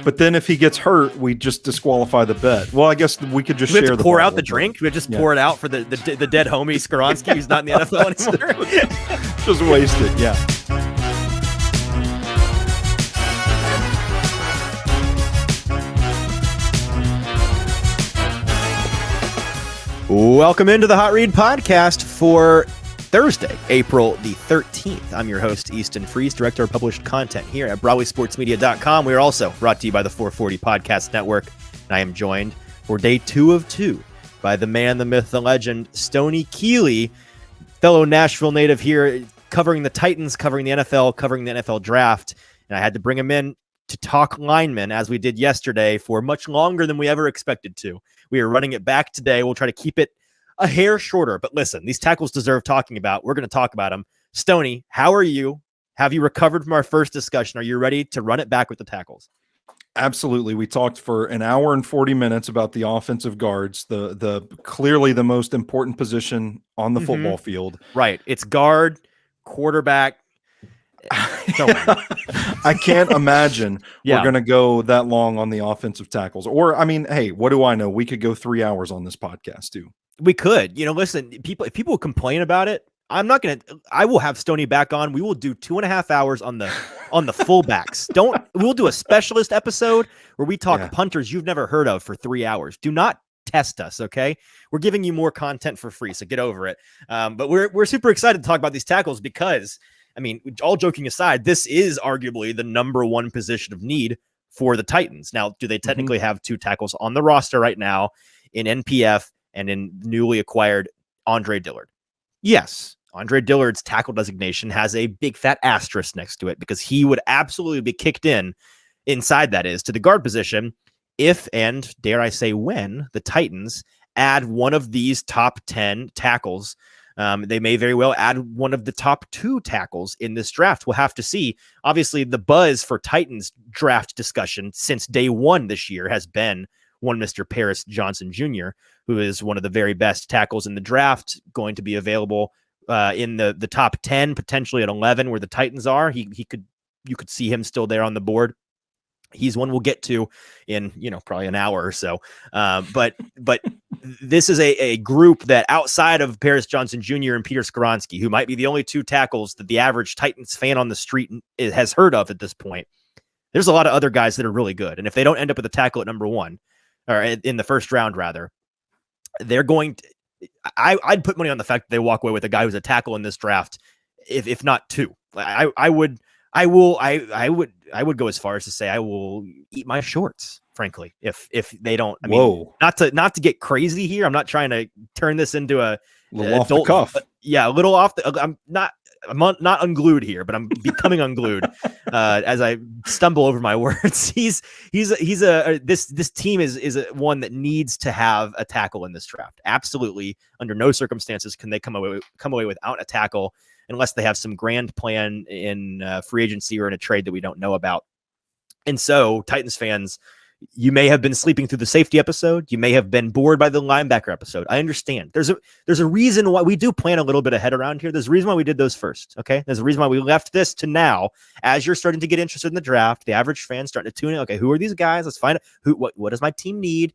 But then if he gets hurt, we just disqualify the bet. Well, I guess we could just we have share to pour the out the drink. We just pour it out for the dead homie Skoronski, who's not in the NFL anymore. Just waste it. Yeah. Welcome into the Hot Read podcast for Thursday, April the 13th. I'm your host, Easton Freeze, director of published content here at BroadwaySportsMedia.com. We are also brought to you by the 440 Podcast Network, and I am joined for day 2 of 2 by the man, the myth, the legend, Stoney Keeley, fellow Nashville native here, covering the Titans, covering the NFL, covering the NFL draft, and I had to bring him in to talk linemen, as we did yesterday, for much longer than we ever expected to. We are running it back today. We'll try to keep it a hair shorter. But listen, these tackles deserve talking about. We're going to talk about them. Stoney, how are you? Have you recovered from our first discussion? Are you ready to run it back with the tackles? Absolutely. We talked for an hour and 40 minutes about the offensive guards, the clearly the most important position on the football field. Right. It's guard, quarterback. I can't imagine we're going to go that long on the offensive tackles. Or, I mean, hey, what do I know? We could go 3 hours on this podcast too. We could. Listen, if people complain about it, I will have Stoney back on. We will do 2.5 hours on the fullbacks. We'll do a specialist episode where we talk punters you've never heard of for 3 hours. Do not test us, okay? We're giving you more content for free, so get over it. But we're super excited to talk about these tackles because, I mean, all joking aside, this is arguably the number one position of need for the Titans. Now, do they technically have 2 tackles on the roster right now in NPF and in newly acquired Andre Dillard? Yes. Andre Dillard's tackle designation has a big fat asterisk next to it because he would absolutely be kicked inside, that is, to the guard position if, and dare I say when, the Titans add one of these top 10 tackles. They may very well add one of the top 2 tackles in this draft. We'll have to see. Obviously, the buzz for Titans draft discussion since day 1 this year has been one Mr. Paris Johnson Jr., who is one of the very best tackles in the draft, going to be available in the top 10, potentially at 11, where the Titans are. You could see him still there on the board. He's one we'll get to in, probably an hour or so. But this is a group that outside of Paris Johnson Jr. and Peter Skoronski, who might be the only 2 tackles that the average Titans fan on the street has heard of at this point, there's a lot of other guys that are really good. And if they don't end up with a tackle at number 1, or in the first round, rather, they're going to, I'd put money on the fact that they walk away with a guy who's a tackle in this draft, if not 2. I would go as far as to say I will eat my shorts, frankly, if they don't. I mean, not to get crazy here. I'm not trying to turn this into a little off the cuff. Yeah, a little off the. I'm not unglued here, but I'm becoming unglued as I stumble over my words. This team is one that needs to have a tackle in this draft. Absolutely, under no circumstances can they come away without a tackle unless they have some grand plan in free agency or in a trade that we don't know about. And so, Titans fans, you may have been sleeping through the safety episode. You may have been bored by the linebacker episode. I understand. There's a reason why we do plan a little bit ahead around here. There's a reason why we did those first. Okay. There's a reason why we left this to now. As you're starting to get interested in the draft, the average fan starting to tune in. Okay, who are these guys? Let's find out what does my team need?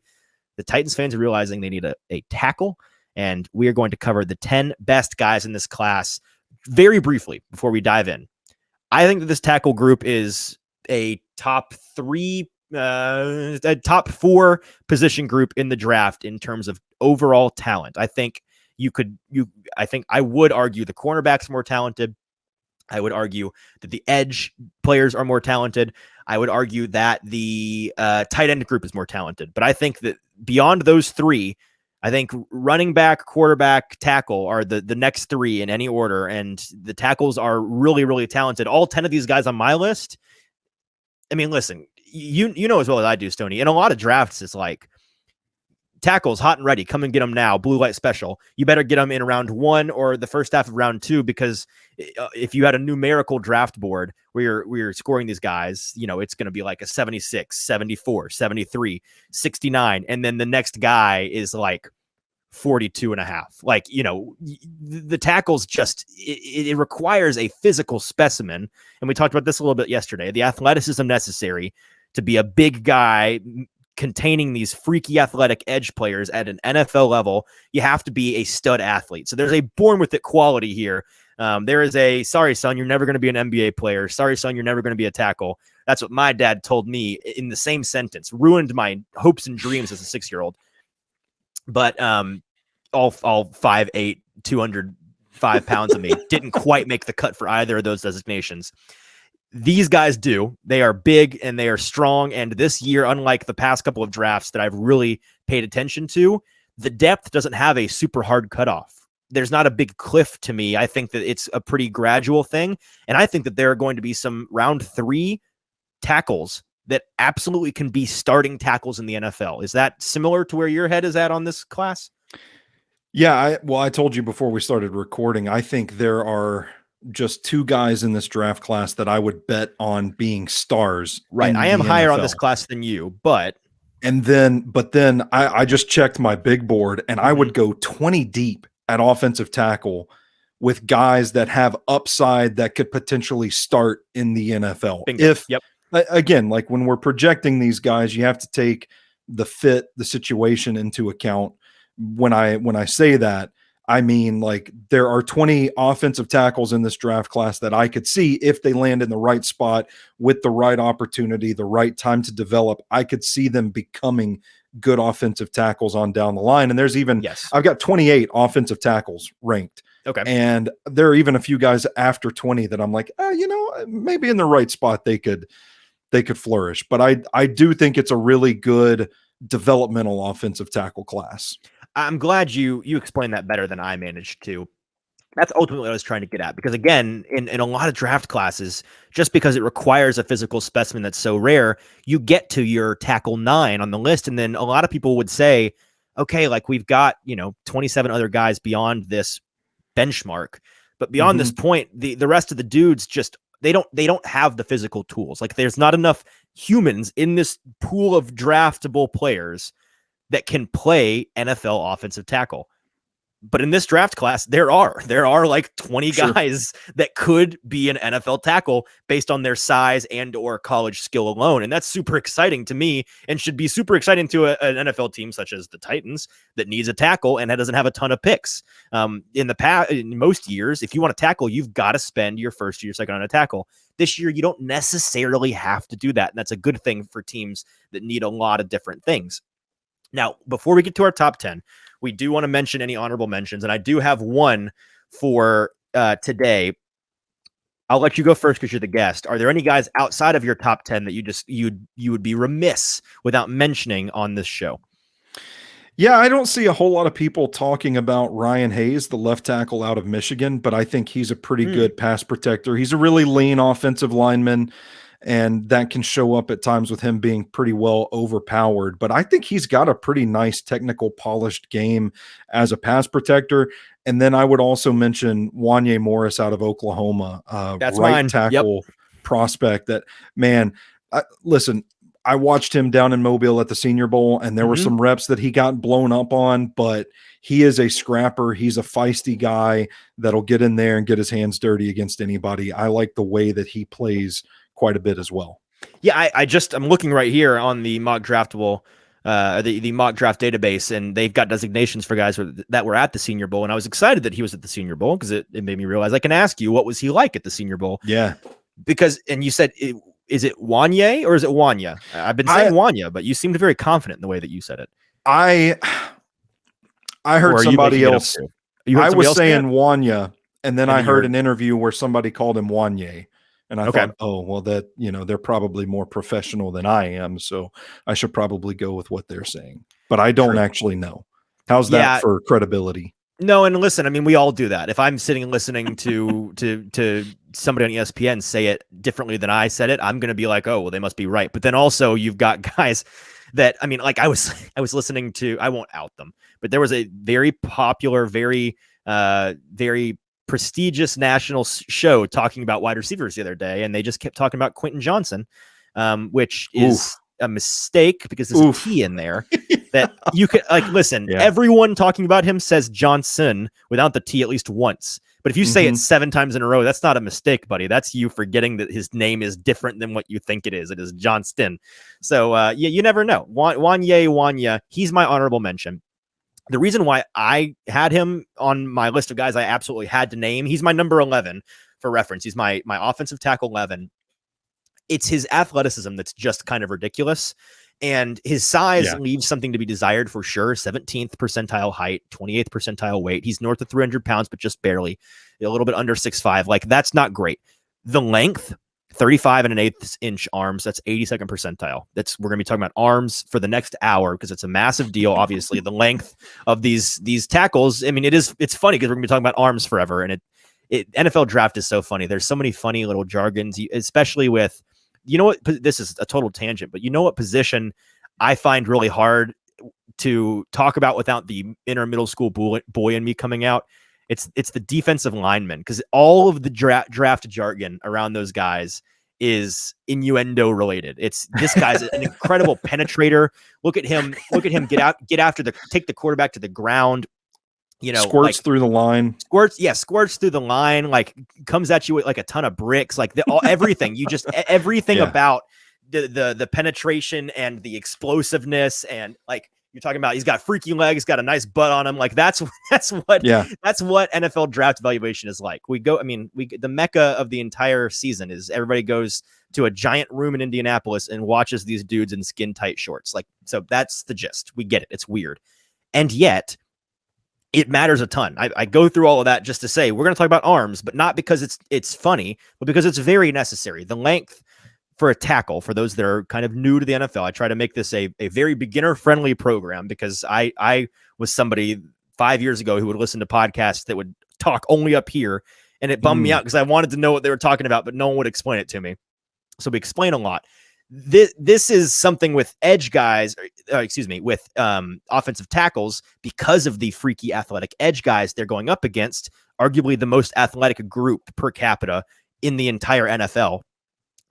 The Titans fans are realizing they need a tackle, and we are going to cover the 10 best guys in this class very briefly before we dive in. I think that this tackle group is a top 4 position group in the draft in terms of overall talent. I think I would argue the cornerbacks are more talented. I would argue that the edge players are more talented. I would argue that the tight end group is more talented. But I think that beyond those 3, I think running back, quarterback, tackle are the next 3 in any order. And the tackles are really, really talented. All 10 of these guys on my list. I mean, listen, you know as well as I do, Stoney. In a lot of drafts, it's like tackles hot and ready. Come and get them now. Blue light special. You better get them in round 1 or the first half of round 2, because if you had a numerical draft board where you're scoring these guys, it's going to be like a 76, 74, 73, 69. And then the next guy is like 42.5. Like, the tackles just, it requires a physical specimen. And we talked about this a little bit yesterday, the athleticism necessary to be a big guy containing these freaky athletic edge players at an NFL level, you have to be a stud athlete. So there's a born with it quality here. There is a, sorry, son, you're never going to be an NBA player. Sorry, son, you're never going to be a tackle. That's what my dad told me in the same sentence. Ruined my hopes and dreams as a 6-year-old. But all 5'8", 205 pounds of me didn't quite make the cut for either of those designations. These guys do. They are big and they are strong. And this year, unlike the past couple of drafts that I've really paid attention to, the depth doesn't have a super hard cutoff. There's not a big cliff to me. I think that it's a pretty gradual thing. And I think that there are going to be some round 3 tackles that absolutely can be starting tackles in the NFL. Is that similar to where your head is at on this class? Yeah, I told you before we started recording, I think there are just 2 guys in this draft class that I would bet on being stars. Right. I am higher on this class than you, but then I just checked my big board and I would go 20 deep at offensive tackle with guys that have upside that could potentially start in the NFL. Again, like when we're projecting these guys, you have to take the fit, the situation into account. When I say that, I mean, like there are 20 offensive tackles in this draft class that I could see if they land in the right spot with the right opportunity, the right time to develop. I could see them becoming good offensive tackles on down the line. And there's even, I've got 28 offensive tackles ranked. Okay. And there are even a few guys after 20 that I'm like, maybe in the right spot, they could flourish. But I do think it's a really good developmental offensive tackle class. I'm glad you explained that better than I managed to. That's ultimately what I was trying to get at, because again, in a lot of draft classes, just because it requires a physical specimen that's so rare, you get to your tackle 9 on the list. And then a lot of people would say, okay, like we've got, 27 other guys beyond this benchmark, but beyond this point, the rest of the dudes just, they don't have the physical tools. Like there's not enough humans in this pool of draftable players that can play NFL offensive tackle. But in this draft class, there are like 20 guys that could be an NFL tackle based on their size and or college skill alone. And that's super exciting to me and should be super exciting to an NFL team such as the Titans that needs a tackle and that doesn't have a ton of picks. In most years, if you want to tackle, you've got to spend your first year, second on a tackle. This year, you don't necessarily have to do that. And that's a good thing for teams that need a lot of different things. Now, before we get to our top 10, we do want to mention any honorable mentions, and I do have one for today. I'll let you go first because you're the guest. Are there any guys outside of your top 10 that you would be remiss without mentioning on this show? Yeah, I don't see a whole lot of people talking about Ryan Hayes, the left tackle out of Michigan, but I think he's a pretty good pass protector. He's a really lean offensive lineman, and that can show up at times with him being pretty well overpowered. But I think he's got a pretty nice technical polished game as a pass protector. And then I would also mention Wanye Morris out of Oklahoma, That's right mine. tackle prospect that, man, listen, I watched him down in Mobile at the Senior Bowl, and there were some reps that he got blown up on, but he is a scrapper. He's a feisty guy that'll get in there and get his hands dirty against anybody. I like the way that he plays quite a bit as well. Yeah, I'm looking right here on the mock draftable, the mock draft database, and they've got designations for guys that were at the Senior Bowl. And I was excited that he was at the Senior Bowl because it made me realize I can ask you, what was he like at the Senior Bowl? Yeah. And you said, is it Wanye or is it Wanya? I've been saying Wanya, but you seemed very confident in the way that you said it. I heard somebody else. I was saying Wanya, and then I heard an interview where somebody called him Wanye. And I thought, oh, well, that, they're probably more professional than I am. So I should probably go with what they're saying. But I don't actually know. How's that for credibility? No, and listen, I mean, we all do that. If I'm sitting and listening to somebody on ESPN say it differently than I said it, I'm going to be like, oh, well, they must be right. But then also you've got guys that, I mean, like I was listening to, I won't out them, but there was a very popular, very prestigious national show talking about wide receivers the other day, and they just kept talking about Quentin Johnson, which is a mistake because there's a T in there that you could listen. Everyone talking about him says Johnson without the T at least once, But if you say it 7 times in a row, that's not a mistake, buddy. That's you forgetting that his name is different than what you think it is. It is Johnston. So you never know. Wanya, he's my honorable mention. The reason why I had him on my list of guys I absolutely had to name, he's my number 11 for reference. He's my offensive tackle 11. It's his athleticism that's just kind of ridiculous. And his size leaves something to be desired for sure. 17th percentile height, 28th percentile weight. He's north of 300 pounds, but just barely. A little bit under 6'5". Like, that's not great. The length, 35 and an eighth inch arms. That's 82nd percentile. We're going to be talking about arms for the next hour because it's a massive deal. Obviously, the length of these tackles. I mean, it's funny because we're going to be talking about arms forever. And NFL draft is so funny. There's so many funny little jargons, especially with, you know what, this is a total tangent, but you know what position I find really hard to talk about without the inner middle school boy in me coming out? It's the defensive lineman, because all of the draft jargon around those guys is innuendo related. It's this guy's an incredible penetrator. Look at him take the quarterback to the ground. You know, squirts through the line. Squirts through the line, like comes at you with like a ton of bricks, like everything. Everything about the penetration and the explosiveness, and like you're talking about, he's got freaky legs, got a nice butt on him. Like that's what NFL draft evaluation is like. The mecca of the entire season is everybody goes to a giant room in Indianapolis and watches these dudes in skin tight shorts. Like, so that's the gist. We get it. It's weird. And yet it matters a ton. I go through all of that just to say we're going to talk about arms, but not because it's funny, but because it's very necessary. The length for a tackle, for those that are kind of new to the NFL, I try to make this a very beginner-friendly program, because I was somebody 5 years ago who would listen to podcasts that would talk only up here, and it bummed me out because I wanted to know what they were talking about, but no one would explain it to me. So we explain a lot. This is something with edge guys, with offensive tackles, because of the freaky athletic edge guys they're going up against, arguably the most athletic group per capita in the entire NFL.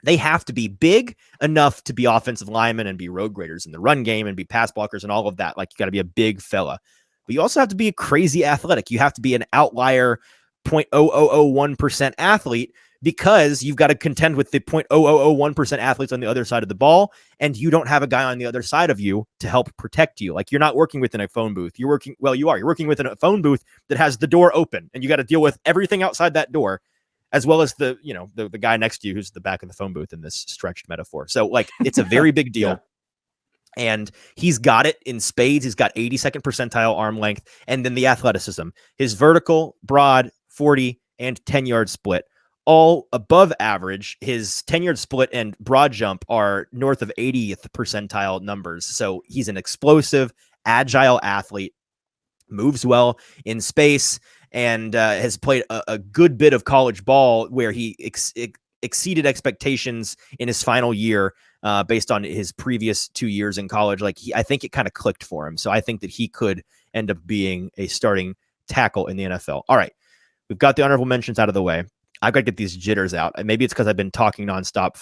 They have to be big enough to be offensive linemen and be road graders in the run game and be pass blockers and all of that. Like, you got to be a big fella, but you also have to be crazy athletic. You have to be an outlier 0.0001% athlete, because you've got to contend with the 0.0001% athletes on the other side of the ball, and you don't have a guy on the other side of you to help protect you. Like, you're not working within a phone booth. You're working within a phone booth that has the door open, and you got to deal with everything outside that door, as well as the guy next to you who's the back of the phone booth in this stretched metaphor. So, like, it's a very big deal. And he's got it in spades. He's got 82nd percentile arm length, and then the athleticism. His vertical, broad, 40, and 10-yard split, all above average. His 10-yard split and broad jump are north of 80th percentile numbers. So he's an explosive, agile athlete, moves well in space, and has played a good bit of college ball where he exceeded expectations in his final year based on his previous 2 years in college. Like, I think it kind of clicked for him. So I think that he could end up being a starting tackle in the NFL. All right. We've got the honorable mentions out of the way. I've got to get these jitters out. And maybe it's because I've been talking nonstop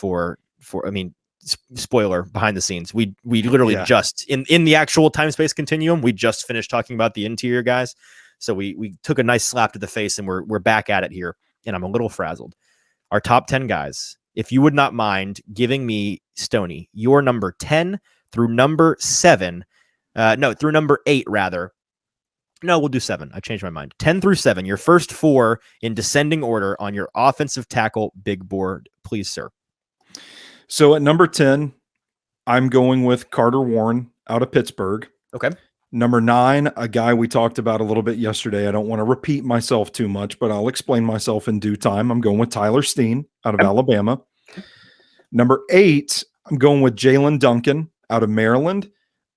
spoiler behind the scenes. We literally just in the actual time space continuum, we just finished talking about the interior guys. So we took a nice slap to the face, and we're back at it here. And I'm a little frazzled. Our top 10 guys, if you would not mind giving me, Stoney, your number 10 through number 7, through number 8 rather. No, we'll do 7. I changed my mind. 10 through 7, your first 4 in descending order on your offensive tackle big board, please, sir. So at number 10, I'm going with Carter Warren out of Pittsburgh. Okay. Number 9, a guy we talked about a little bit yesterday. I don't want to repeat myself too much, but I'll explain myself in due time. I'm going with Tyler Steen out of Alabama. Number 8, I'm going with Jaelyn Duncan out of Maryland.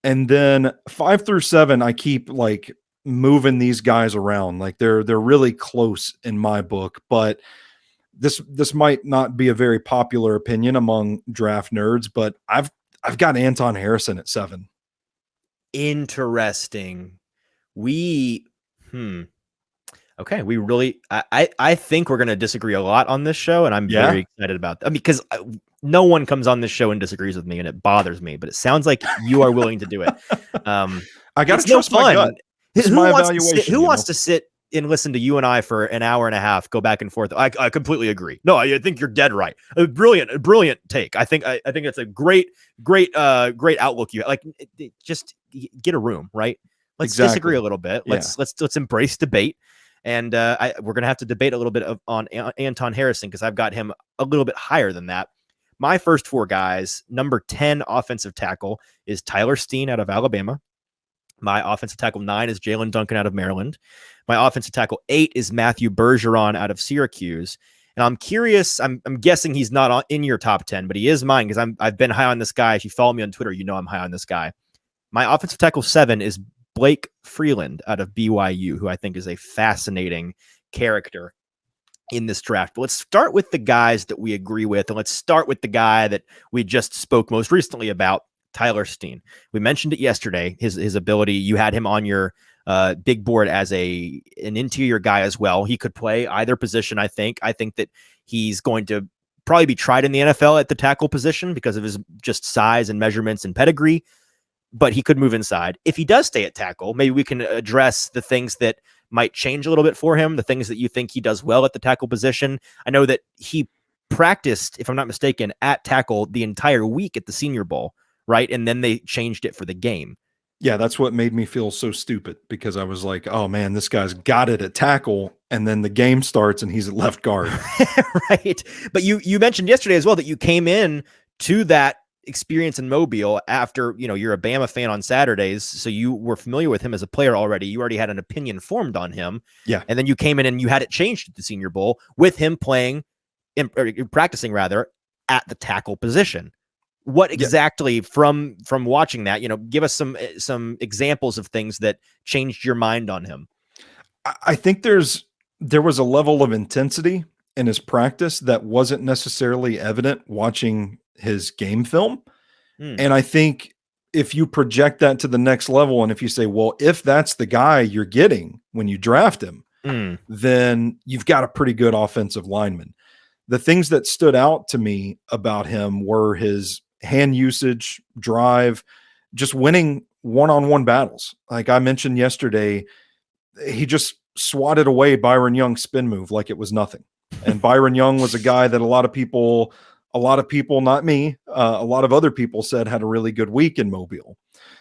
And then 5 through 7, I keep like moving these guys around. Like they're really close in my book, but this might not be a very popular opinion among draft nerds, but I've got Anton Harrison at 7. Interesting. Okay. We really, I think we're going to disagree a lot on this show, and I'm very excited about that, because no one comes on this show and disagrees with me, and it bothers me, but it sounds like you are willing to do it. I got to trust my gut. It's my evaluation. Who wants to sit and listen to you and I for an hour and a half go back and forth, I completely agree. No, I think you're dead right. A brilliant take. I think it's a great outlook. You like just get a room, right? Let's disagree a little bit. Let's embrace debate. And we're gonna have to debate a little bit on Anton Harrison because I've got him a little bit higher than that. My first four guys, number 10 offensive tackle is Tyler Steen out of Alabama. My offensive tackle 9 is Jaelyn Duncan out of Maryland. My offensive tackle 8 is Matthew Bergeron out of Syracuse. And I'm curious, I'm guessing he's not in your top 10, but he is mine because I've been high on this guy. If you follow me on Twitter, you know I'm high on this guy. My offensive tackle 7 is Blake Freeland out of BYU, who I think is a fascinating character in this draft. But let's start with the guys that we agree with, and let's start with the guy that we just spoke most recently about, Tyler Steen. We mentioned it yesterday, his ability. You had him on your big board as an interior guy as well. He could play either position, I think. I think that he's going to probably be tried in the NFL at the tackle position because of his just size and measurements and pedigree, but he could move inside. If he does stay at tackle, maybe we can address the things that might change a little bit for him, the things that you think he does well at the tackle position. I know that he practiced, if I'm not mistaken, at tackle the entire week at the Senior Bowl, right? And then they changed it for the game. Yeah, that's what made me feel so stupid because I was like, oh man, this guy's got it at tackle. And then the game starts and he's at left guard. Right. But you mentioned yesterday as well that you came in to that experience in Mobile after, you're a Bama fan on Saturdays. So you were familiar with him as a player already. You already had an opinion formed on him. Yeah. And then you came in and you had it changed at the Senior Bowl with him playing practicing rather at the tackle position. What exactly from watching that, give us some examples of things that changed your mind on him. I think there was a level of intensity in his practice that wasn't necessarily evident watching his game film. And I think if you project that to the next level, and if you say, well, if that's the guy you're getting when you draft him, then you've got a pretty good offensive lineman. The things that stood out to me about him were his hand usage, drive, just winning one-on-one battles. Like I mentioned yesterday, he just swatted away Byron Young's spin move like it was nothing. And Byron Young was a guy that a lot of people, not me, a lot of other people said had a really good week in Mobile.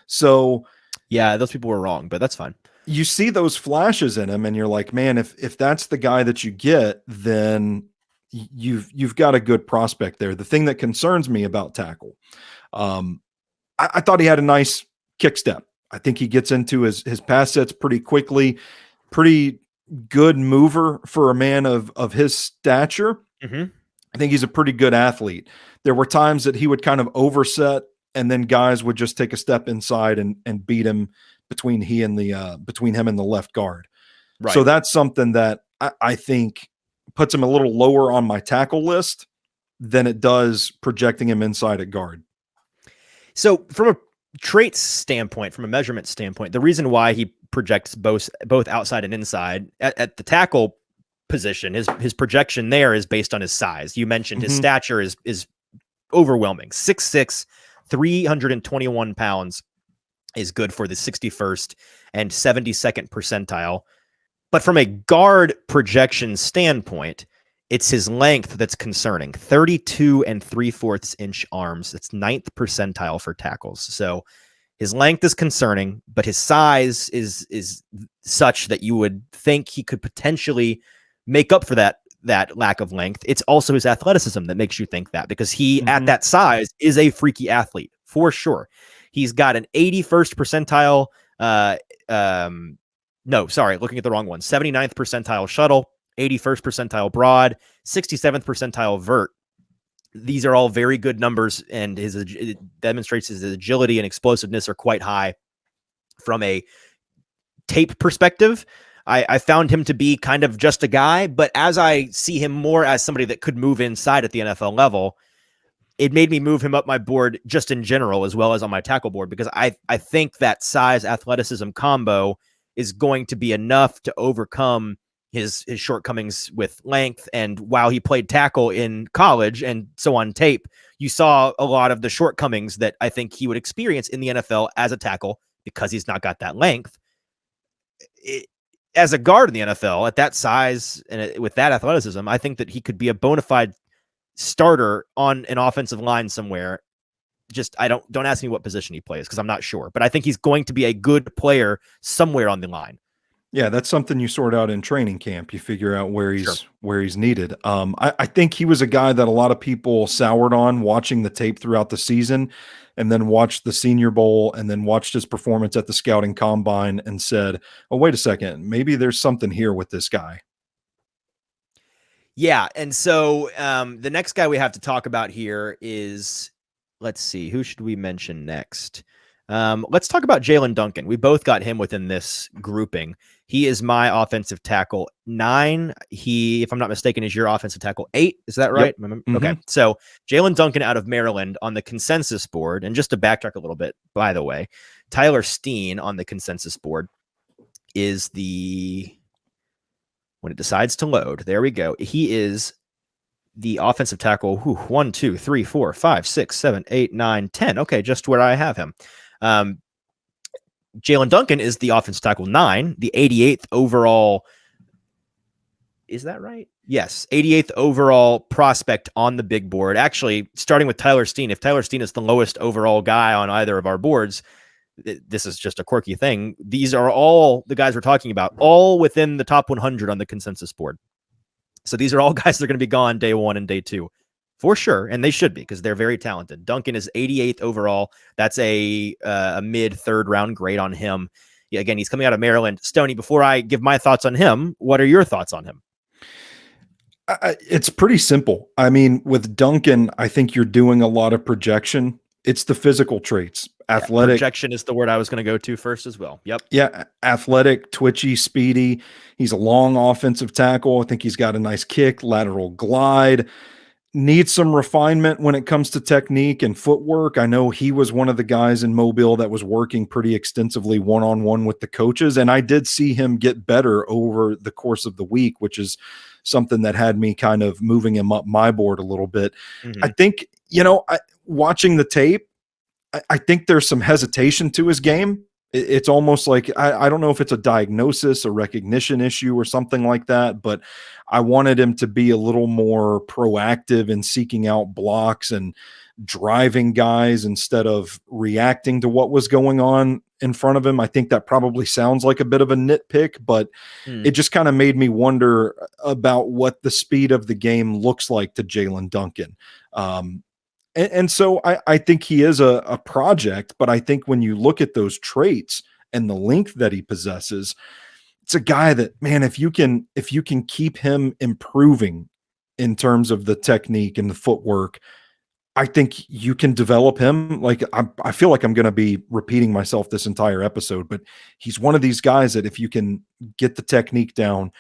So yeah, those people were wrong, but that's fine. You see those flashes in him and you're like, man, if that's the guy that you get, then you've got a good prospect there. The thing that concerns me about tackle, I thought he had a nice kick step. I think he gets into his pass sets pretty quickly, pretty good mover for a man of his stature. I think he's a pretty good athlete. There were times that he would kind of overset and then guys would just take a step inside and beat him between him and the left guard. Right. So that's something that I think puts him a little lower on my tackle list than it does projecting him inside at guard. So from a traits standpoint, from a measurement standpoint, the reason why he projects both outside and inside at the tackle position, his projection there is based on his size. You mentioned his stature is overwhelming. 6'6", 321 pounds is good for the 61st and 72nd percentile. But from a guard projection standpoint, it's his length that's concerning. 32 3/4 inch arms. That's 9th percentile for tackles. So his length is concerning, but his size is such that you would think he could potentially make up for that lack of length. It's also his athleticism that makes you think that, because he at that size is a freaky athlete for sure. He's got an 81st percentile. Looking at the wrong one. 79th percentile shuttle, 81st percentile broad, 67th percentile vert. These are all very good numbers, and it demonstrates his agility and explosiveness are quite high. From a tape perspective, I found him to be kind of just a guy, but as I see him more as somebody that could move inside at the NFL level, it made me move him up my board just in general, as well as on my tackle board, because I think that size athleticism combo is going to be enough to overcome his shortcomings with length. And while he played tackle in college and so on tape, you saw a lot of the shortcomings that I think he would experience in the NFL as a tackle because he's not got that length. as a guard in the NFL at that size and with that athleticism, I think that he could be a bona fide starter on an offensive line somewhere. Just don't ask me what position he plays because I'm not sure, but I think he's going to be a good player somewhere on the line. Yeah, that's something you sort out in training camp. You figure out where he's needed. I think he was a guy that a lot of people soured on watching the tape throughout the season, and then watched the Senior Bowl, and then watched his performance at the scouting combine and said, "Oh, wait a second, maybe there's something here with this guy." Yeah, and so the next guy we have to talk about here is, let's see, who should we mention next? Let's talk about Jaelyn Duncan. We both got him within this grouping. He is my offensive tackle 9. He, if I'm not mistaken, is your offensive tackle 8. Is that right? Yep. Mm-hmm. Okay. So Jaelyn Duncan out of Maryland on the consensus board. And just to backtrack a little bit, by the way, Tyler Steen on the consensus board is when it decides to load, there we go. He is the offensive tackle 1, 2, 3, 4, 5, 6, 7, 8, 9, 10. Okay, just where I have him. Jaelyn Duncan is the offensive tackle 9, the 88th overall. Is that right? Yes, 88th overall prospect on the big board. Actually, starting with Tyler Steen, if Tyler Steen is the lowest overall guy on either of our boards, this is just a quirky thing. These are all the guys we're talking about, all within the top 100 on the consensus board. So these are all guys that are going to be gone day 1 and day 2. For sure, and they should be because they're very talented. Duncan is 88th overall. That's a mid 3rd round grade on him. Yeah, again, he's coming out of Maryland. Stoney, before I give my thoughts on him, what are your thoughts on him? It's pretty simple. I mean, with Duncan, I think you're doing a lot of projection. It's the physical traits. Athletic. Projection is the word I was going to go to first as well. Yep. Yeah. Athletic, twitchy, speedy. He's a long offensive tackle. I think he's got a nice kick, lateral glide. Needs some refinement when it comes to technique and footwork. I know he was one of the guys in Mobile that was working pretty extensively one-on-one with the coaches, and I did see him get better over the course of the week, which is something that had me kind of moving him up my board a little bit. Mm-hmm. I think, watching the tape, I think there's some hesitation to his game. It's almost like, I don't know if it's a diagnosis, a recognition issue or something like that, but I wanted him to be a little more proactive in seeking out blocks and driving guys instead of reacting to what was going on in front of him. I think that probably sounds like a bit of a nitpick, but it just kind of made me wonder about what the speed of the game looks like to Jaelyn Duncan. And so I think he is a project, but I think when you look at those traits and the length that he possesses, it's a guy that, man, if you can keep him improving in terms of the technique and the footwork, I think you can develop him. Like I feel like I'm going to be repeating myself this entire episode, but he's one of these guys that if you can get the technique down,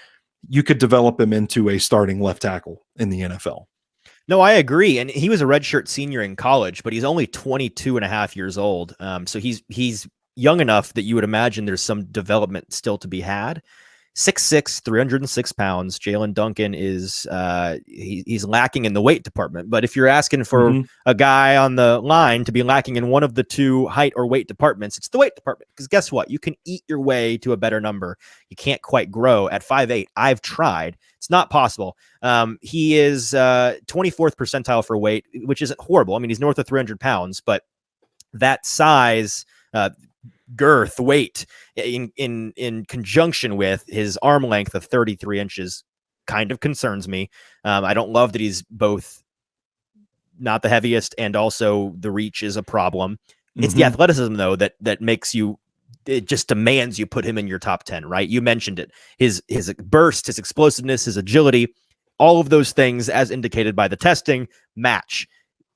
you could develop him into a starting left tackle in the NFL. No, I agree. And he was a redshirt senior in college, but he's only 22 and a half years old. So he's young enough that you would imagine there's some development still to be had. 6'6", 306 pounds. Jaelyn Duncan is he's lacking in the weight department. But if you're asking for a guy on the line to be lacking in one of the 2 height or weight departments, it's the weight department. Because guess what? You can eat your way to a better number. You can't quite grow at 5'8". I've tried. It's not possible. He is 24th percentile for weight, which isn't horrible. I mean, he's north of 300 pounds, but that size, girth, weight in conjunction with his arm length of 33 inches kind of concerns me. I don't love that he's both not the heaviest and also the reach is a problem. It's the athleticism though that makes you, it just demands you put him in your top 10, right? You mentioned it. His burst, his explosiveness, his agility, all of those things as indicated by the testing match.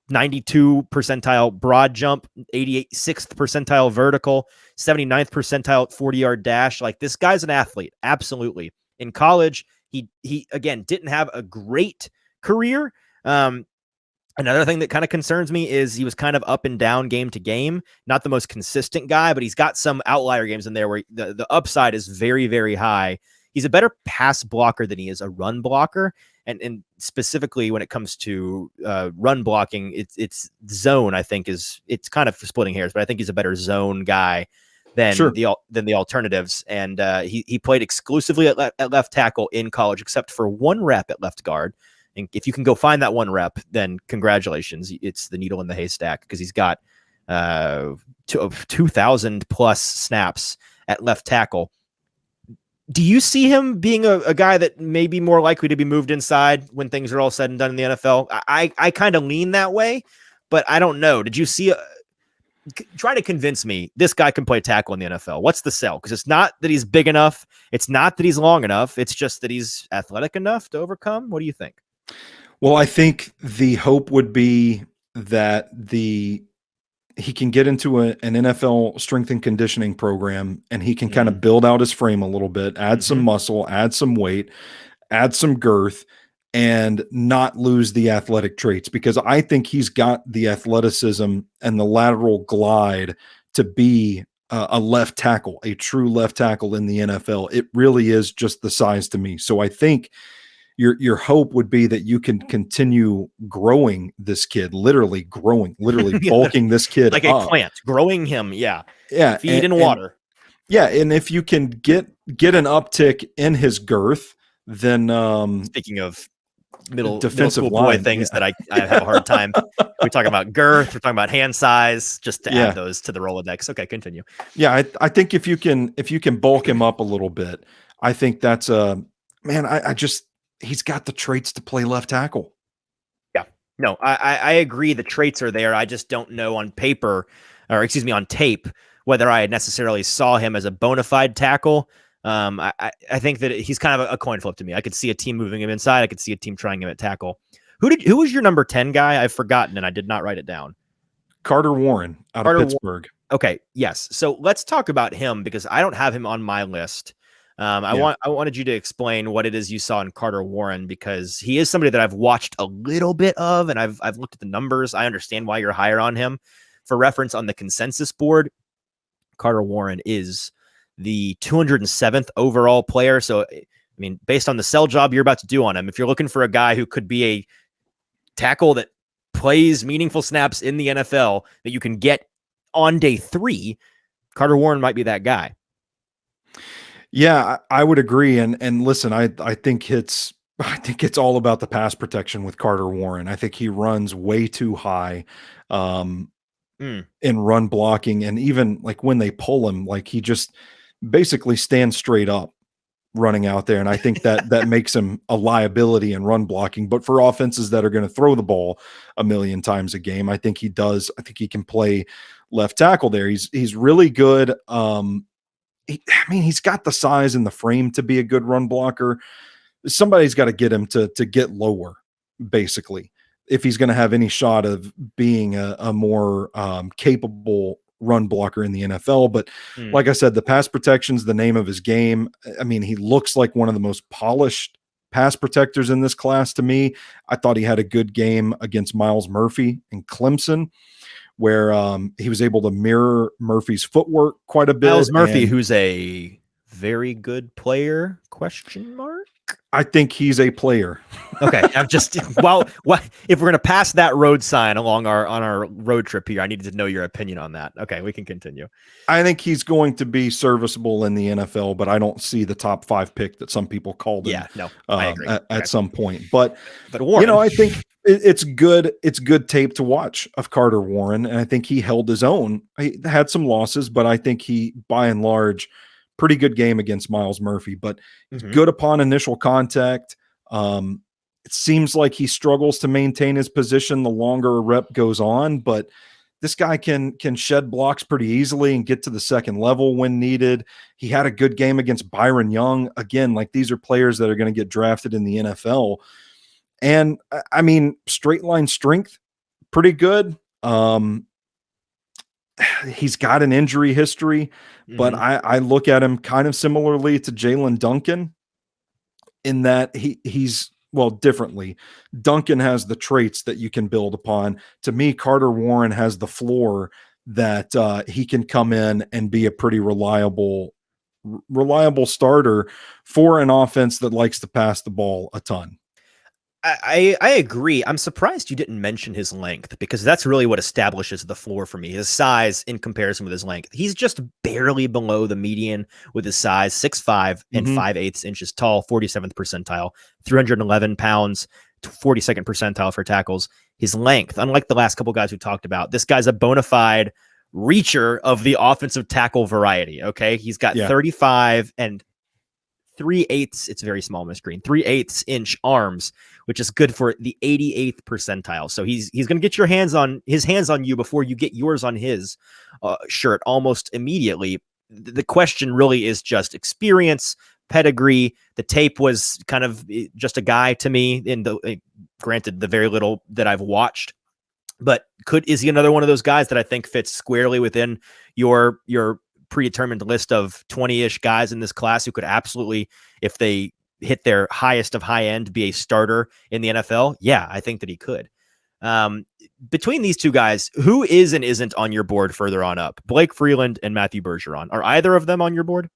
92 percentile broad jump, 86th percentile vertical, 79th percentile 40-yard dash. Like, this guy's an athlete. Absolutely. In college, he again didn't have a great career. Another thing that kind of concerns me is he was kind of up and down game to game. Not the most consistent guy, but he's got some outlier games in there where the upside is very, very high. He's a better pass blocker than he is a run blocker. And specifically when it comes to run blocking, it's zone, I think it's kind of splitting hairs, but I think he's a better zone guy than Sure. the alternatives. And he played exclusively at left tackle in college, except for one rep at left guard. And if you can go find that one rep, then congratulations. It's the needle in the haystack, because he's got 2,000 plus snaps at left tackle. Do you see him being a guy that may be more likely to be moved inside when things are all said and done in the NFL? I kind of lean that way, but I don't know. Did you see try to convince me this guy can play tackle in the NFL? What's the sell? Because it's not that he's big enough. It's not that he's long enough. It's just that he's athletic enough to overcome. What do you think? Well, I think the hope would be that he can get into an NFL strength and conditioning program, and he can kind of build out his frame a little bit, add some muscle, add some weight, add some girth, and not lose the athletic traits, because I think he's got the athleticism and the lateral glide to be a left tackle, a true left tackle in the NFL. It really is just the size to me. So I think your hope would be that you can continue growing this kid, literally bulking this kid like up. A plant, growing him. Yeah. Yeah. Feed and water. And if you can get an uptick in his girth, then speaking of middle defensive school line, boy things that I have a hard time. We're talking about girth. We're talking about hand size, just to add those to the Rolodex. Okay, continue. Yeah, I think if you can bulk him up a little bit, I think that's he's got the traits to play left tackle. Yeah, no, I agree. The traits are there. I just don't know on paper, or excuse me, on tape, whether I necessarily saw him as a bona fide tackle. I think that he's kind of a coin flip to me. I could see a team moving him inside. I could see a team trying him at tackle. Who was your number 10 guy? I've forgotten, and I did not write it down. Carter Warren out of Pittsburgh. Okay, yes. So let's talk about him, because I don't have him on my list. I wanted you to explain what it is you saw in Carter Warren, because he is somebody that I've watched a little bit of, and I've looked at the numbers. I understand why you're higher on him. For reference, on the consensus board, Carter Warren is the 207th overall player. So, I mean, based on the sell job you're about to do on him, if you're looking for a guy who could be a tackle that plays meaningful snaps in the NFL that you can get on day 3, Carter Warren might be that guy. Yeah, I would agree. And listen, I think it's all about the pass protection with Carter Warren. I think he runs way too high in run blocking, and even like when they pull him, like he just basically stands straight up running out there. And I think that makes him a liability in run blocking. But for offenses that are going to throw the ball a million times a game, I think he does. I think he can play left tackle there. He's really good. He's got the size and the frame to be a good run blocker. Somebody's got to get him to get lower, basically, if he's going to have any shot of being a more capable run blocker in the NFL. But like I said, the pass protection's the name of his game. I mean, he looks like one of the most polished pass protectors in this class to me. I thought he had a good game against Miles Murphy in Clemson, where he was able to mirror Murphy's footwork quite a bit. Miles Murphy, who's a very good player, question mark? I think he's a player. Okay. I'm just, if we're going to pass that road sign on our road trip here, I needed to know your opinion on that. Okay. We can continue. I think he's going to be serviceable in the NFL, but I don't see the top 5 pick that some people called him. Yeah, no, I agree. At some point, but Warren, I think it's good. It's good tape to watch of Carter Warren. And I think he held his own. He had some losses, but I think he, by and large, pretty good game against Miles Murphy, but he's good upon initial contact. It seems like he struggles to maintain his position the longer a rep goes on, but this guy can shed blocks pretty easily and get to the second level when needed. He had a good game against Byron Young. Again, like, these are players that are going to get drafted in the NFL. And I mean, straight line strength, pretty good. He's got an injury history, but I look at him kind of similarly to Jaelyn Duncan in that he's differently. Duncan has the traits that you can build upon. To me, Carter Warren has the floor that he can come in and be a pretty reliable starter for an offense that likes to pass the ball a ton. I agree. I'm surprised you didn't mention his length, because that's really what establishes the floor for me. His size in comparison with his length. He's just barely below the median with his size, 6'5" and 5/8 inches tall, 47th percentile, 311 pounds, 42nd percentile for tackles. His length, unlike the last couple guys we talked about, this guy's a bona fide reacher of the offensive tackle variety. Okay. He's got 35 and 3/8. It's very small on my screen. 3/8 inch arms, which is good for the 88th percentile. So he's going to get his hands on you before you get yours on his shirt almost immediately. The question really is just experience, pedigree. The tape was kind of just a guy to me, granted the very little that I've watched, but is he another one of those guys that I think fits squarely within your predetermined list of 20-ish guys in this class who could absolutely, if they hit their highest of high end, be a starter in the NFL? Yeah, I think that he could. Between these two guys, who is and isn't on your board further on up? Blake Freeland and Matthew Bergeron. Are either of them on your board?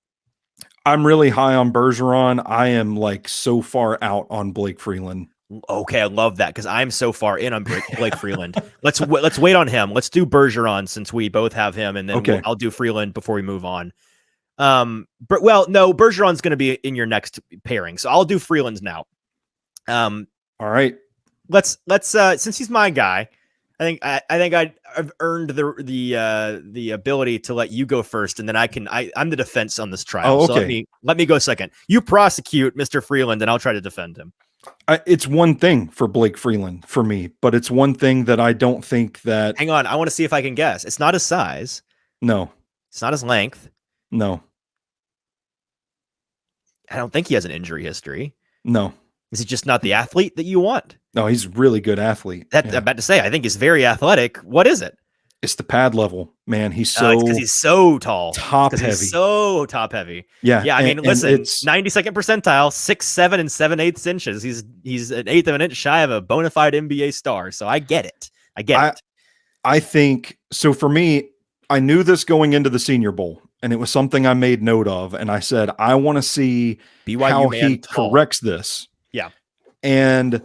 I'm really high on Bergeron. I am like so far out on Blake Freeland. Okay, I love that, because I'm so far in on Blake Freeland. Let's wait on him. Let's do Bergeron since we both have him, and then I'll do Freeland before we move on. Bergeron's going to be in your next pairing, so I'll do Freeland now. All right. Let's since he's my guy, I think I've earned the ability to let you go first, and then I'm the defense on this trial. Oh, okay. So let me go second. You prosecute Mr. Freeland, and I'll try to defend him. It's one thing for Blake Freeland for me, but it's one thing that I don't think that. Hang on, I want to see if I can guess. It's not his size. No. It's not his length. No. I don't think he has an injury history. No. Is he just not the athlete that you want? No, he's a really good athlete. I'm about to say, I think he's very athletic. What is it? It's the pad level, man. He's because he's so tall, top heavy. He's so top heavy. Yeah, yeah. I mean, listen, 92nd percentile, 6'7" and 7/8 inches. He's an eighth of an inch shy of a bona fide NBA star. So I get it. I think so. For me, I knew this going into the Senior Bowl, and it was something I made note of, and I said I want to see how he corrects this. Yeah, and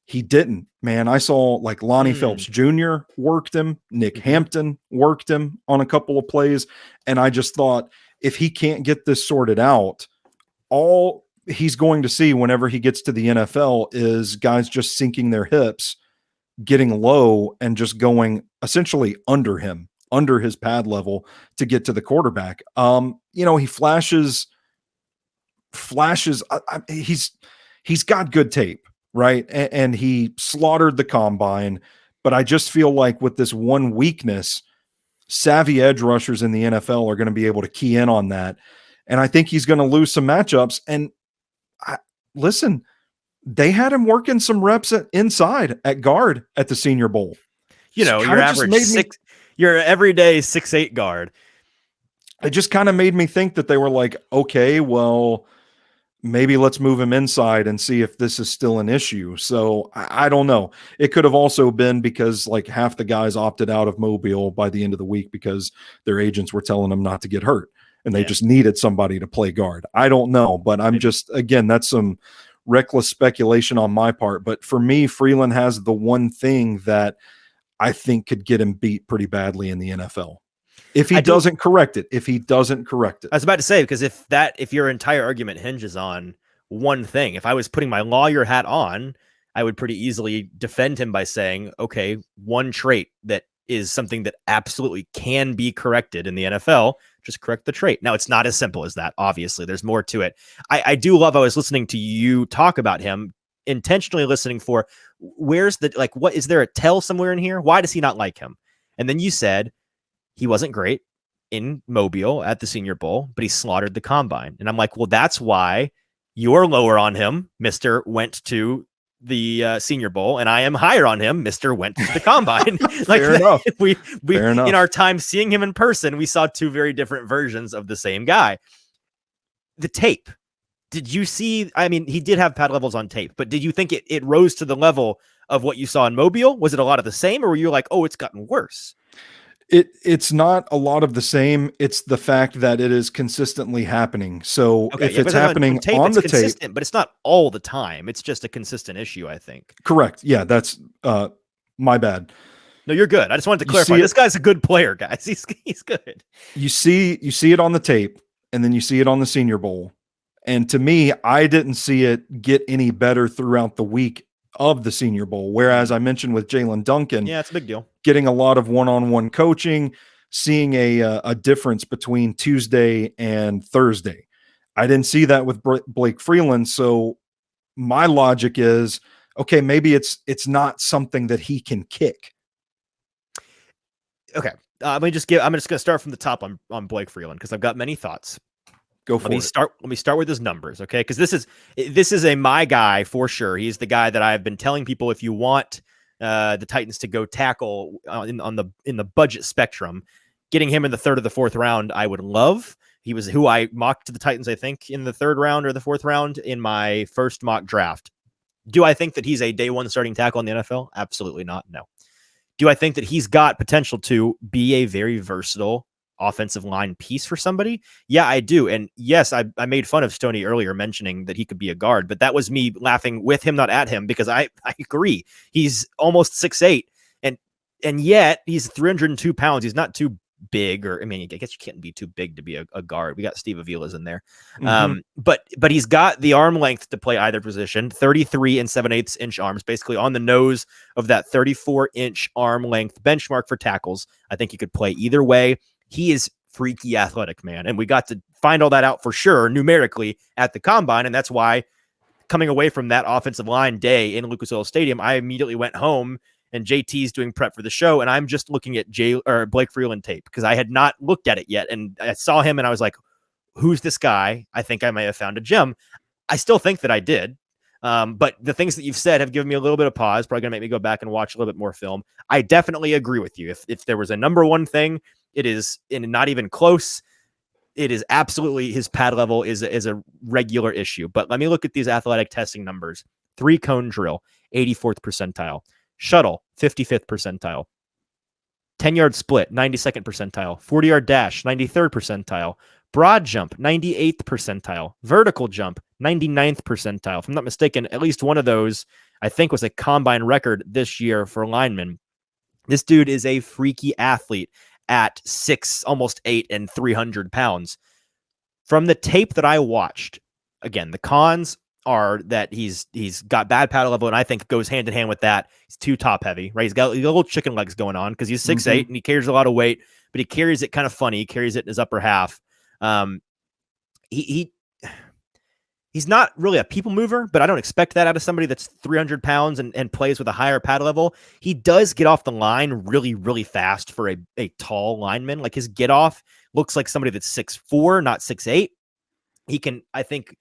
he didn't. Man, I saw like Lonnie Phelps Jr. worked him, Nick Hampton worked him on a couple of plays, and I just thought if he can't get this sorted out, all he's going to see whenever he gets to the NFL is guys just sinking their hips, getting low, and just going essentially under him, under his pad level to get to the quarterback. He flashes. He's got good tape. Right. And he slaughtered the combine. But I just feel like with this one weakness, savvy edge rushers in the NFL are going to be able to key in on that. And I think he's going to lose some matchups. And listen, they had him working some reps inside at guard at the Senior Bowl. Your average your everyday 6'8" guard. It just kind of made me think that they were like, okay, well, maybe let's move him inside and see if this is still an issue. So I don't know. It could have also been because like half the guys opted out of Mobile by the end of the week because their agents were telling them not to get hurt and they just needed somebody to play guard. I don't know, but I'm just, again, that's some reckless speculation on my part. But for me, Freeland has the one thing that I think could get him beat pretty badly in the NFL. If he doesn't correct it. I was about to say, because if your entire argument hinges on one thing, if I was putting my lawyer hat on, I would pretty easily defend him by saying, okay, one trait that is something that absolutely can be corrected in the NFL, just correct the trait. Now, it's not as simple as that. Obviously, there's more to it. I do love, I was listening to you talk about him, intentionally listening for what is there a tell somewhere in here? Why does he not like him? And then you said, he wasn't great in Mobile at the Senior Bowl, but he slaughtered the combine. And I'm like, well, that's why you're lower on him, Mr. Went to the Senior Bowl, and I am higher on him, Mr. Went to the combine. Fair enough. We in our time seeing him in person, we saw two very different versions of the same guy. The tape. Did you see? I mean, he did have pad levels on tape, but did you think it rose to the level of what you saw in Mobile? Was it a lot of the same, or were you like, oh, it's gotten worse? It's not a lot of the same. It's the fact that it is consistently happening. So Okay, if yeah, it's but happening tape, on it's the tape, consistent, but it's not all the time. It's just a consistent issue, I think. correct. Yeah, that's my bad. No, you're good. I just wanted to You clarify. see This it, guy's a good player, guys. He's good. you see it on the tape, and then you see it on the Senior Bowl. And to me, I didn't see it get any better throughout the week of the Senior Bowl. Whereas I mentioned with Jaelyn Duncan, Yeah, it's a big deal. getting a lot of one-on-one coaching, seeing a difference between Tuesday and Thursday. I didn't see that with Blake Freeland. So my logic is, okay, maybe it's not something that he can kick. Okay. I'm just going to start from the top on Blake Freeland because I've got many thoughts. Go for it. Let me start with his numbers, okay? Because this is a my guy for sure. He's the guy that I've been telling people if you want the Titans to go tackle in the budget spectrum, getting him in the third or the fourth round, I would love. He was who I mocked to the Titans, I think, in the third round or the fourth round in my first mock draft. Do I think that he's a day one starting tackle in the NFL? Absolutely not. No. Do I think that he's got potential to be a very versatile offensive line piece for somebody? Yeah, I do. And yes, I made fun of Stoney earlier mentioning that he could be a guard, but that was me laughing with him, not at him, because I agree. He's almost 6'8", and yet he's 302 pounds. He's not too big, or I mean, I guess you can't be too big to be a guard. We got Steve Avila's in there. But he's got the arm length to play either position, 33 and 7/8 inch arms, basically on the nose of that 34-inch arm length benchmark for tackles. I think he could play either way. He is freaky athletic, man. And we got to find all that out for sure numerically at the combine. And that's why coming away from that offensive line day in Lucas Oil Stadium, I immediately went home and JT's doing prep for the show. And I'm just looking at Blake Freeland tape because I had not looked at it yet. And I saw him and I was like, who's this guy? I think I may have found a gem. I still think that I did. But the things that you've said have given me a little bit of pause, probably going to make me go back and watch a little bit more film. I definitely agree with you. If there was a number one thing, it is not even close. It is absolutely his pad level is a regular issue. But let me look at these athletic testing numbers. 3-cone drill, 84th percentile. Shuttle, 55th percentile. 10-yard split, 92nd percentile. 40-yard dash, 93rd percentile. Broad jump, 98th percentile. Vertical jump, 99th percentile. If I'm not mistaken, at least one of those, I think, was a combine record this year for linemen. This dude is a freaky athlete at 6, almost 8, and 300 pounds. From the tape that I watched, again, the cons are that he's got bad pad level, and I think goes hand in hand with that. He's too top heavy, right? He's got little chicken legs going on because he's 6'8", and he carries a lot of weight, but he carries it kind of funny. He carries it in his upper half. He's not really a people mover, but I don't expect that out of somebody that's 300 pounds and plays with a higher pad level. He does get off the line really, really fast for a tall lineman. Like his get off looks like somebody that's 6'4", not 6'8". He can, I think,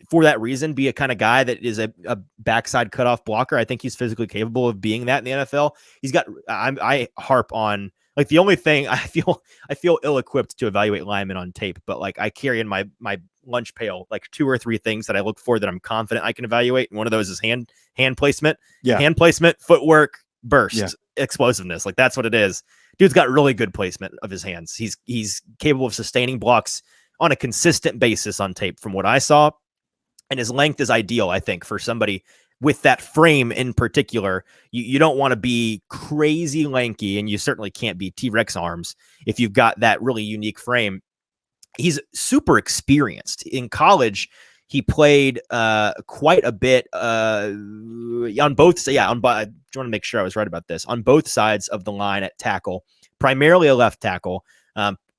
for that reason, be a kind of guy that is a backside cutoff blocker. I think he's physically capable of being that in the NFL. He's got, I harp on, like, the only thing I feel ill-equipped to evaluate linemen on tape, but like I carry in my lunch pail like 2 or 3 things that I look for that I'm confident I can evaluate. And one of those is hand placement, hand placement, footwork, burst, explosiveness. Like that's what it is. Dude's got really good placement of his hands. He's capable of sustaining blocks on a consistent basis on tape from what I saw. And his length is ideal, I think, for somebody with that frame in particular. You don't want to be crazy lanky, and you certainly can't be T-Rex arms if you've got that really unique frame. He's super experienced. In college, he played quite a bit on both. I want to make sure I was right about this. On both sides of the line at tackle, primarily a left tackle,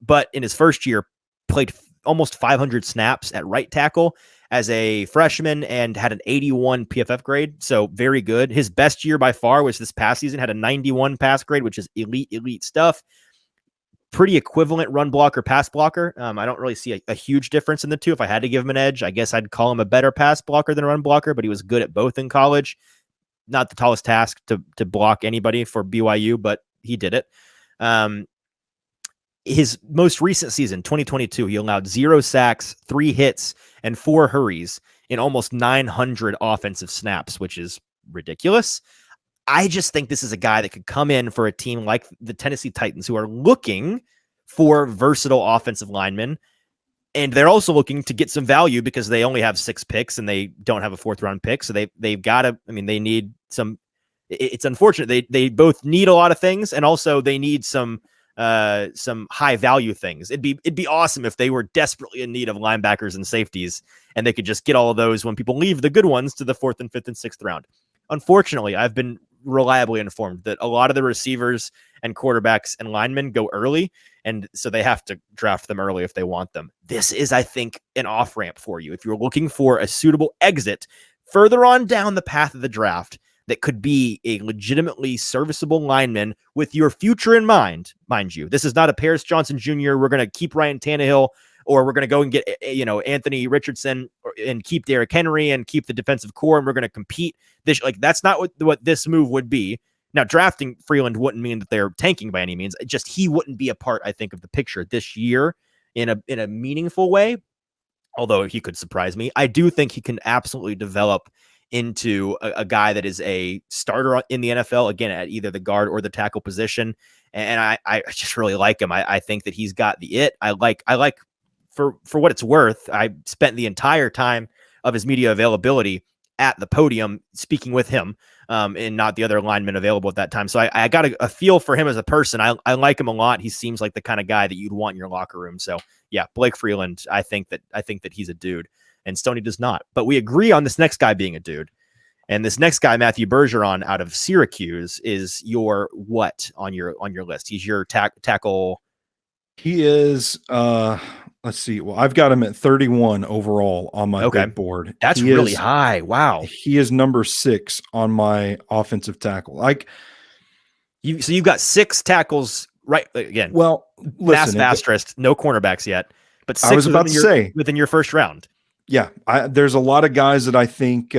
but in his first year, played almost 500 snaps at right tackle as a freshman and had an 81 PFF grade. So very good. His best year by far was this past season, had a 91 pass grade, which is elite stuff. Pretty equivalent run blocker, pass blocker. I don't really see a huge difference in the two. If I had to give him an edge, I guess I'd call him a better pass blocker than a run blocker, but he was good at both in college. Not the tallest task to block anybody for BYU, but he did it. His most recent season, 2022, he allowed 0 sacks, 3 hits, and 4 hurries in almost 900 offensive snaps, which is ridiculous. I just think this is a guy that could come in for a team like the Tennessee Titans, who are looking for versatile offensive linemen. And they're also looking to get some value because they only have 6 picks and they don't have a 4th round pick. So they've got to, I mean, they need some, it's unfortunate. They both need a lot of things, and also they need some high value things. It'd be awesome if they were desperately in need of linebackers and safeties and they could just get all of those when people leave the good ones to the 4th and 5th and 6th round. Unfortunately, I've been reliably informed that a lot of the receivers and quarterbacks and linemen go early, and so they have to draft them early if they want them. This is, I think, an off-ramp for you. If you're looking for a suitable exit further on down the path of the draft that could be a legitimately serviceable lineman with your future in mind you. This is not a Paris Johnson Jr., we're going to keep Ryan Tannehill, or we're going to go and get, Anthony Richardson and keep Derrick Henry and keep the defensive core, and we're going to compete. That's not what this move would be. Now, drafting Freeland wouldn't mean that they're tanking by any means. Just he wouldn't be a part, I think, of the picture this year in a meaningful way. Although he could surprise me, I do think he can absolutely develop into a guy that is a starter in the NFL, again, at either the guard or the tackle position. And I just really like him. I think that he's got the it. I like for what it's worth, I spent the entire time of his media availability at the podium speaking with him, and not the other linemen available at that time. So I got a feel for him as a person. I like him a lot. He seems like the kind of guy that you'd want in your locker room. So yeah, Blake Freeland, I think that he's a dude, and Stoney does not. But we agree on this next guy being a dude. And this next guy, Matthew Bergeron out of Syracuse, is your what on your list? He's your tackle. He is, let's see. Well, I've got him at 31 overall on my big board. That's really high. Wow. He is number 6 on my offensive tackle. So you've got 6 tackles, right? Again, well, listen, asterisk, no cornerbacks yet, but 6 I was about to say within your first round. Yeah, there's a lot of guys that I think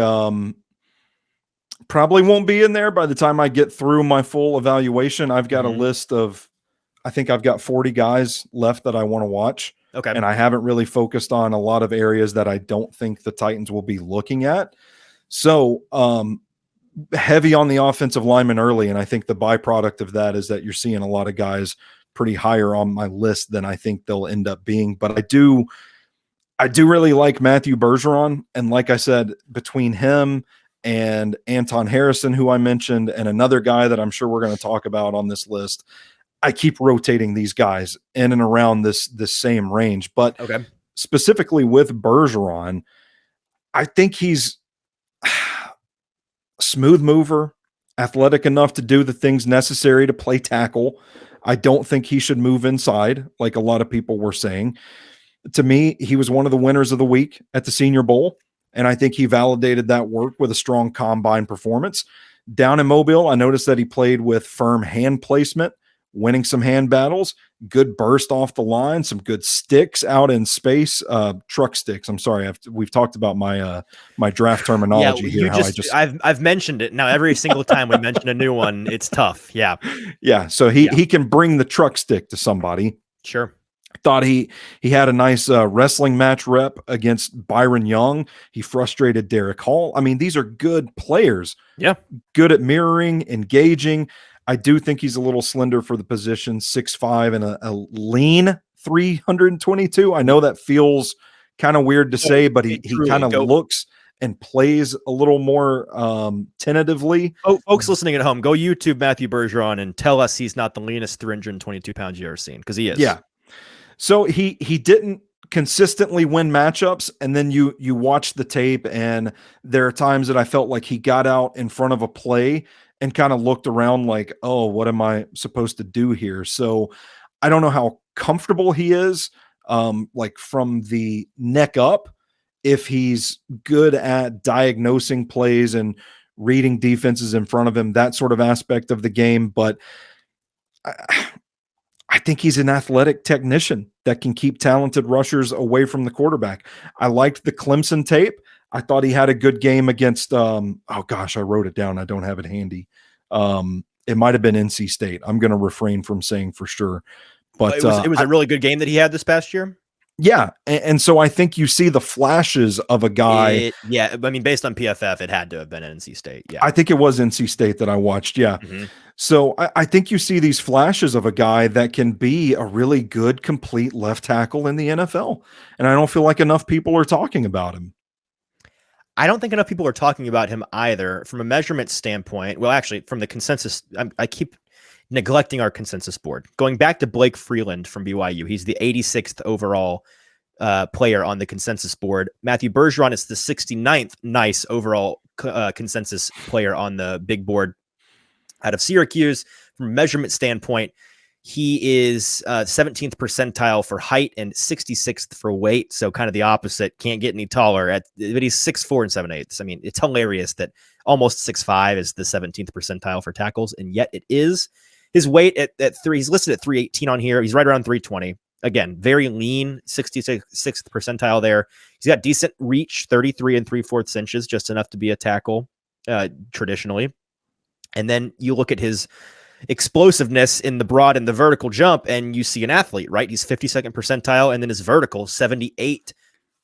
probably won't be in there by the time I get through my full evaluation. I've got a list of, I think I've got 40 guys left that I want to watch. Okay. And I haven't really focused on a lot of areas that I don't think the Titans will be looking at. So heavy on the offensive lineman early. And I think the byproduct of that is that you're seeing a lot of guys pretty higher on my list than I think they'll end up being. But I do really like Matthew Bergeron. And like I said, between him and Anton Harrison, who I mentioned, and another guy that I'm sure we're going to talk about on this list, I keep rotating these guys in and around this same range. But specifically with Bergeron, I think he's a smooth mover, athletic enough to do the things necessary to play tackle. I don't think he should move inside like a lot of people were saying. To me, he was one of the winners of the week at the Senior Bowl, and I think he validated that work with a strong combine performance. Down in Mobile, I noticed that he played with firm hand placement, winning some hand battles, good burst off the line, some good sticks out in space, truck sticks. I'm sorry, we've talked about my my draft terminology here. I've mentioned it now. Every single time we mention a new one, it's tough. Yeah. So he can bring the truck stick to somebody. Sure. Thought he had a nice wrestling match rep against Byron Young. He frustrated Derek Hall. I mean, these are good players. Yeah. Good at mirroring, engaging. I do think he's a little slender for the position, 6'5" and a lean 322. I know that feels kind of weird to say, but he kind of looks and plays a little more tentatively. Oh, folks listening at home, go YouTube Matthew Bergeron and tell us he's not the leanest 322 pounds you've ever seen, because he is. Yeah. So he didn't consistently win matchups, and then you watch the tape, and there are times that I felt like he got out in front of a play and kind of looked around like, oh, what am I supposed to do here? So I don't know how comfortable he is, like from the neck up, if he's good at diagnosing plays and reading defenses in front of him, that sort of aspect of the game. But I think he's an athletic technician that can keep talented rushers away from the quarterback. I liked the Clemson tape. I thought he had a good game against, oh gosh, I wrote it down. I don't have it handy. It might've been NC State. I'm going to refrain from saying for sure, but it was a really good game that he had this past year. Yeah, and so I think you see the flashes of a guy. Yeah, I mean, based on PFF, it had to have been NC State. Yeah, I think it was NC State that I watched. Yeah. Mhm. So I think you see these flashes of a guy that can be a really good, complete left tackle in the NFL. And I don't feel like enough people are talking about him. I don't think enough people are talking about him either from a measurement standpoint. Well, actually, from the consensus, I keep neglecting our consensus board. Going back to Blake Freeland from BYU, he's the 86th overall player on the consensus board. Matthew Bergeron is the 69th nice overall consensus player on the big board out of Syracuse. From a measurement standpoint, he is 17th percentile for height and 66th for weight. So kind of the opposite. Can't get any taller, but he's 6'4" and 7/8. I mean, it's hilarious that almost 6'5" is the 17th percentile for tackles, and yet it is. His weight at 3, he's listed at 318 on here. He's right around 320. Again, very lean, 66th percentile there. He's got decent reach, 33 3/4 inches, just enough to be a tackle traditionally. And then you look at his explosiveness in the broad and the vertical jump, and you see an athlete, right? He's 52nd percentile, and then his vertical 78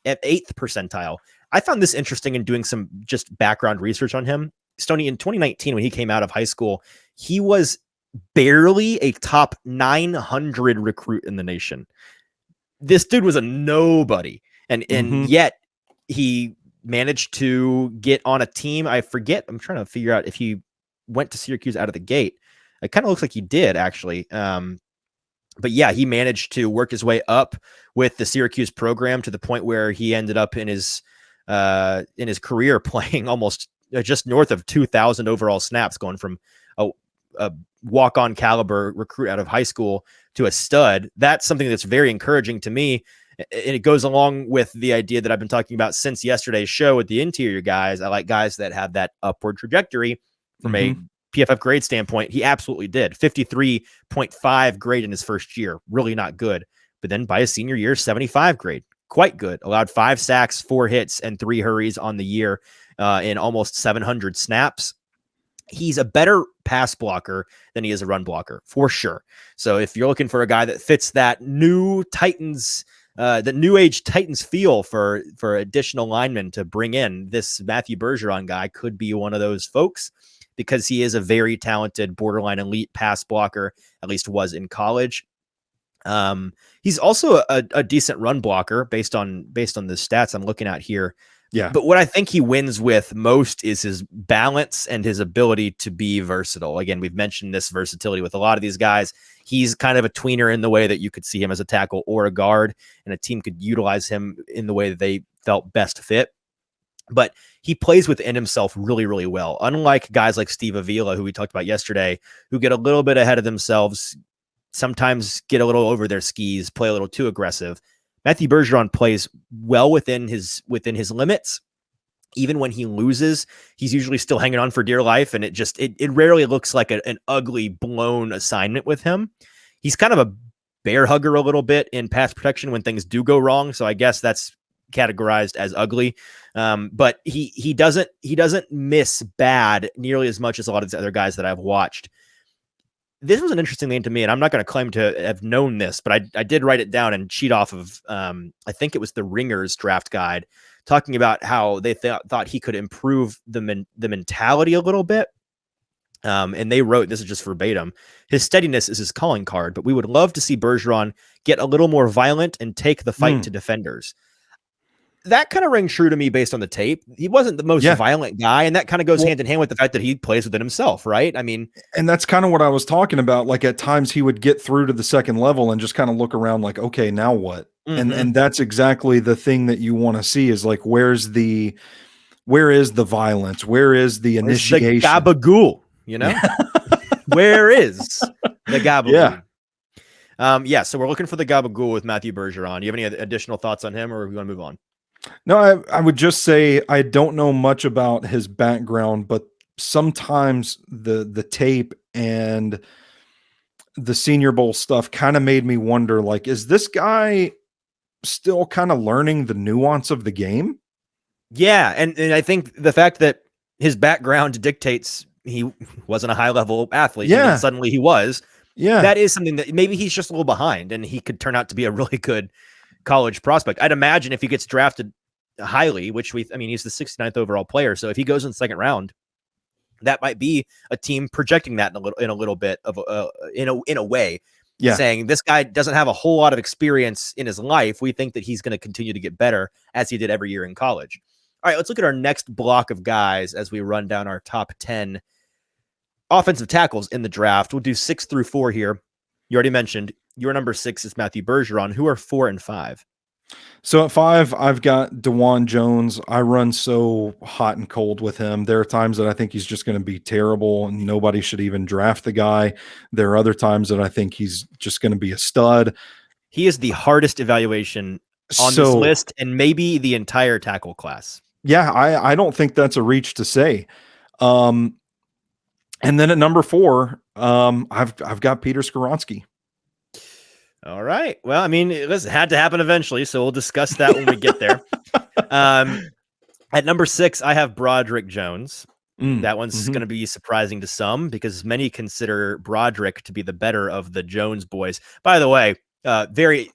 at 8th percentile. I found this interesting in doing some just background research on him. Stoney, in 2019, when he came out of high school, he was barely a top 900 recruit in the nation. This dude was a nobody, and yet he managed to get on a team. I forget. I'm trying to figure out if he went to Syracuse out of the gate. It kind of looks like he did, actually. But yeah, he managed to work his way up with the Syracuse program to the point where he ended up in his career playing almost just north of 2,000 overall snaps, going from a walk-on caliber recruit out of high school to a stud. That's something that's very encouraging to me. And it goes along with the idea that I've been talking about since yesterday's show with the interior guys. I like guys that have that upward trajectory from a PFF grade standpoint. He absolutely did. 53.5 grade in his first year. Really not good. But then by his senior year, 75 grade. Quite good. Allowed 5 sacks, 4 hits, and 3 hurries on the year in almost 700 snaps. He's a better pass blocker than he is a run blocker, for sure. So if you're looking for a guy that fits that new Titans, the new age Titans feel for additional linemen to bring in, this Matthew Bergeron guy could be one of those folks, because he is a very talented borderline elite pass blocker, at least was in college. He's also a decent run blocker based on the stats I'm looking at here. Yeah. But what I think he wins with most is his balance and his ability to be versatile. Again, we've mentioned this versatility with a lot of these guys. He's kind of a tweener in the way that you could see him as a tackle or a guard, and a team could utilize him in the way that they felt best fit. But he plays within himself really, really well. Unlike guys like Steve Avila, who we talked about yesterday, who get a little bit ahead of themselves, sometimes get a little over their skis, play a little too aggressive. Matthew Bergeron plays well within his limits. Even when he loses, he's usually still hanging on for dear life, and it rarely looks like an ugly, blown assignment with him. He's kind of a bear hugger a little bit in pass protection when things do go wrong, so I guess that's categorized as ugly. But he doesn't miss bad nearly as much as a lot of these other guys that I've watched. This was an interesting thing to me, and I'm not going to claim to have known this, but I did write it down and cheat off of, I think it was the Ringers draft guide, talking about how they thought he could improve the mentality a little bit. And they wrote, this is just verbatim, his steadiness is his calling card, but we would love to see Bergeron get a little more violent and take the fight to defenders. That kind of rang true to me based on the tape. He wasn't the most violent guy, and that kind of goes hand in hand with the fact that he plays within himself, right? I mean, and that's kind of what I was talking about. Like, at times he would get through to the second level and just kind of look around like, okay, now what? And that's exactly the thing that you want to see, is like, where is the violence? Where is the initiation? The gabagool, you know? Where is the gabagool? Yeah. So we're looking for the gabagool with Matthew Bergeron. Do you have any additional thoughts on him, or we want to move on? No, I would just say I don't know much about his background, but sometimes the tape and the Senior Bowl stuff kind of made me wonder, like, is this guy still kind of learning the nuance of the game? Yeah, and I think the fact that his background dictates he wasn't a high-level athlete, and then suddenly he was, that is something that maybe he's just a little behind, and he could turn out to be a really good college prospect. I'd imagine if he gets drafted highly, which he's the 69th overall player. So if he goes in the second round, that might be a team projecting that in a little bit of in a way, saying this guy doesn't have a whole lot of experience in his life. We think that he's going to continue to get better as he did every year in college. All right, let's look at our next block of guys as we run down our top 10 offensive tackles in the draft. We'll do 6 through 4 here. You already mentioned your number 6 is Matthew Bergeron. Who are 4 and 5? So at 5, I've got Dawand Jones. I run so hot and cold with him. There are times that I think he's just going to be terrible and nobody should even draft the guy. There are other times that I think he's just going to be a stud. He is the hardest evaluation on this list and maybe the entire tackle class. Yeah, I don't think that's a reach to say. And then at number 4, I've got Peter Skoronski. All right. Well, it had to happen eventually, so we'll discuss that when we get there. At number 6, I have Broderick Jones. That one's going to be surprising to some because many consider Broderick to be the better of the Jones boys. By the way, very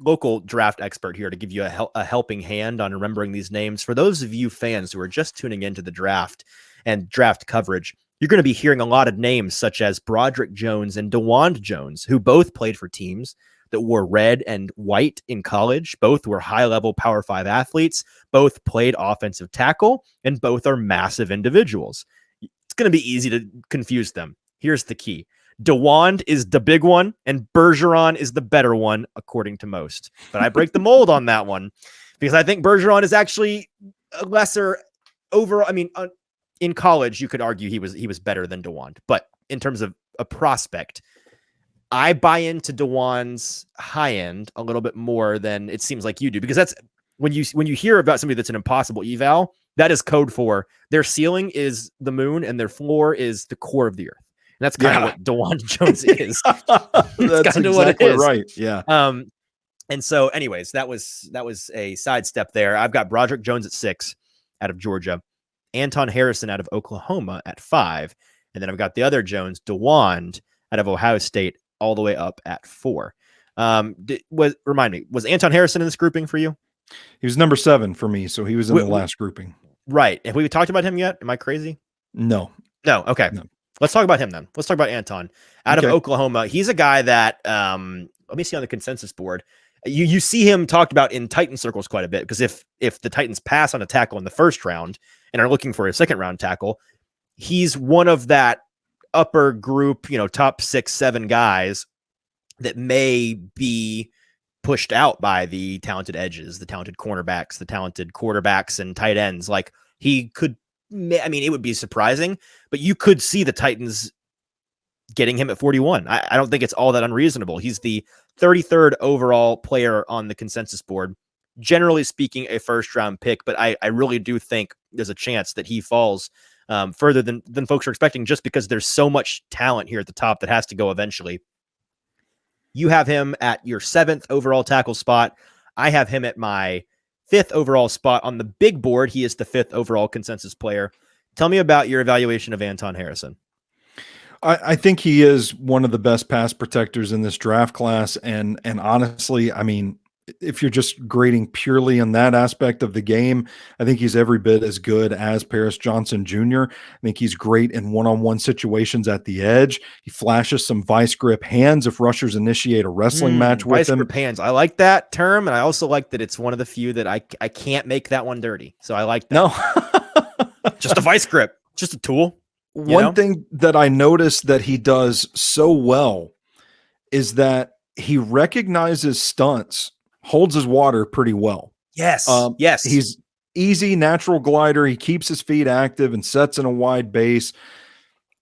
local draft expert here to give you a helping hand on remembering these names. For those of you fans who are just tuning into the draft and draft coverage, you're going to be hearing a lot of names such as Broderick Jones and Dawand Jones, who both played for teams that wore red and white in college. Both were high-level Power 5 athletes. Both played offensive tackle, and both are massive individuals. It's going to be easy to confuse them. Here's the key. Dawand is the big one, and Bergeron is the better one, according to most. But I break the mold on that one because I think Bergeron is actually a lesser overall. In college, you could argue he was better than Dawand, but in terms of a prospect, I buy into Dawand's high end a little bit more than it seems like you do, because that's when you hear about somebody that's an impossible eval, that is code for their ceiling is the moon and their floor is the core of the earth. And that's kind of what Dawand Jones is. That's kind of what it is. Right. Yeah. And so anyways, that was a sidestep there. I've got Broderick Jones at 6 out of Georgia, Anton Harrison out of Oklahoma at 5. And then I've got the other Jones, Dawand out of Ohio State, all the way up at 4. Remind me, was Anton Harrison in this grouping for you? He was number 7 for me. So he was in the last grouping. Right. Have we talked about him yet? Am I crazy? No. Okay. No. Let's talk about him then. Let's talk about Anton out of Oklahoma. He's a guy that, let me see on the consensus board. You see him talked about in Titan circles quite a bit, because if the Titans pass on a tackle in the first round and are looking for a second round tackle, he's one of that upper group, top 6-7 guys that may be pushed out by the talented edges, the talented cornerbacks, the talented quarterbacks and tight ends. Like he could, it would be surprising, but you could see the Titans getting him at 41. I don't think it's all that unreasonable. He's the 33rd overall player on the consensus board. Generally speaking, a first round pick, but I really do think there's a chance that he falls further than folks are expecting, just because there's so much talent here at the top that has to go eventually. You have him at your 7th overall tackle spot. I have him at my 5th overall spot on the big board. He is the 5th overall consensus player. Tell me about your evaluation of Anton Harrison. I think he is one of the best pass protectors in this draft class. And honestly, if you're just grading purely in that aspect of the game, I think he's every bit as good as Paris Johnson Jr. I think he's great in one-on-one situations at the edge. He flashes some vice grip hands if rushers initiate a wrestling match with him. Vice grip hands. I like that term, and I also like that it's one of the few that I can't make that one dirty. So I like that. No. Just a vice grip. Just a tool. One thing that I noticed that he does so well is that he recognizes stunts, holds his water pretty well. Yes. Yes. He's easy, natural glider. He keeps his feet active and sets in a wide base.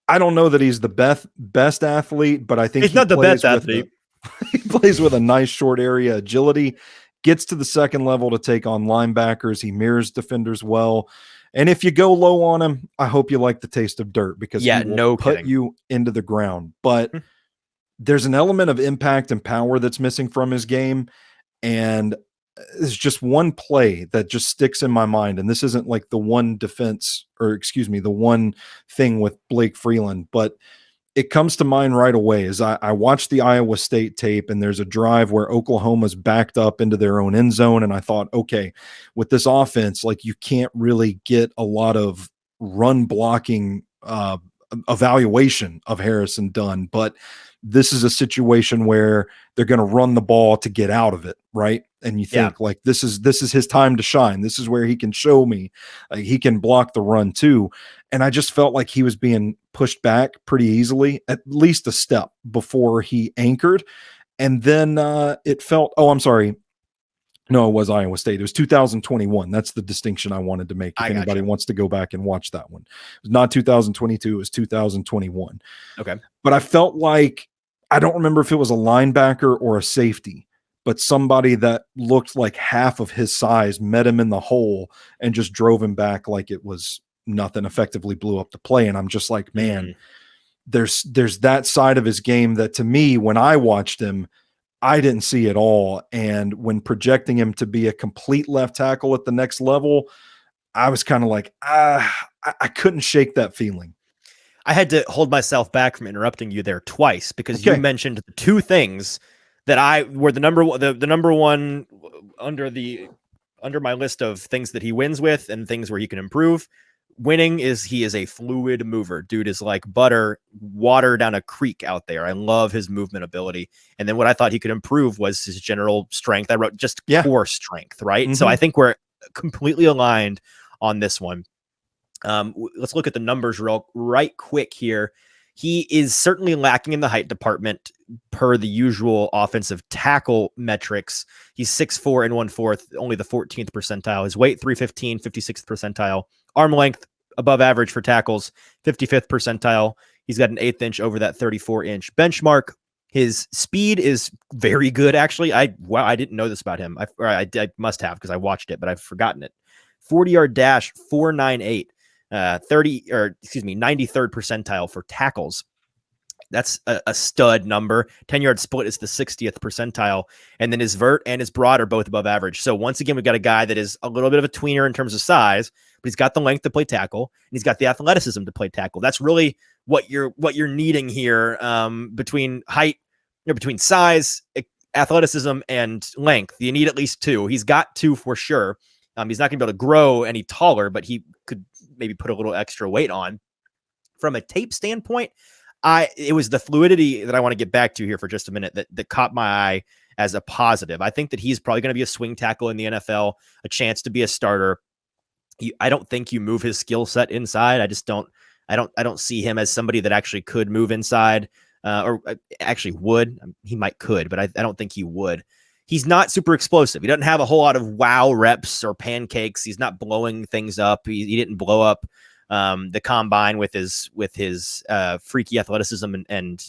I don't know that he's the best athlete, but I think he's not the best athlete. He plays with a nice short area agility, gets to the second level to take on linebackers. He mirrors defenders well. And if you go low on him, I hope you like the taste of dirt, because he will put you into the ground. But there's an element of impact and power that's missing from his game. And it's just one play that just sticks in my mind. And this isn't like the one thing with Blake Freeland, but it comes to mind right away is I watched the Iowa State tape, and there's a drive where Oklahoma's backed up into their own end zone. And I thought, okay, with this offense, like, you can't really get a lot of run blocking evaluation of Harrison done, but this is a situation where they're going to run the ball to get out of it, right? And you think, like, this is his time to shine. This is where he can show me he can block the run too. And I just felt like he was being pushed back pretty easily, at least a step before he anchored. And then it felt, oh, I'm sorry. No, it was Iowa State. It was 2021. That's the distinction I wanted to make. If anybody wants to go back and watch that one, it was not 2022. It was 2021. Okay. But I felt like, I don't remember if it was a linebacker or a safety, but somebody that looked like half of his size met him in the hole and just drove him back like it was nothing, effectively blew up the play. And I'm just like, man, there's that side of his game that, to me, when I watched him, I didn't see it all. And when projecting him to be a complete left tackle at the next level, I was kind of like, I couldn't shake that feeling. I had to hold myself back from interrupting you there twice, because you mentioned the two things that were the number one under my list of things that he wins with and things where he can improve. Winning is he is a fluid mover. Dude is like water down a creek out there. I love his movement ability. And then what I thought he could improve was his general strength. I wrote just core strength, right? Mm-hmm. So I think we're completely aligned on this one. Let's look at the numbers right quick here. He is certainly lacking in the height department per the usual offensive tackle metrics. He's 6'4" and 1/4, only the 14th percentile. His weight, 315, 56th percentile. Arm length, above average for tackles, 55th percentile. He's got an 1/8 inch over that 34-inch benchmark. His speed is very good, actually. I didn't know this about him. I must have, because I watched it, but I've forgotten it. 40-yard dash, 4.98. 93rd percentile for tackles. That's a stud number. 10-yard split is the 60th percentile. And then his vert and his broad are both above average. So once again, we've got a guy that is a little bit of a tweener in terms of size, but he's got the length to play tackle, and he's got the athleticism to play tackle. That's really what you're needing here, between height, between size, athleticism, and length. You need at least two. He's got two for sure. He's not going to be able to grow any taller, but he could maybe put a little extra weight on. From a tape standpoint, it was the fluidity that I want to get back to here for just a minute that caught my eye as a positive. I think that he's probably going to be a swing tackle in the NFL, a chance to be a starter. I don't think you move his skill set inside. I don't see him as somebody that actually could move inside, or actually would. He could, but I don't think he would. He's not super explosive. He doesn't have a whole lot of wow reps or pancakes. He's not blowing things up. He didn't blow up the combine with his freaky athleticism and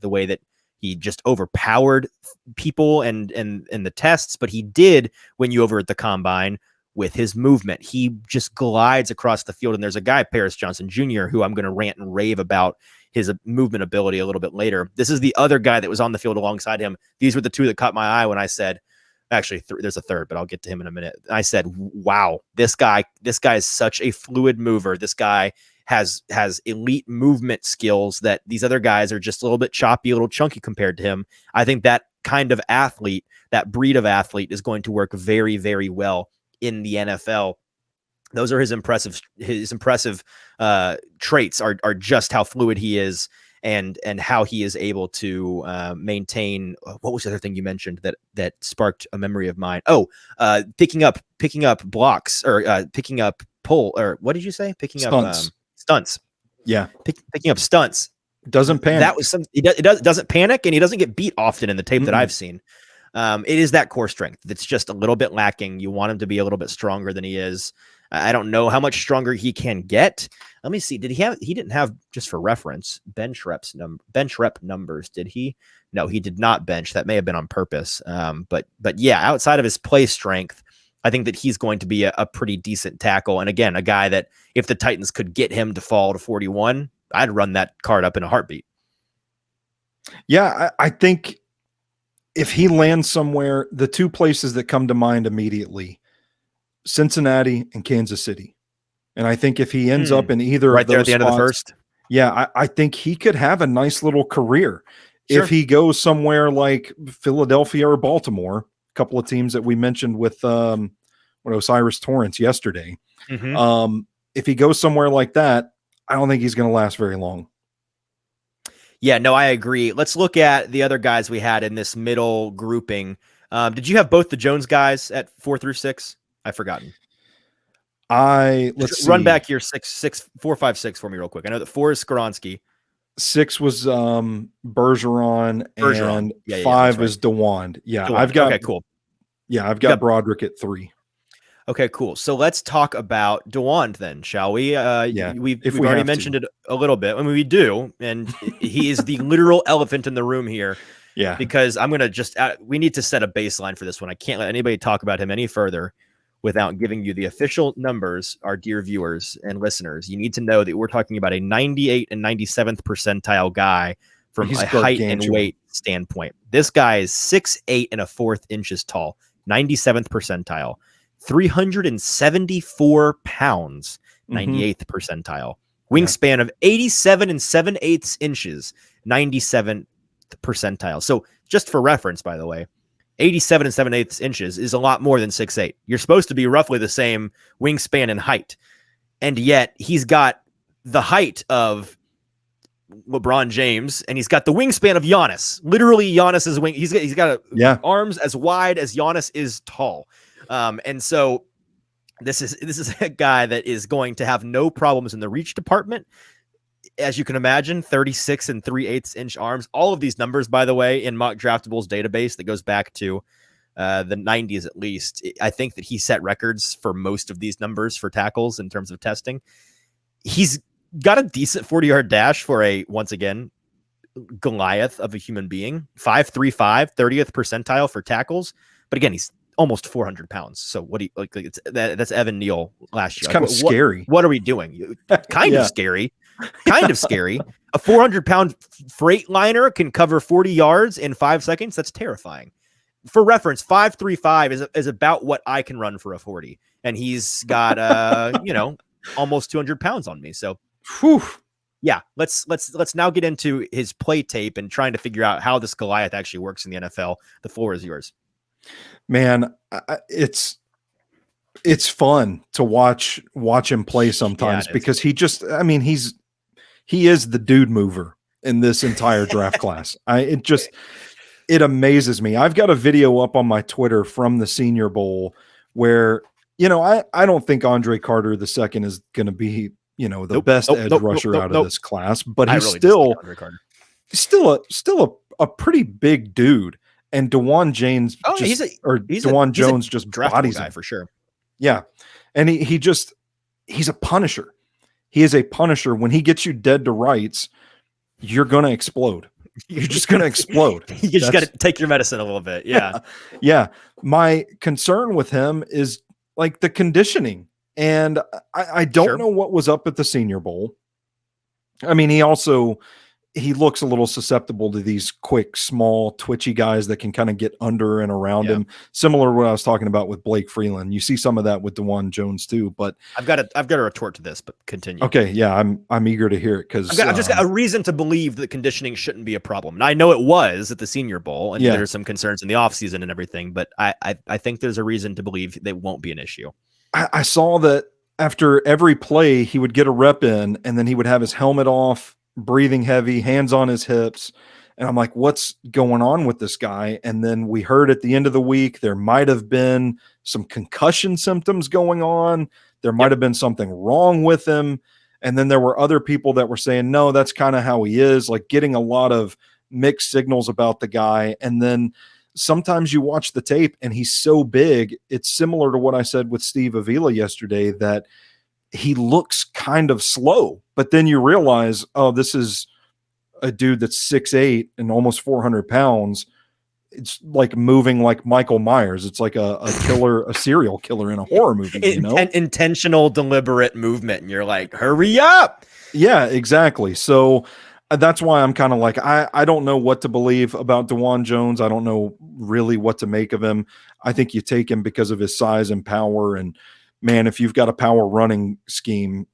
the way that he just overpowered people and the tests. But he did win you over at the combine with his movement. He just glides across the field. And there's a guy, Paris Johnson Jr., who I'm going to rant and rave about his movement ability a little bit later. This is the other guy that was on the field alongside him. These were the two that caught my eye when I said, actually, there's a third, but I'll get to him in a minute. I said, wow, this guy is such a fluid mover. This guy has elite movement skills that these other guys are just a little bit choppy, a little chunky compared to him. I think that kind of athlete, that breed of athlete, is going to work very, very well in the NFL. Those are his impressive traits are just how fluid he is and how he is able to maintain. What was the other thing you mentioned that sparked a memory of mine? Picking up blocks, or picking up pull, or what did you say? Picking stunts. Up stunts. Yeah, picking up stunts. Doesn't panic. That was some. It doesn't panic, and he doesn't get beat often in the tape that I've seen. It is that core strength that's just a little bit lacking. You want him to be a little bit stronger than he is. I don't know how much stronger he can get. Let me see. He didn't have, just for reference, bench rep numbers. Did he? No, he did not bench. That may have been on purpose. But yeah, outside of his play strength, I think that he's going to be a pretty decent tackle. And again, a guy that if the Titans could get him to fall to 41, I'd run that card up in a heartbeat. Yeah, I think if he lands somewhere, the two places that come to mind immediately, Cincinnati and Kansas City. And I think if he ends up in either right of those there at the end of the spots, first. Yeah, I think he could have a nice little career Sure. if he goes somewhere like Philadelphia or Baltimore, a couple of teams that we mentioned with Osiris Torrance yesterday. If he goes somewhere like that, I don't think he's going to last very long. Yeah, no, I agree. Let's look at the other guys we had in this middle grouping. Did you have both the Jones guys at 4 through 6? I've forgotten. Let's run see. back your 4, 5, 6 for me real quick. I know that 4 is Skoronski. 6 was Bergeron, and 5 is Dawand. Yeah, Dawand. I've got okay, cool. Yeah, I've got Broderick at 3. Okay, cool. So let's talk about Dawand then, shall we? We've already mentioned it a little bit. I mean, we do, and he is the literal elephant in the room here. Yeah, because I'm gonna we need to set a baseline for this one. I can't let anybody talk about him any further without giving you the official numbers, our dear viewers and listeners. You need to know that we're talking about a 98 and 97th percentile guy from a height and weight standpoint. This guy is 6'8" and 1/4 inches tall, 97th percentile, 374 pounds, 98th percentile, wingspan of 87 and 7/8 inches, 97th percentile. So just for reference, by the way, 87 and 7/8 inches is a lot more than 6'8". You're supposed to be roughly the same wingspan and height. And yet he's got the height of LeBron James and he's got the wingspan of Giannis. Literally Giannis's wing. He's got arms as wide as Giannis is tall. And so this is a guy that is going to have no problems in the reach department. As you can imagine, 36 and 3/8 inch arms. All of these numbers, by the way, in Mock Draftable's database that goes back to the 90s at least. I think that he set records for most of these numbers for tackles in terms of testing. He's got a decent 40-yard dash for a, once again, Goliath of a human being. 5'3", 30th percentile for tackles. But again, he's almost 400 pounds. So what do you like? That's Evan Neal last year. It's kind of scary. What are we doing? Kind of scary. Kind of scary. A 400-pound freight liner can cover 40 yards in 5 seconds. That's terrifying. For reference, 5'3" is about what I can run for a 40, and he's got almost 200 pounds on me. So, yeah, let's now get into his play tape and trying to figure out how this Goliath actually works in the NFL. The floor is yours, man. It's fun to watch him play sometimes because he is the dude mover in this entire draft class. It amazes me. I've got a video up on my Twitter from the Senior Bowl where, I don't think Andre Carter II is going to be, the best edge rusher out of this class, but he's still a pretty big dude. And Dawand Jones just bodies him for sure. Yeah. And he's a punisher. He is a punisher. When he gets you dead to rights, you're going to explode. You're just going to explode. You just got to take your medicine a little bit. Yeah. Yeah. My concern with him is like the conditioning. And I don't know what was up at the Senior Bowl. I mean, he looks a little susceptible to these quick, small, twitchy guys that can kind of get under and around him. Similar to what I was talking about with Blake Freeland. You see some of that with Dawand Jones too. But I've got a retort to this, but continue. Okay, yeah, I'm eager to hear it because I've just got a reason to believe that conditioning shouldn't be a problem. And I know it was at the Senior Bowl, and there's some concerns in the offseason and everything. But I think there's a reason to believe they won't be an issue. I saw that after every play, he would get a rep in, and then he would have his helmet off, breathing heavy, hands on his hips. And I'm like, what's going on with this guy? And then we heard at the end of the week, there might have been some concussion symptoms going on. There might have been something wrong with him. And then there were other people that were saying, no, that's kind of how he is, like getting a lot of mixed signals about the guy. And then sometimes you watch the tape and he's so big. It's similar to what I said with Steve Avila yesterday, that he looks kind of slow, but then you realize, oh, this is a dude that's 6'8" and almost 400 pounds. It's like moving like Michael Myers. It's like a killer, a serial killer in a horror movie, intentional, deliberate movement. And you're like, hurry up. Yeah, exactly. So that's why I'm kind of like, I don't know what to believe about Dawand Jones. I don't know really what to make of him. I think you take him because of his size and power, and man, if you've got a power running scheme,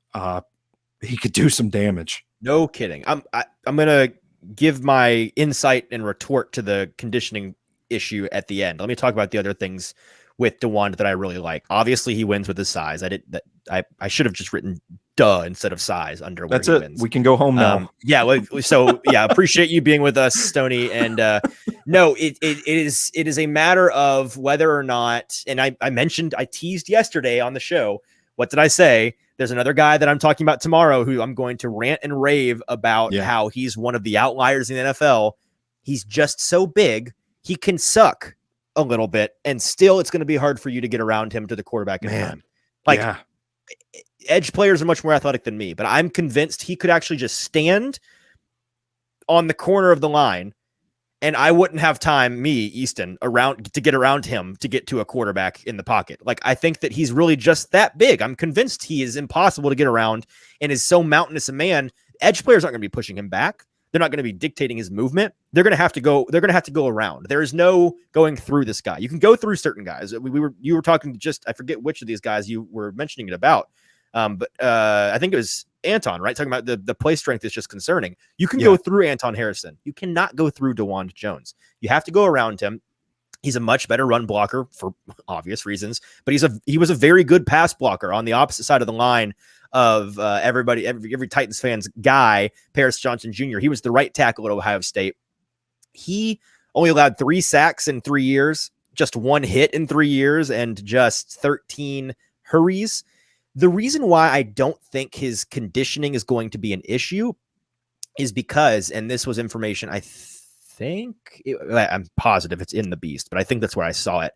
he could do some damage. No kidding. I'm gonna give my insight and retort to the conditioning issue at the end. Let me talk about the other things with Dawand that I really like. Obviously, he wins with his size. I should have just written "duh" instead of size under where That's he it. wins. We can go home now. Appreciate you being with us, Stoney. And no, it is a matter of whether or not. And I teased yesterday on the show. What did I say? There's another guy that I'm talking about tomorrow who I'm going to rant and rave about how he's one of the outliers in the NFL. He's just so big. He can suck a little bit, and still it's going to be hard for you to get around him to the quarterback in time. Edge players are much more athletic than me, but I'm convinced he could actually just stand on the corner of the line, and I wouldn't have time, Easton, to get around him to get to a quarterback in the pocket. Like, I think that he's really just that big. I'm convinced he is impossible to get around and is so mountainous a man. Edge players aren't going to be pushing him back. They're not going to be dictating his movement. They're going to have to go around. There is no going through this guy. You can go through certain guys. You were talking I forget which of these guys you were mentioning it about. But I think it was Anton, right? Talking about the play strength is just concerning. You can go through Anton Harrison. You cannot go through Dawand Jones. You have to go around him. He's a much better run blocker for obvious reasons, but he was a very good pass blocker on the opposite side of the line of every Titans fan's guy, Paris Johnson Jr. He was the right tackle at Ohio State. He only allowed 3 sacks in 3 years, just 1 hit in 3 years, and just 13 hurries. The reason why I don't think his conditioning is going to be an issue is because, and this was information I'm positive it's in the Beast, but I think that's where I saw it,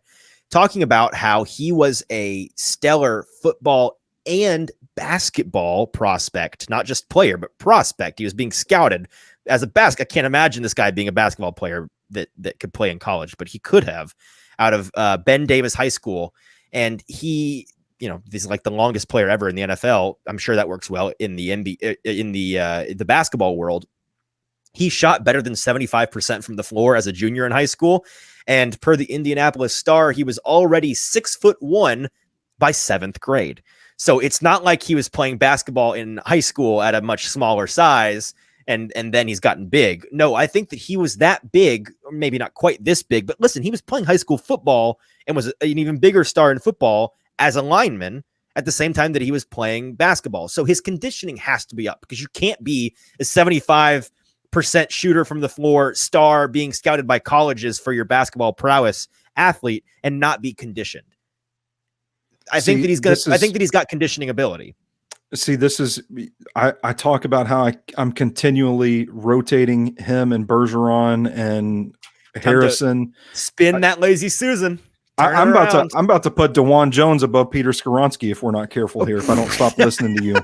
talking about how he was a stellar football and basketball prospect, not just player, but prospect. He was being scouted as a I can't imagine this guy being a basketball player that could play in college, but he could have, out of Ben Davis High School. And he, this is like the longest player ever in the NFL. I'm sure that works well in the NBA, in the basketball world. He shot better than 75% from the floor as a junior in high school. And per the Indianapolis Star, he was already 6'1" by 7th grade. So it's not like he was playing basketball in high school at a much smaller size and then he's gotten big. No, I think that he was that big, or maybe not quite this big, but listen, he was playing high school football and was an even bigger star in football as a lineman at the same time that he was playing basketball. So his conditioning has to be up, because you can't be a 75% shooter from the floor star being scouted by colleges for your basketball prowess athlete and not be conditioned. I think that he's got conditioning ability. See, this is, I talk about how I'm continually rotating him and Bergeron and Harrison. Spin that lazy Susan. I'm about to put Dawand Jones above Peter Skoronski if we're not careful here. If I don't stop listening to you.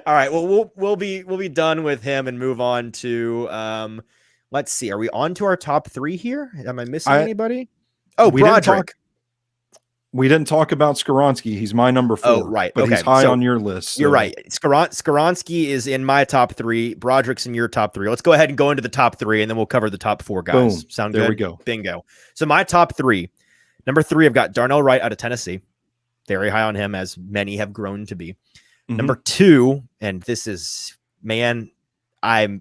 All right. Well, we'll be done with him and move on to let's see. Are we on to our top 3 here? Am I missing anybody? Oh, Broderick. We didn't talk about Skoronski. He's my number 4. Oh, right. But he's high on your list. So. You're right. Skoronski is in my top 3. Broderick's in your top 3. Let's go ahead and go into the top 3, and then we'll cover the top 4 guys. Boom. Sound good? There we go. Bingo. So my top 3. Number 3, I've got Darnell Wright out of Tennessee. Very high on him, as many have grown to be. Mm-hmm. Number 2, and this is, man, I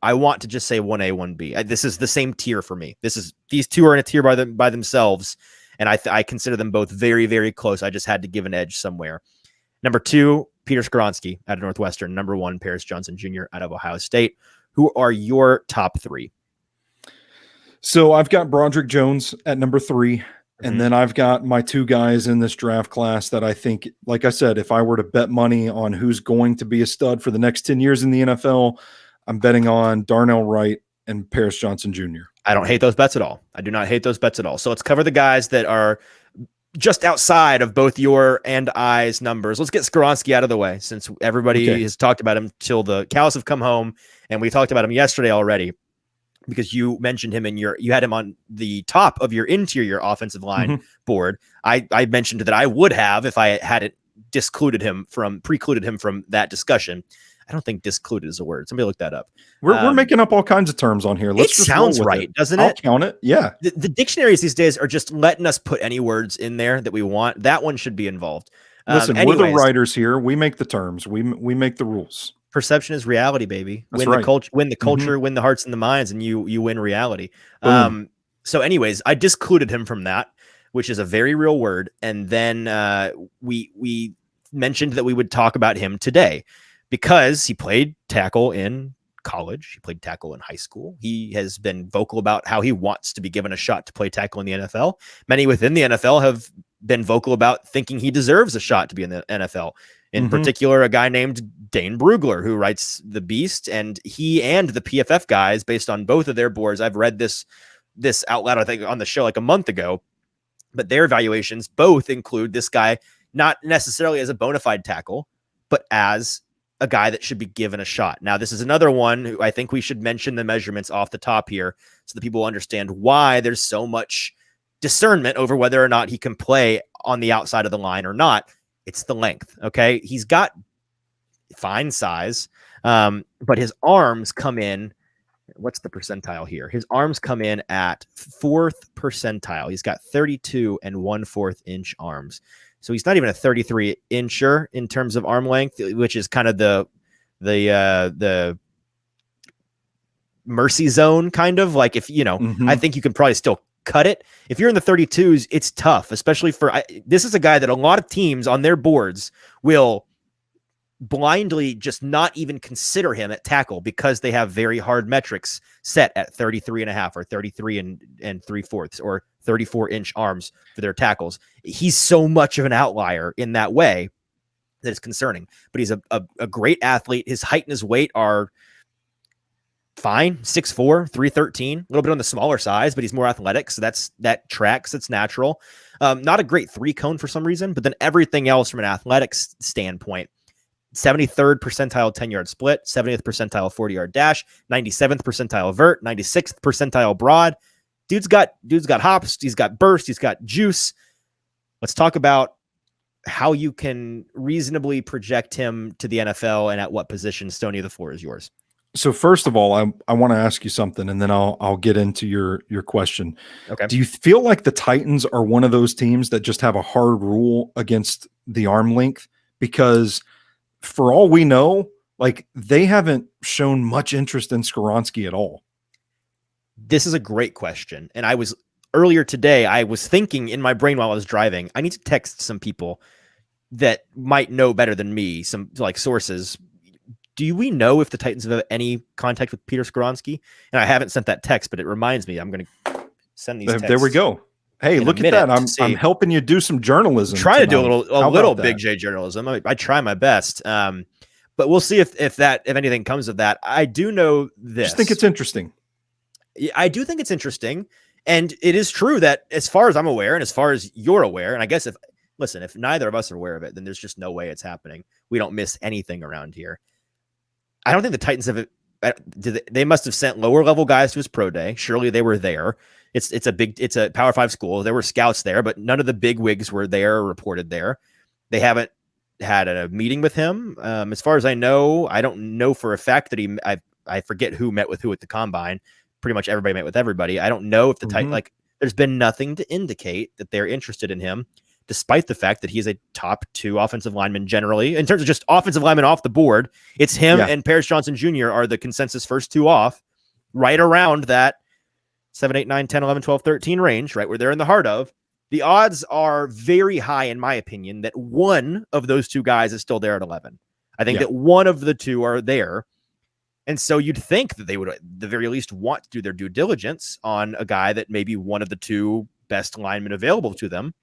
want to just say 1A, 1B. This is the same tier for me. These two are in a tier by themselves. And I consider them both very, very close. I just had to give an edge somewhere. Number 2, Peter Skoronski out of Northwestern. Number 1, Paris Johnson Jr. out of Ohio State. Who are your top 3? So I've got Broderick Jones at number 3. Mm-hmm. And then I've got my 2 guys in this draft class that I think, like I said, if I were to bet money on who's going to be a stud for the next 10 years in the NFL, I'm betting on Darnell Wright and Paris Johnson Jr. I don't hate those bets at all. I do not hate those bets at all. So let's cover the guys that are just outside of both your and I's numbers. Let's get Skoronski out of the way, since everybody has talked about him till the cows have come home, and we talked about him yesterday already, because you mentioned him you had him on the top of your interior offensive line board. I mentioned that I would have if I hadn't precluded him from that discussion. I don't think discluded is a word. Somebody look that up. We're making up all kinds of terms on here. Let's just sounds right, doesn't it? I'll count it. Yeah. The dictionaries these days are just letting us put any words in there that we want. That one should be involved. Listen, we're the writers here. We make the terms. We make the rules. Perception is reality, baby. That's Win right. the culture, win the culture, win the hearts and the minds, and you win reality. Boom. So anyways, I discluded him from that, which is a very real word. And then we mentioned that we would talk about him today because he played tackle in college. He played tackle in high school. He has been vocal about how he wants to be given a shot to play tackle in the NFL. Many within the NFL have been vocal about thinking he deserves a shot to be in the NFL. In particular, a guy named Dane Brugler, who writes The Beast, and he and the PFF guys, based on both of their boards, I've read this out loud, I think, on the show like a month ago, but their evaluations both include this guy not necessarily as a bona fide tackle, but as a guy that should be given a shot. Now, this is another one who I think we should mention the measurements off the top here so that people understand why there's so much discernment over whether or not he can play on the outside of the line or not. It's the length. Okay. He's got fine size, but his arms come in. What's the percentile here? His arms come in at 4th percentile. He's got 32 1/4 inch arms. So he's not even a 33 incher in terms of arm length, which is kind of the mercy zone, kind of like if, I think you can probably still cut it. If you're in the 32s, it's tough, especially this is a guy that a lot of teams on their boards will blindly just not even consider him at tackle because they have very hard metrics set at 33.5 or 33 and 3/4 or 34-inch arms for their tackles. He's so much of an outlier in that way that it's concerning, but he's a great athlete. His height and his weight are fine. 6'4", 313, a little bit on the smaller size, but he's more athletic. So that tracks. It's natural. Not a great 3-cone for some reason, but then everything else from an athletics standpoint, 73rd percentile 10-yard split, 70th percentile 40-yard dash, 97th percentile vert, 96th percentile broad. Dude's got hops. He's got burst. He's got juice. Let's talk about how you can reasonably project him to the NFL and at what position. Stoney, the floor is yours. So first of all, I want to ask you something, and then I'll get into your question. Okay. Do you feel like the Titans are one of those teams that just have a hard rule against the arm length? Because for all we know, like they haven't shown much interest in Skoronski at all. This is a great question. And earlier today, I was thinking in my brain while I was driving, I need to text some people that might know better than me, some like sources. Do we know if the Titans have any contact with Peter Skoronski? And I haven't sent that text, but it reminds me, I'm going to send these texts. There we go. Hey, look at that. I'm helping you do some journalism. Try to do a little Big J journalism. I try my best. But we'll see if anything comes of that. I do know this. Just think it's interesting. I do think it's interesting. And it is true that as far as I'm aware, and as far as you're aware, and I guess if neither of us are aware of it, then there's just no way it's happening. We don't miss anything around here. I don't think the Titans have they must have sent lower level guys to his pro day. Surely they were there. It's a Power 5 school. There were scouts there, but none of the big wigs were there or reported there. They haven't had a meeting with him. As far as I know, I don't know for a fact that I forget who met with who at the combine. Pretty much everybody met with everybody. I don't know if the Titans, there's been nothing to indicate that they're interested in him, despite the fact that he's a top 2 offensive lineman generally. In terms of just offensive lineman off the board, it's him and Paris Johnson Jr. are the consensus first 2 off, right around that 7, 8, 9, 10, 11, 12, 13 range, right where they're in the heart of. The odds are very high, in my opinion, that one of those 2 guys is still there at 11. I think that one of the 2 are there. And so you'd think that they would, at the very least, want to do their due diligence on a guy that may be one of the 2 best linemen available to them.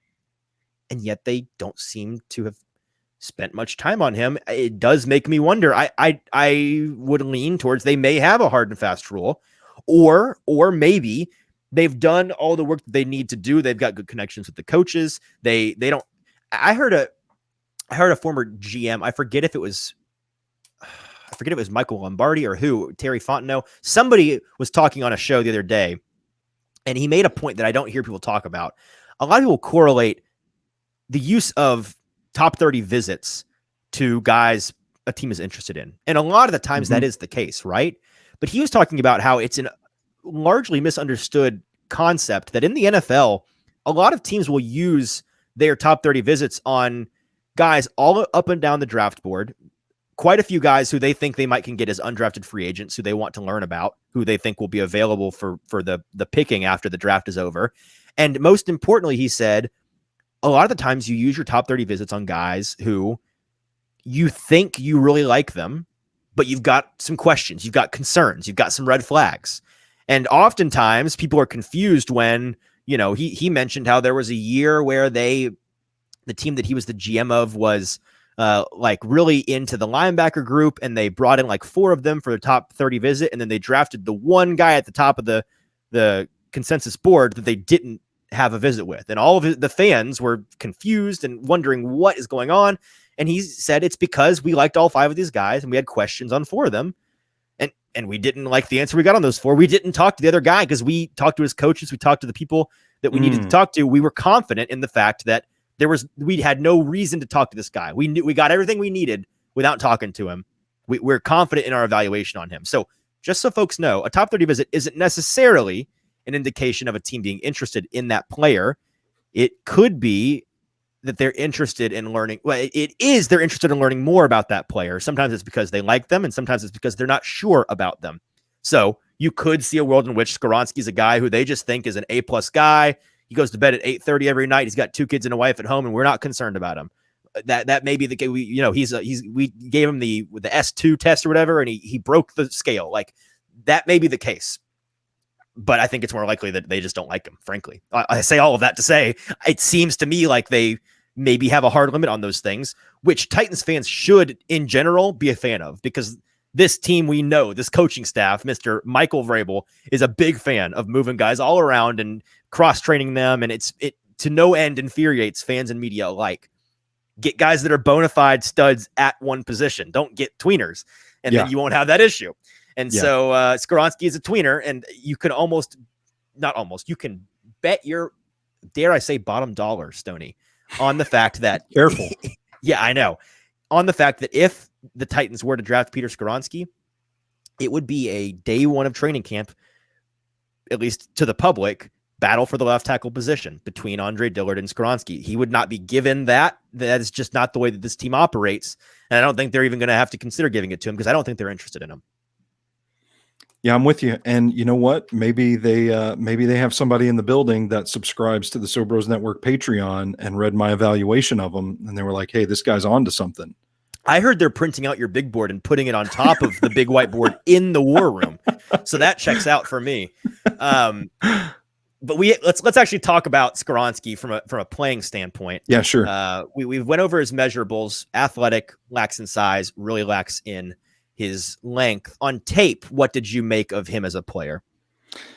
And yet they don't seem to have spent much time on him. It does make me wonder. I would lean towards they may have a hard and fast rule, or maybe they've done all the work that they need to do. They've got good connections with the coaches. They don't. I heard a former GM. I forget if it was Michael Lombardi or who, Terry Fontenot. Somebody was talking on a show the other day, and he made a point that I don't hear people talk about. A lot of people correlate the use of top 30 visits to guys a team is interested in. And a lot of the times that is the case, right? But he was talking about how it's a largely misunderstood concept that in the NFL, a lot of teams will use their top 30 visits on guys all up and down the draft board, quite a few guys who they think they might can get as undrafted free agents who they want to learn about, who they think will be available for the picking after the draft is over. And most importantly, he said, a lot of the times you use your top 30 visits on guys who you think you really like them, but you've got some questions, you've got concerns, you've got some red flags. And oftentimes people are confused when, he mentioned how there was a year where the team that he was the GM of was like really into the linebacker group, and they brought in like 4 of them for the top 30 visit. And then they drafted the one guy at the top of the consensus board that they didn't have a visit with. And all of the fans were confused and wondering what is going on. And he said, it's because we liked all 5 of these guys and we had questions on 4 of them. And we didn't like the answer we got on those 4. We didn't talk to the other guy because we talked to his coaches. We talked to the people that we needed to talk to. We were confident in the fact that we had no reason to talk to this guy. We knew we got everything we needed without talking to him. We're confident in our evaluation on him. So just so folks know, a top 30 visit isn't necessarily an indication of a team being interested in that player. It could be that they're interested in learning. Well, they're interested in learning more about that player. Sometimes it's because they like them, and sometimes it's because they're not sure about them. So you could see a world in which Skoronski is a guy who they just think is an A+ guy. He goes to bed at 8:30 every night. He's got 2 kids and a wife at home, and we're not concerned about him. That may be the case. We gave him the S2 test or whatever, and he broke the scale. Like, that may be the case. But I think it's more likely that they just don't like him, frankly. I say all of that to say, it seems to me like they maybe have a hard limit on those things, which Titans fans should, in general, be a fan of, because this team, we know, this coaching staff, Mr. Michael Vrabel, is a big fan of moving guys all around and cross-training them, and it to no end infuriates fans and media alike. Get guys that are bona fide studs at one position. Don't get tweeners, and then you won't have that issue. And so Skoronski is a tweener, and you can you can bet your, dare I say, bottom dollar, Stoney, on the fact that careful. Yeah, I know. On the fact that if the Titans were to draft Peter Skoronski, it would be a day one of training camp, at least to the public, battle for the left tackle position between Andre Dillard and Skoronski. He would not be given that. That is just not the way that this team operates. And I don't think they're even going to have to consider giving it to him, because I don't think they're interested in him. Yeah, I'm with you. And you know what? Maybe they have somebody in the building that subscribes to the SoBros Network Patreon and read my evaluation of him, and they were like, "Hey, this guy's on to something." I heard they're printing out your big board and putting it on top of the big whiteboard in the war room, so that checks out for me. But let's actually talk about Skoronski from a playing standpoint. Yeah, sure. We went over his measurables: athletic, lacks in size, really lacks in his length. On tape, what did you make of him as a player?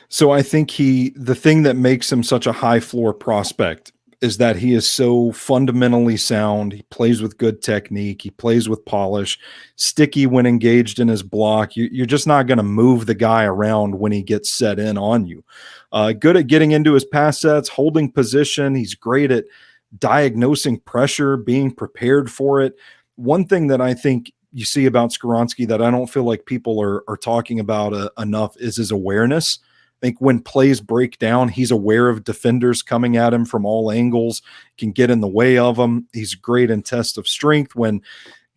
So I think the thing that makes him such a high floor prospect is that he is so fundamentally sound. He plays with good technique. He plays with polish, sticky when engaged in his block. You're just not going to move the guy around when he gets set in on you. Good at getting into his pass sets, holding position. He's great at diagnosing pressure, being prepared for it. One thing that I think you see about Skoronski that I don't feel like people are talking about enough is his awareness. I think when plays break down, he's aware of defenders coming at him from all angles, can get in the way of them. He's great in tests of strength when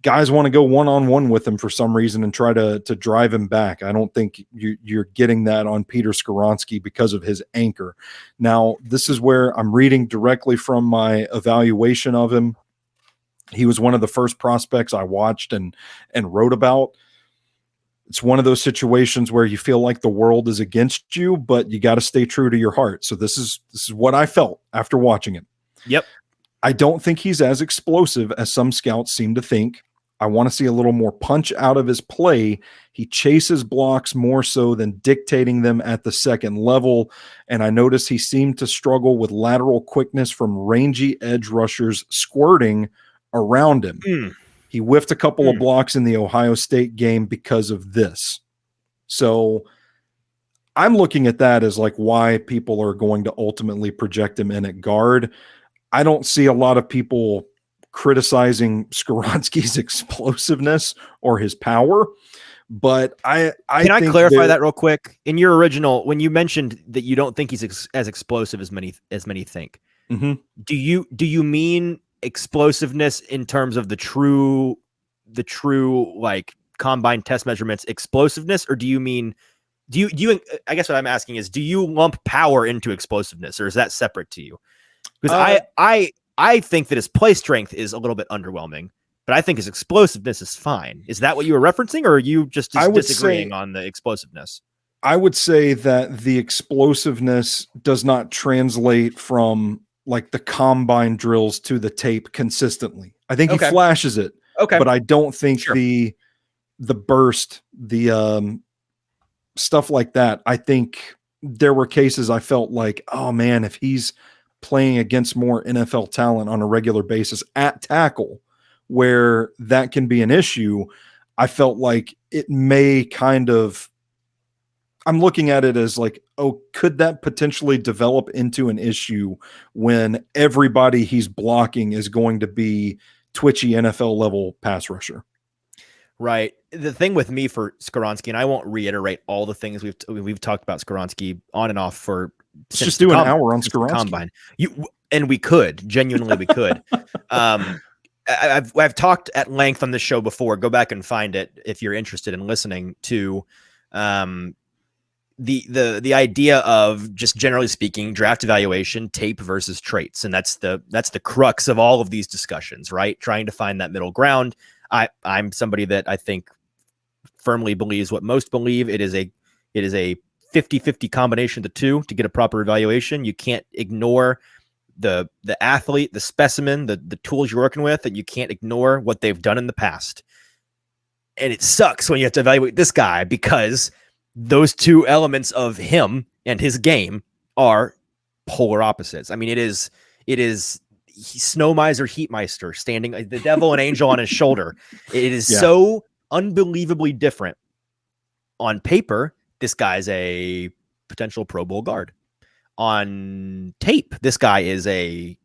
guys want to go one-on-one with him for some reason and try to drive him back. I don't think you're getting that on Peter Skoronski because of his anchor. Now, this is where I'm reading directly from my evaluation of him. He was one of the first prospects I watched and wrote about. It's one of those situations where you feel like the world is against you, but you got to stay true to your heart. So this is what I felt after watching it. Yep. I don't think he's as explosive as some scouts seem to think. I want to see a little more punch out of his play. He chases blocks more so than dictating them at the second level. And I noticed he seemed to struggle with lateral quickness from rangy edge rushers squirting around him. He whiffed a couple of blocks in the Ohio State game because of this. So I'm looking at that as like why people are going to ultimately project him in at guard. I don't see a lot of people criticizing Skoronski's explosiveness or his power, but I can I clarify that real quick? In your original, when you mentioned that you don't think he's as explosive as many think, do you mean explosiveness in terms of the true the true like combine test measurements explosiveness, or do you mean do you I guess what I'm asking is, do you lump power into explosiveness, or is that separate to you? Because I think that his play strength is a little bit underwhelming, but I think his explosiveness is fine. Is that what you were referencing, or are you just disagreeing on the explosiveness? I would say that the explosiveness does not translate from like the combine drills to the tape consistently. I think he flashes it, but I don't think the burst, the stuff like that. I think there were cases I felt like, oh man, if he's playing against more NFL talent on a regular basis at tackle, where that can be an issue, I felt like it may kind of, I'm looking at it as like, oh, could that potentially develop into an issue when everybody he's blocking is going to be twitchy NFL level pass rusher? Right. The thing with me for Skoronski, and I won't reiterate all the things we've talked about Skoronski on and off for. Let's just do an hour on Skoronski. Combine. We could genuinely, we could. I've talked at length on this show before. Go back and find it if you're interested in listening to the idea of, just generally speaking, draft evaluation, tape versus traits, and that's the crux of all of these discussions, right? Trying to find that middle ground. I'm somebody that I think firmly believes what most believe. It is a 50-50 combination of the two to get a proper evaluation. You can't ignore the athlete, the specimen, the tools you're working with, and you can't ignore what they've done in the past. And it sucks when you have to evaluate this guy, because those two elements of him and his game are polar opposites. I mean, it is Snow Miser, Heatmeister, standing the devil and angel on his shoulder. It is so unbelievably different. On paper, this guy's a potential Pro Bowl guard. On tape, this guy is a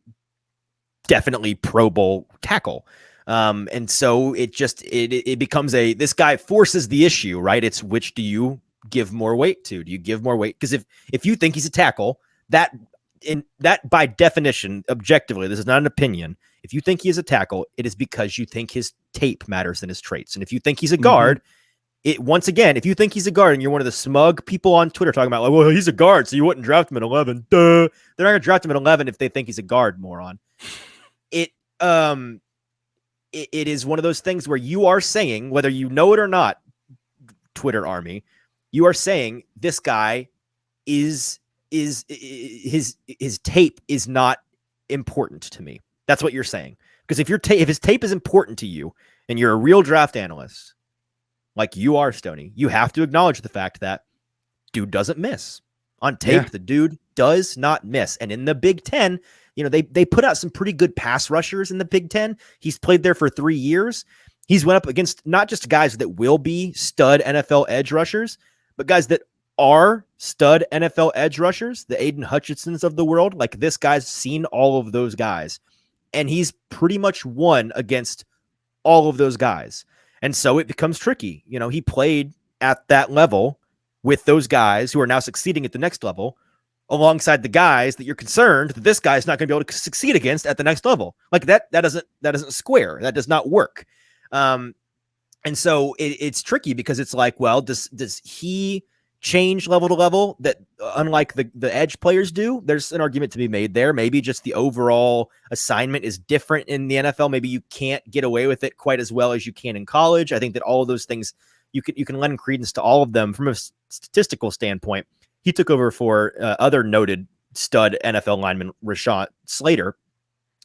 definitely Pro Bowl tackle. And so it becomes this guy forces the issue, right? It's, which do you give more weight to? Do you give more weight? Because if you think he's a tackle, that by definition, objectively, this is not an opinion. If you think he is a tackle, it is because you think his tape matters than his traits. And if you think he's a guard, once again, if you think he's a guard and you're one of the smug people on Twitter talking about, like, well, he's a guard, so you wouldn't draft him at 11. Duh. They're not going to draft him at 11 if they think he's a guard, moron. It is one of those things where you are saying, whether you know it or not, Twitter army, you are saying this guy is his tape is not important to me. That's what you're saying. Because if his tape is important to you and you're a real draft analyst, like you are, Stoney, you have to acknowledge the fact that dude doesn't miss. On tape, the dude does not miss. And in the Big Ten, they put out some pretty good pass rushers in the Big Ten. He's played there for 3 years. He's went up against not just guys that will be stud NFL edge rushers, but guys that are stud NFL edge rushers, the Aiden Hutchinsons of the world. Like, this guy's seen all of those guys, and he's pretty much won against all of those guys. And so it becomes tricky. He played at that level with those guys who are now succeeding at the next level, alongside the guys that you're concerned that this guy's not going to be able to succeed against at the next level. Like, that doesn't square. That does not work. And so it's tricky, because it's like, well, does he change level to level that unlike the edge players do? There's an argument to be made there. Maybe just the overall assignment is different in the NFL. Maybe you can't get away with it quite as well as you can in college. I think that all of those things, you can lend credence to all of them from a statistical standpoint. He took over for other noted stud NFL lineman Rashawn Slater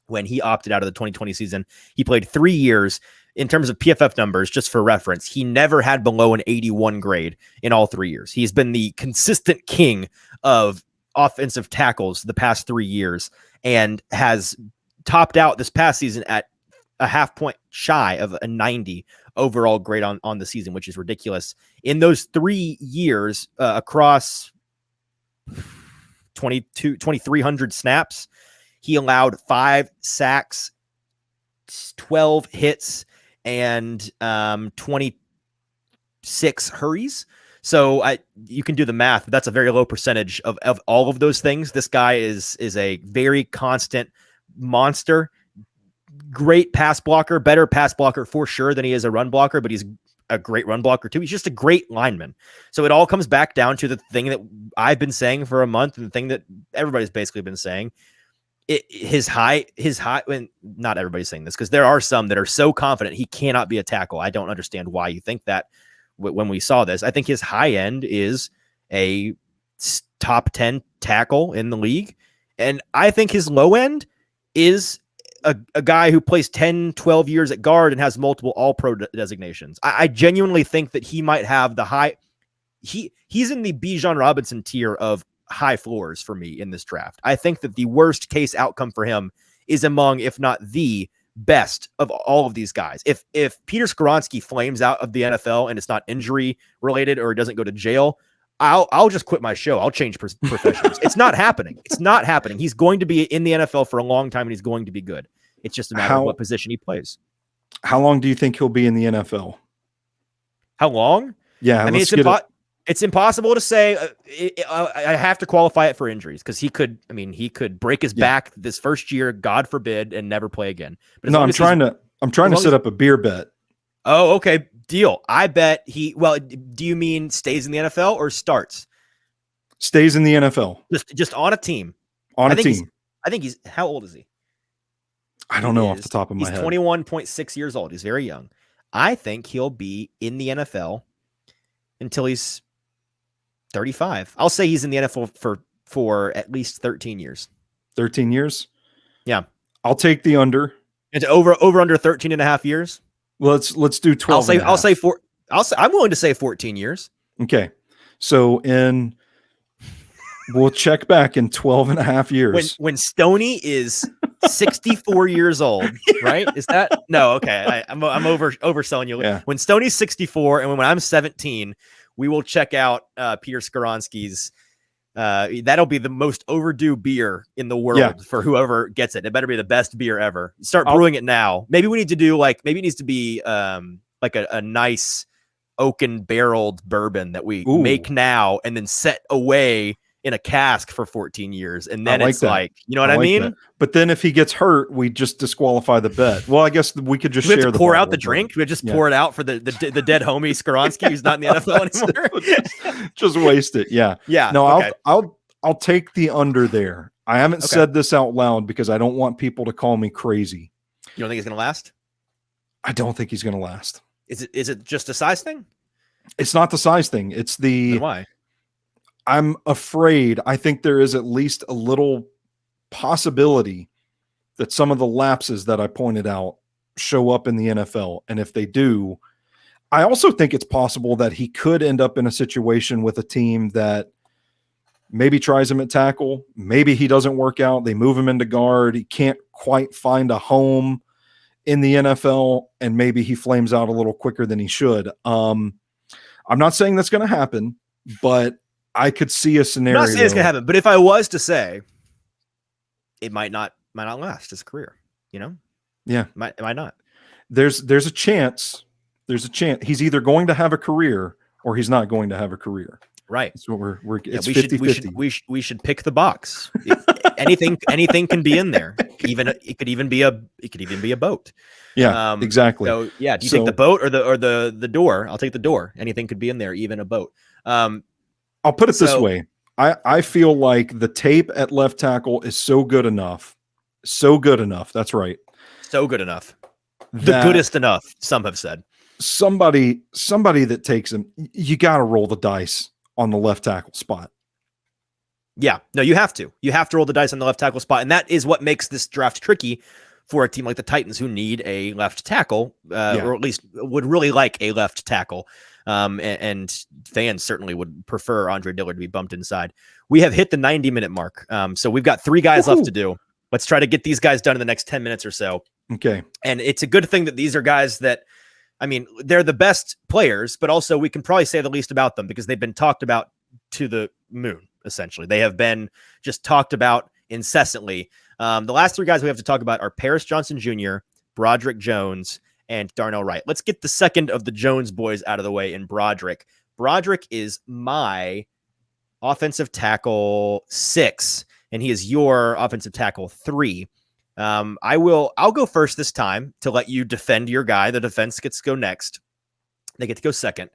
when he opted out of the 2020 season. He played 3 years. In terms of PFF numbers, just for reference, he never had below an 81 grade in all 3 years. He's been the consistent king of offensive tackles the past 3 years, and has topped out this past season at a half point shy of a 90 overall grade on the season, which is ridiculous. In those 3 years, across 2,300 snaps, he allowed 5 sacks, 12 hits, and 26 hurries. So you can do the math, but that's a very low percentage of all of those things. This guy is a very constant monster, great pass blocker, better pass blocker for sure than he is a run blocker, but he's a great run blocker too. He's just a great lineman. So it all comes back down to the thing that I've been saying for a month, and the thing that everybody's basically been saying. His high, when not everybody's saying this, because there are some that are so confident he cannot be a tackle. I don't understand why you think that when we saw this. I think his high end is a top 10 tackle in the league. And I think his low end is a guy who plays 10, 12 years at guard and has multiple all-pro designations. I genuinely think that he might have the high. He's in the Bijan Robinson tier of high floors for me in this draft. I think that the worst case outcome for him is among, if not the best of all of these guys. If Peter Skoronski flames out of the NFL and it's not injury related or he doesn't go to jail, I'll just quit my show. I'll change professions. It's not happening. It's not happening. He's going to be in the NFL for a long time and he's going to be good. It's just a matter of what position he plays. How long do you think he'll be in the NFL? How long? Yeah. I mean, it's impossible to say. I have to qualify it for injuries because he could break his back this first year, God forbid, and never play again. But no, I'm trying to set up a beer bet. Oh, okay. Deal. I bet do you mean stays in the NFL or starts? Stays in the NFL. Just on a team. I think he's, how old is he? I don't know off the top of my head. He's 21.6 years old. He's very young. I think he'll be in the NFL until he's 35. I'll say he's in the NFL for at least 13 years. 13 years? Yeah. I'll take the under. It's over under 13 and a half years. Let's do 12. I'm willing to say 14 years. Okay. So we'll check back in 12 and a half years. When Stoney is 64 years old, right? Is that no? Okay. I'm overselling you. Yeah. When Stoney's 64 and when I'm 17, we will check out Peter Skoronski's. That'll be the most overdue beer in the world for whoever gets it. It better be the best beer ever. Start brewing it now. Maybe we need to do maybe it needs to be like a nice oaken barreled bourbon that we make now and then set away in a cask for 14 years. And then it's like, you know what I mean? That. But then if he gets hurt, we just disqualify the bet. Well, I guess we could just share pour out the drink. We just pour it out for the dead homie Skoronski who's not in the NFL anymore. just waste it. Yeah. Yeah. No, okay. I'll take the under there. I haven't said this out loud because I don't want people to call me crazy. You don't think he's going to last? I don't think he's going to last. Is it just a size thing? It's not the size thing. It's the then why? I'm afraid. I think there is at least a little possibility that some of the lapses that I pointed out show up in the NFL. And if they do, I also think it's possible that he could end up in a situation with a team that maybe tries him at tackle. Maybe he doesn't work out. They move him into guard. He can't quite find a home in the NFL. And maybe he flames out a little quicker than he should. I'm not saying that's going to happen, but I could see a scenario. I'm not saying it's going to happen, but if I was to say, it might not last his career, you know? Yeah. Might not. There's a chance. There's a chance he's either going to have a career or he's not going to have a career. Right. So it's we 50-50. We should pick the box. anything can be in there. It could even be a boat. Yeah, exactly. So yeah, do you take the boat or the door? I'll take the door. Anything could be in there, even a boat. I'll put it this way. I feel like the tape at left tackle is so good enough. That's right. So good enough. The goodest enough, some have said. Somebody that takes him, you got to roll the dice on the left tackle spot. Yeah, no, you have to. You have to roll the dice on the left tackle spot. And that is what makes this draft tricky for a team like the Titans who need a left tackle, or at least would really like a left tackle. And fans certainly would prefer Andre Dillard to be bumped inside. We have hit the 90-minute mark. So we've got 3 guys left to do. Let's try to get these guys done in the next 10 minutes or so. Okay. And it's a good thing that these are guys that, I mean, they're the best players, but also we can probably say the least about them because they've been talked about to the moon, essentially. They have been just talked about incessantly. The last 3 guys we have to talk about are Paris Johnson Jr., Broderick Jones, and Darnell Wright. Let's get the second of the Jones boys out of the way in Broderick. Broderick is my offensive tackle 6, and he is your offensive tackle 3. I'll go first this time to let you defend your guy. The defense gets to go next. They get to go second.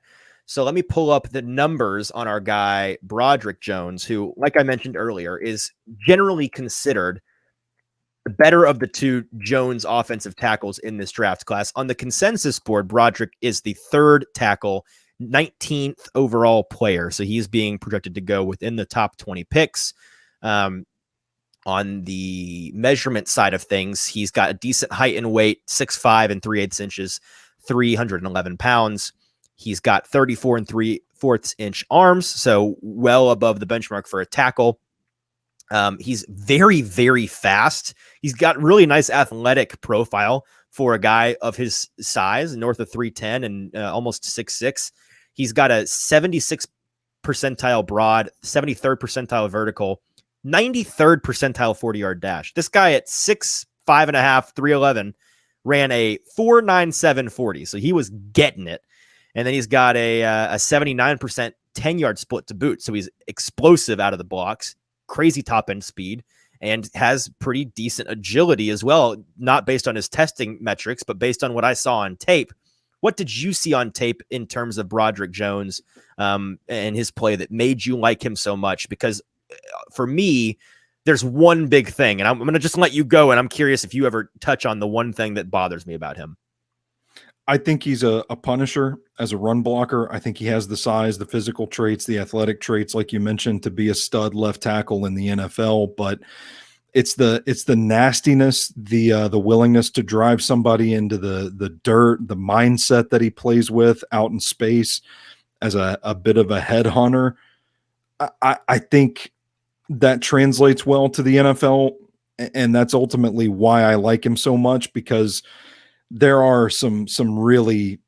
So let me pull up the numbers on our guy, Broderick Jones, who, like I mentioned earlier, is generally considered the better of the two Jones offensive tackles in this draft class. On the consensus board, Broderick is the third tackle, 19th overall player. So he's being projected to go within the top 20 picks. On the measurement side of things, he's got a decent height and weight, 6'5" and 3/8 inches, 311 pounds. He's got 34 and 3/4 inch arms, so well above the benchmark for a tackle. He's very, very fast. He's got really nice athletic profile for a guy of his size, north of 310 and almost 6'6". He's got a 76th percentile broad, 73rd percentile vertical, 93rd percentile 40-yard dash. This guy at 6'5.5", 311 ran a 4.97 40, so he was getting it. And then he's got a 79% 10-yard split to boot. So he's explosive out of the blocks, crazy top-end speed, and has pretty decent agility as well, not based on his testing metrics, but based on what I saw on tape. What did you see on tape in terms of Broderick Jones and his play that made you like him so much? Because for me, there's one big thing, and I'm going to just let you go, and I'm curious if you ever touch on the one thing that bothers me about him. I think he's a punisher as a run blocker. I think he has the size, the physical traits, the athletic traits, like you mentioned, to be a stud left tackle in the NFL. But it's the nastiness, the willingness to drive somebody into the dirt, the mindset that he plays with out in space as a bit of a headhunter. I think that translates well to the NFL, and that's ultimately why I like him so much, because there are some really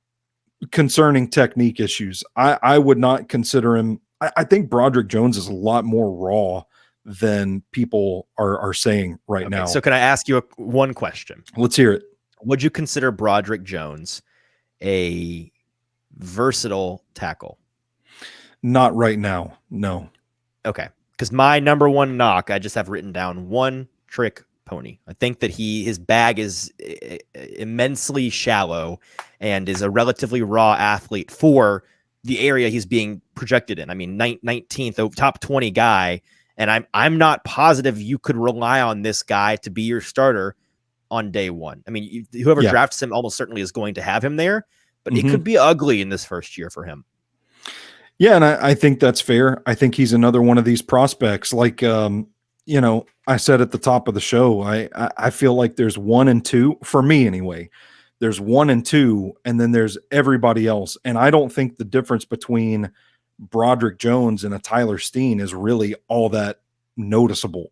concerning technique issues. I would not consider him. I think Broderick Jones is a lot more raw than people are saying right now. So can I ask you one question? Let's hear it. Would you consider Broderick Jones a versatile tackle? Not right now. No. Okay. Because my number one knock, I just have written down one trick pony. I think that his bag is immensely shallow and is a relatively raw athlete for the area he's being projected in. I mean, 19th, top 20 guy, and I'm not positive you could rely on this guy to be your starter on day one. I mean, whoever drafts him almost certainly is going to have him there, but it could be ugly in this first year for him. Yeah, and I think that's fair. I think he's another one of these prospects. Like, I said at the top of the show, I feel like there's 1 and 2, for me anyway. There's 1 and 2, and then there's everybody else. And I don't think the difference between Broderick Jones and a Tyler Steen is really all that noticeable,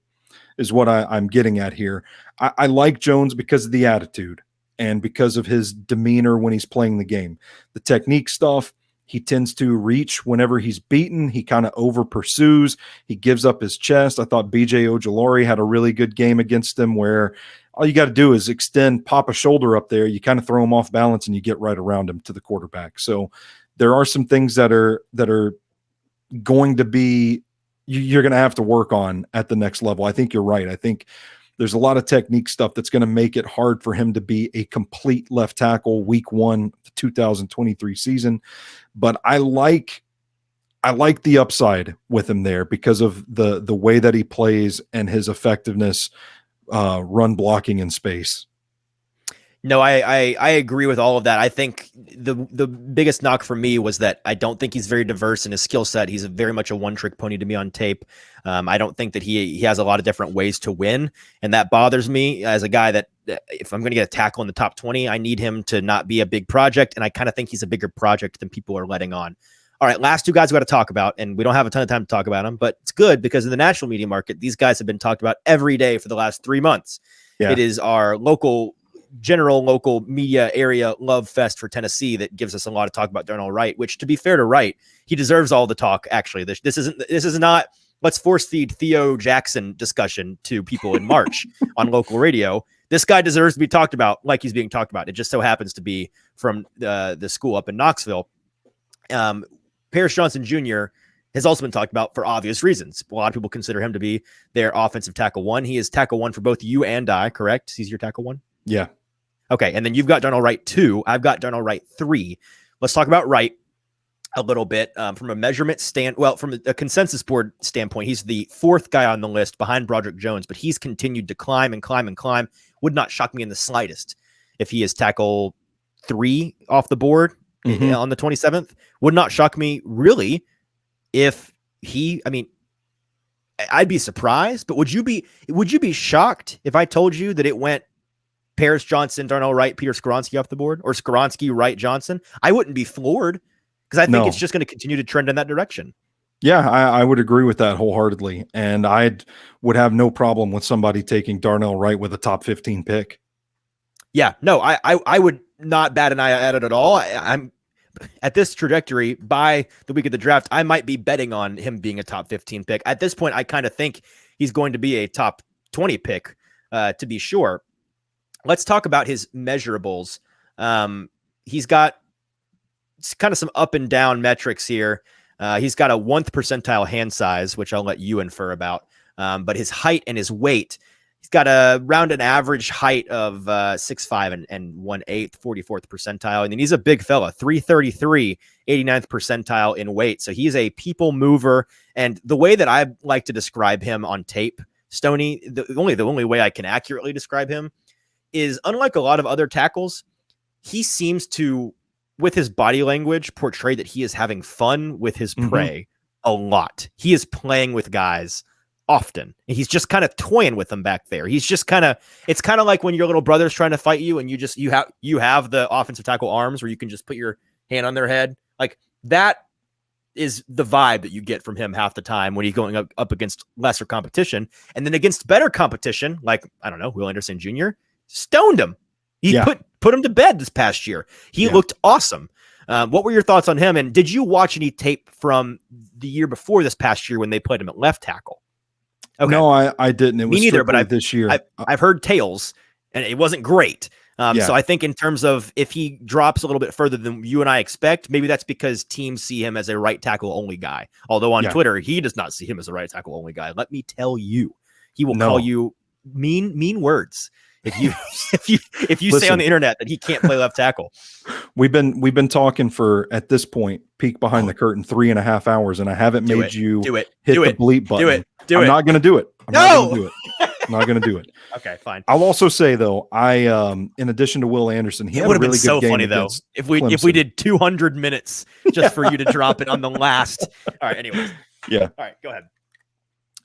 is what I'm getting at here. I like Jones because of the attitude and because of his demeanor when he's playing the game. The technique stuff, he tends to reach whenever he's beaten. He kind of over pursues. He gives up his chest. I thought BJ Ojulari had a really good game against him, where all you got to do is pop a shoulder up there. You kind of throw him off balance and you get right around him to the quarterback. So there are some things that are going to be, you're going to have to work on at the next level. I think you're right. I think there's a lot of technique stuff that's going to make it hard for him to be a complete left tackle week 1, the 2023 season. But I like the upside with him there because of the way that he plays and his effectiveness, run blocking in space. No, I agree with all of that. I think the biggest knock for me was that I don't think he's very diverse in his skill set. He's very much a one-trick pony to me on tape. I don't think that he has a lot of different ways to win, and that bothers me as a guy that if I'm going to get a tackle in the top 20, I need him to not be a big project, and I kind of think he's a bigger project than people are letting on. All right, last two guys we got to talk about, and we don't have a ton of time to talk about them, but it's good because in the national media market, these guys have been talked about every day for the last 3 months. Yeah. It is our general local media area love fest for Tennessee that gives us a lot of talk about Darnell Wright, which, to be fair to Wright, he deserves all the talk. Actually, this is not let's force feed Theo Jackson discussion to people in March on local radio. This guy deserves to be talked about like he's being talked about. It just so happens to be from the school up in Knoxville. Paris Johnson Jr. has also been talked about for obvious reasons. A lot of people consider him to be their offensive tackle one. He is tackle one for both you and I, correct? He's your tackle one? Yeah. Okay, and then you've got Darnell Wright 2. I've got Darnell Wright 3. Let's talk about Wright a little bit from a measurement from a consensus board standpoint. He's the 4th guy on the list behind Broderick Jones, but he's continued to climb and climb and climb. Would not shock me in the slightest if he is tackle 3 off the board on the 27th. Would not shock me really if I'd be surprised, but would you be shocked if I told you that it went Paris Johnson, Darnell Wright, Peter Skoronski off the board, or Skoronski, Wright, Johnson? I wouldn't be floored because I think it's just going to continue to trend in that direction. Yeah, I would agree with that wholeheartedly. And I would have no problem with somebody taking Darnell Wright with a top 15 pick. Yeah, no, I would not bat an eye at it at all. I'm at this trajectory by the week of the draft. I might be betting on him being a top 15 pick. At this point, I kind of think he's going to be a top 20 pick to be sure. Let's talk about his measurables. He's got kind of some up and down metrics here. He's got a 1th percentile hand size, which I'll let you infer about. But his height and his weight, he's got around an average height of 6'5" and 1/8, 44th percentile. And then he's a big fella, 333, 89th percentile in weight. So he's a people mover. And the way that I like to describe him on tape, Stoney, the only way I can accurately describe him is, unlike a lot of other tackles, he seems to, with his body language, portray that he is having fun with his prey a lot. He is playing with guys often. He's just kind of toying with them back there. He's just it's kind of like when your little brother's trying to fight you and you have the offensive tackle arms where you can just put your hand on their head. Like, that is the vibe that you get from him half the time when he's going up against lesser competition. And then against better competition, like, I don't know, Will Anderson Jr., stoned him. He put him to bed this past year. He looked awesome. What were your thoughts on him? And did you watch any tape from the year before this past year when they played him at left tackle? Okay. No, I didn't. It was me neither, but this year. I've heard tales, and it wasn't great. So I think in terms of if he drops a little bit further than you and I expect, maybe that's because teams see him as a right tackle only guy. Although on Twitter, he does not see him as a right tackle only guy. Let me tell you, he will call you mean words if you say on the internet that he can't play left tackle. We've been talking for, at this point, peek behind the curtain, 3.5 hours, and I haven't made you hit the bleep button. I'm not going to do it. I'm not going to do it. Okay, fine. I'll also say though, in addition to Will Anderson, he had a really good game. Funny though if we did 200 minutes just for you to drop it on the last. All right. Anyways. Yeah. All right. Go ahead.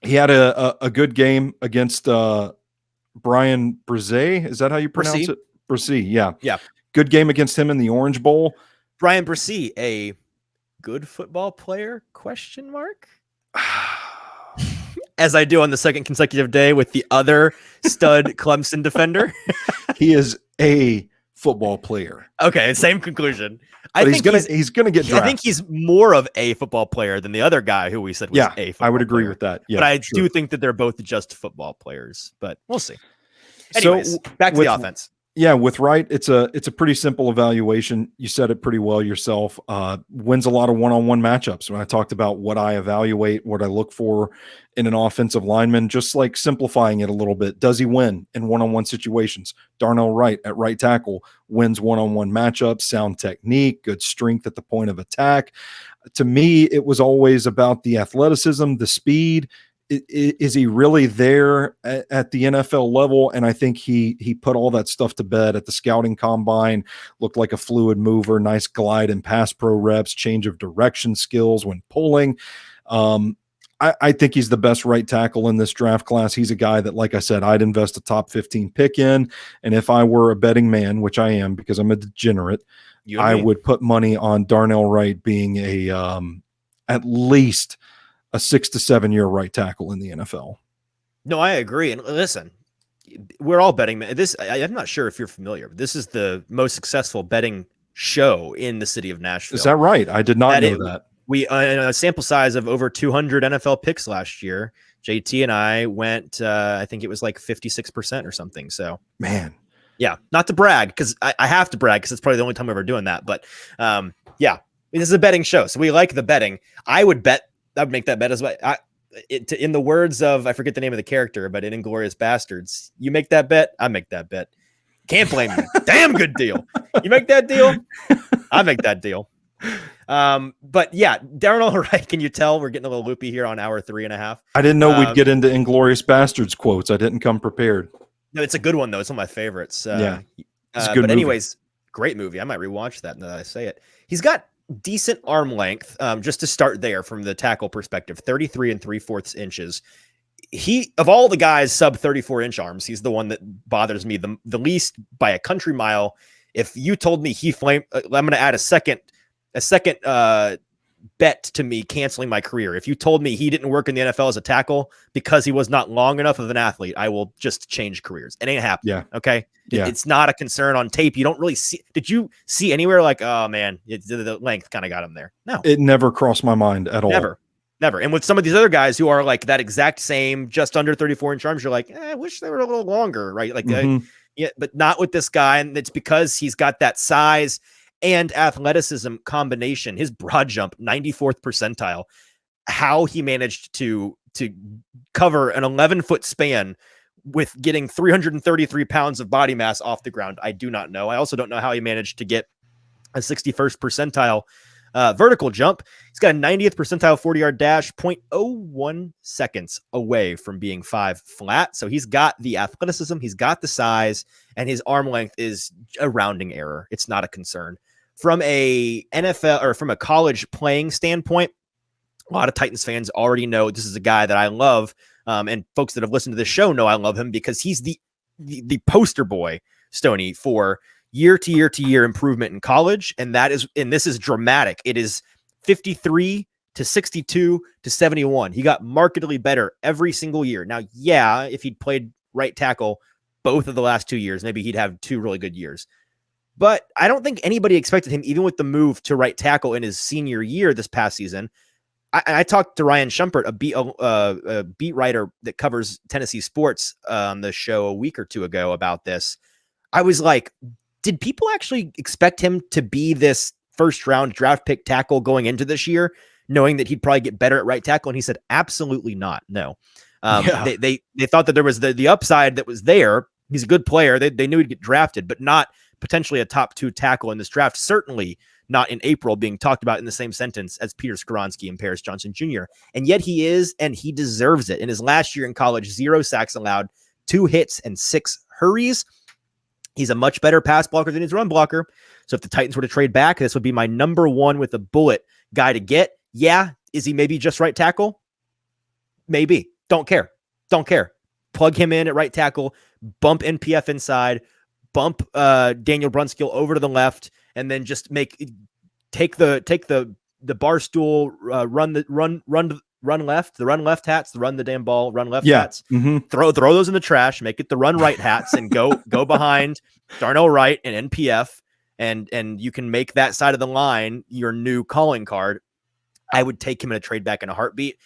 He had a good game against Brian Brzee. Is that how you pronounce it? Brzee. Yeah. Yeah. Good game against him in the Orange Bowl. Brian Brzee, a good football player? Question mark. As I do on the second consecutive day with the other stud Clemson defender. He is a football player. Okay, same conclusion. But he's gonna get drafted. I think he's more of a football player than the other guy who we said was a football I would agree player. with that. Yeah, but I do think that they're both just football players, but we'll see. Anyways, back to the offense. Yeah, with Wright, it's a pretty simple evaluation. You said it pretty well yourself. Wins a lot of one-on-one matchups. When I talked about what I evaluate, what I look for in an offensive lineman, just like simplifying it a little bit. Does he win in one-on-one situations? Darnell Wright at right tackle wins one-on-one matchups, sound technique, good strength at the point of attack. To me, it was always about the athleticism, the speed. Is he really there at the NFL level? And I think he put all that stuff to bed at the scouting combine, looked like a fluid mover, nice glide and pass pro reps, change of direction skills when pulling. I think he's the best right tackle in this draft class. He's a guy that, like I said, I'd invest a top 15 pick in. And if I were a betting man, which I am because I'm a degenerate, I would put money on Darnell Wright being at least a 6 to 7 year right tackle in the NFL. No, I agree. And listen, we're all betting. I'm not sure if you're familiar, but this is the most successful betting show in the city of Nashville. Is that right? I did not know that. We, in a sample size of over 200 NFL picks last year, JT and I went, I think it was like 56% or something. So, man. Yeah. Not to brag, because I have to brag because it's probably the only time we're ever doing that. But yeah, this is a betting show. So we like the betting. I would bet I'd make that bet as well. In the words of, I forget the name of the character, but in Inglourious Bastards, you make that bet, I make that bet. Can't blame you. Damn good deal. You make that deal, I make that deal. But yeah, Darnell, right? Can you tell we're getting a little loopy here on hour 3.5? I didn't know we'd get into Inglourious Bastards quotes. I didn't come prepared. No, it's a good one though. It's one of my favorites. Yeah, it's a but good movie. anyways, great movie. I might rewatch that now that I say it. He's got decent arm length. Just to start there from the tackle perspective, 33 3/4 inches. He, of all the guys sub 34-inch arms, he's the one that bothers me the least by a country mile. If you told me he flamed, I'm going to add a second bet to me canceling my career. If you told me he didn't work in the NFL as a tackle because he was not long enough of an athlete, I will just change careers. It ain't happening. Yeah. Okay. Yeah. It's not a concern on tape. You don't really see. Did you see anywhere like, oh man, the length kind of got him there? No, it never crossed my mind at all. Never. And with some of these other guys who are like that exact same, just under 34-inch arms, you're like, I wish they were a little longer, right? Like, yeah, but not with this guy. And it's because he's got that size and athleticism combination. His broad jump, 94th percentile. How he managed to cover an 11-foot span with getting 333 pounds of body mass off the ground, I do not know. I also don't know how he managed to get a 61st percentile vertical jump. He's got a 90th percentile 40-yard dash, 0.01 seconds away from being 5 flat. So he's got the athleticism, he's got the size, and his arm length is a rounding error. It's not a concern. From a NFL or from a college playing standpoint, a lot of Titans fans already know this is a guy that I love. And folks that have listened to this show know I love him because he's the poster boy, Stoney, for year to year improvement in college. And this is dramatic. It is 53 to 62 to 71. He got markedly better every single year. Now, yeah, if he'd played right tackle both of the last 2 years, maybe he'd have 2 really good years. But I don't think anybody expected him, even with the move to right tackle in his senior year this past season. I talked to Ryan Shumpert, a beat writer that covers Tennessee sports on the show a week or two ago about this. I was like, did people actually expect him to be this first round draft pick tackle going into this year, knowing that he'd probably get better at right tackle? And he said, absolutely not. No. They thought that there was the upside that was there. He's a good player. They knew he'd get drafted, but not potentially a top 2 tackle in this draft. Certainly not in April being talked about in the same sentence as Peter Skoronski and Paris Johnson Jr. And yet he is, and he deserves it. In his last year in college, 0 sacks allowed, 2 hits and 6 hurries. He's a much better pass blocker than his run blocker. So if the Titans were to trade back, this would be my number 1 with a bullet guy to get. Yeah. Is he maybe just right tackle? Maybe. Don't care. Plug him in at right tackle, bump NPF inside, bump Daniel Brunskill over to the left, and then just take the bar stool, run left, the run left hats, the run the damn ball, run left hats, throw those in the trash, make it the run right hats, and go behind Darnell Wright and NPF, and you can make that side of the line your new calling card. I would take him in a trade back in a heartbeat.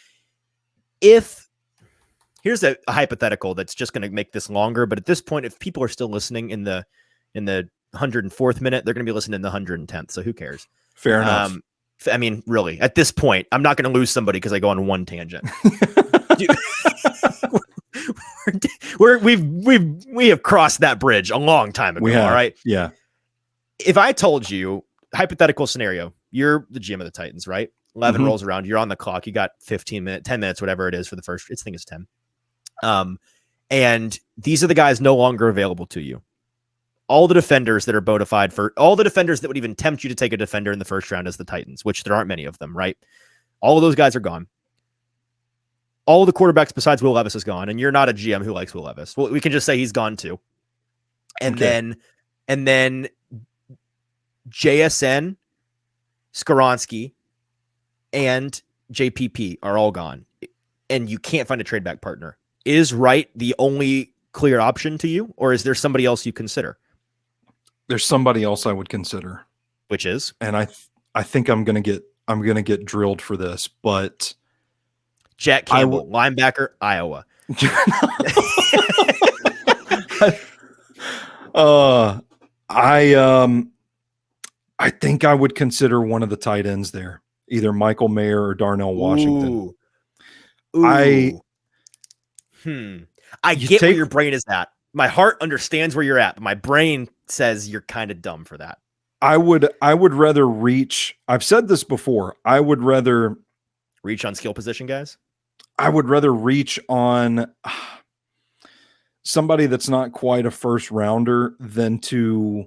Here's a hypothetical that's just going to make this longer, but at this point, if people are still listening in the 104th minute, they're going to be listening in the 110th. So who cares? Fair enough. I mean, really, at this point, I'm not going to lose somebody because I go on one tangent. We have crossed that bridge a long time ago. All right. Yeah. If I told you, hypothetical scenario, you're the GM of the Titans, right? 11 rolls around, you're on the clock. You got 10 minutes, whatever it is for the first. I think it's 10. And these are the guys no longer available to you. All the defenders that are bona fide for all the defenders that would even tempt you to take a defender in the first round as the Titans, which there aren't many of them, right? All of those guys are gone. All the quarterbacks besides Will Levis is gone, and you're not a GM who likes Will Levis. Well, we can just say he's gone too. And then JSN, Skoronski, and JPP are all gone, and you can't find a trade back partner. Is Wright the only clear option to you, or is there somebody else you consider? There's somebody else I would consider, which is, and I think I'm gonna get drilled for this, but Jack Campbell, linebacker, Iowa. I think I would consider one of the tight ends there. either Michael Mayer or Darnell Washington. Ooh. I get where your brain is at. My heart understands where you're at, but my brain says you're kind of dumb for that. I would rather reach. I've said this before. I would rather reach on skill position guys. I would rather reach on somebody that's not quite a first rounder than to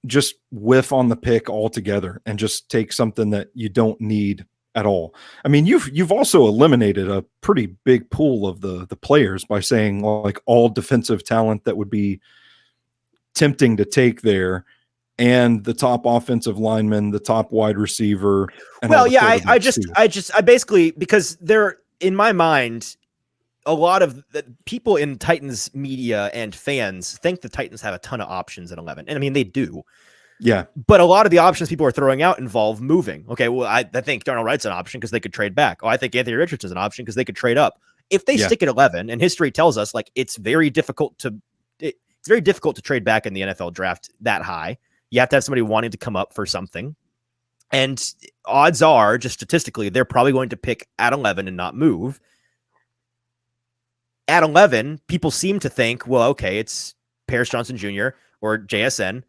just whiff on the pick altogether and just take something that you don't need at all. I mean, you've also eliminated a pretty big pool of the players by saying like all defensive talent that would be tempting to take there, and the top offensive lineman, the top wide receiver. And well, yeah, I basically, because they're, in my mind, a lot of the people in Titans media and fans think the Titans have a ton of options at 11. And I mean, they do. Yeah. But a lot of the options people are throwing out involve moving. Okay, well, I think Darnell Wright's an option because they could trade back. Oh, I think Anthony Richardson's an option because they could trade up. If they stick at 11, and history tells us like it's very difficult to trade back in the NFL draft that high. You have to have somebody wanting to come up for something. And odds are, just statistically, they're probably going to pick at 11 and not move. At 11, people seem to think, well, okay, it's Paris Johnson Jr. or JSN.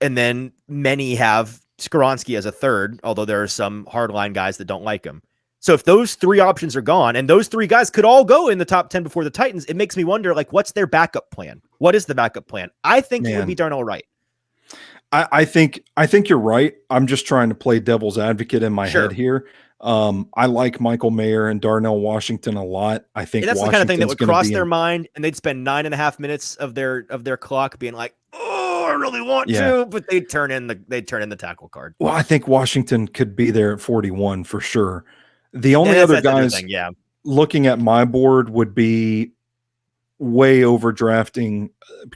And then many have Skoronski as a third, although there are some hardline guys that don't like him. So if those three options are gone, and those three guys could all go in the top 10 before the Titans, it makes me wonder, like, what's their backup plan? What is the backup plan? I think it would be Darnell Wright. I think you're right. I'm just trying to play devil's advocate in my head here. I like Michael Mayer and Darnell Washington a lot. I think that's the kind of thing that would cross their mind, and they'd spend 9.5 minutes of their clock being like, "Oh, I really want to," but they'd turn in the tackle card. Well, I think Washington could be there at 41 for sure. The only other guys looking at my board would be way overdrafting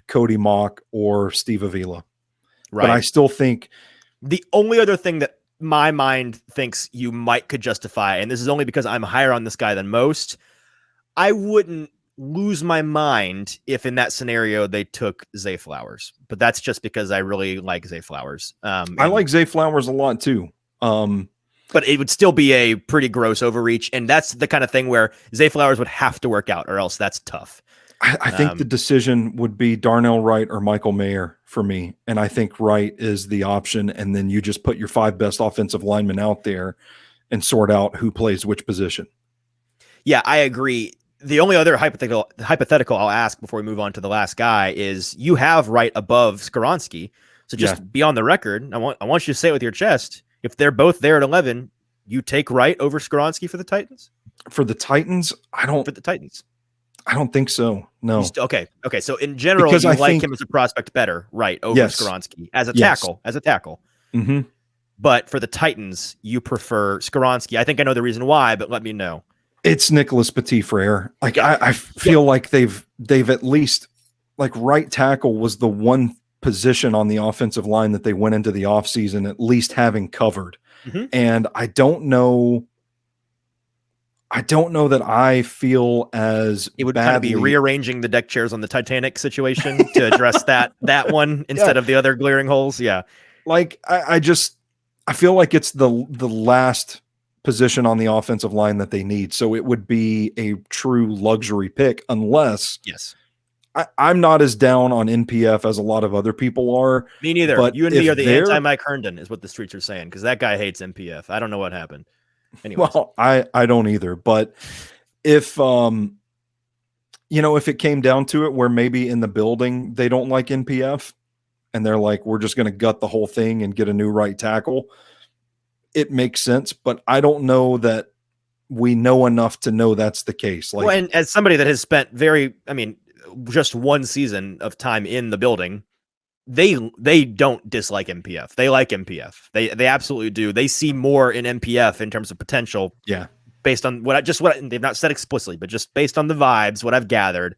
Cody Mock or Steve Avila. Right. But I still think the only other thing that my mind thinks you could justify, and this is only because I'm higher on this guy than most, I wouldn't lose my mind if in that scenario they took Zay Flowers. But that's just because I really like Zay Flowers. I like Zay Flowers a lot too. But it would still be a pretty gross overreach. And that's the kind of thing where Zay Flowers would have to work out, or else that's tough. I think the decision would be Darnell Wright or Michael Mayer for me. And I think Wright is the option. And then you just put your 5 best offensive linemen out there and sort out who plays which position. Yeah, I agree. The only other hypothetical I'll ask before we move on to the last guy is you have Wright above Skoronski. So just be on the record. I want you to say it with your chest. If they're both there at 11, you take Wright over Skoronski for the Titans? For the Titans? For the Titans. I don't think so. No. Okay. So in general, because you like him as a prospect better, right? Over Skoronski as a tackle, Mm-hmm. But for the Titans, you prefer Skoronski. I think I know the reason why, but let me know. It's Nicholas Petit-Frere. Like I feel like they've at least, like, right tackle was the one position on the offensive line that they went into the offseason at least having covered. Mm-hmm. And I don't know that I feel as it would kind of be rearranging the deck chairs on the Titanic situation to address that one instead of the other glaring holes. Yeah. Like I feel like it's the last position on the offensive line that they need. So it would be a true luxury pick unless I'm not as down on NPF as a lot of other people are. Me neither. But you and me are the anti-Mike Herndon is what the streets are saying. Cause that guy hates NPF. I don't know what happened. Anyways. Well, I don't either, but if if it came down to it where maybe in the building they don't like NPF and they're like, we're just going to gut the whole thing and get a new right tackle, it makes sense, but I don't know that we know enough to know that's the case. Like, well, and as somebody that has spent just one season of time in the building, they don't dislike MPF. They like MPF. They absolutely do. They see more in MPF in terms of potential. Yeah. Based on what they've not said explicitly, but just based on the vibes, what I've gathered,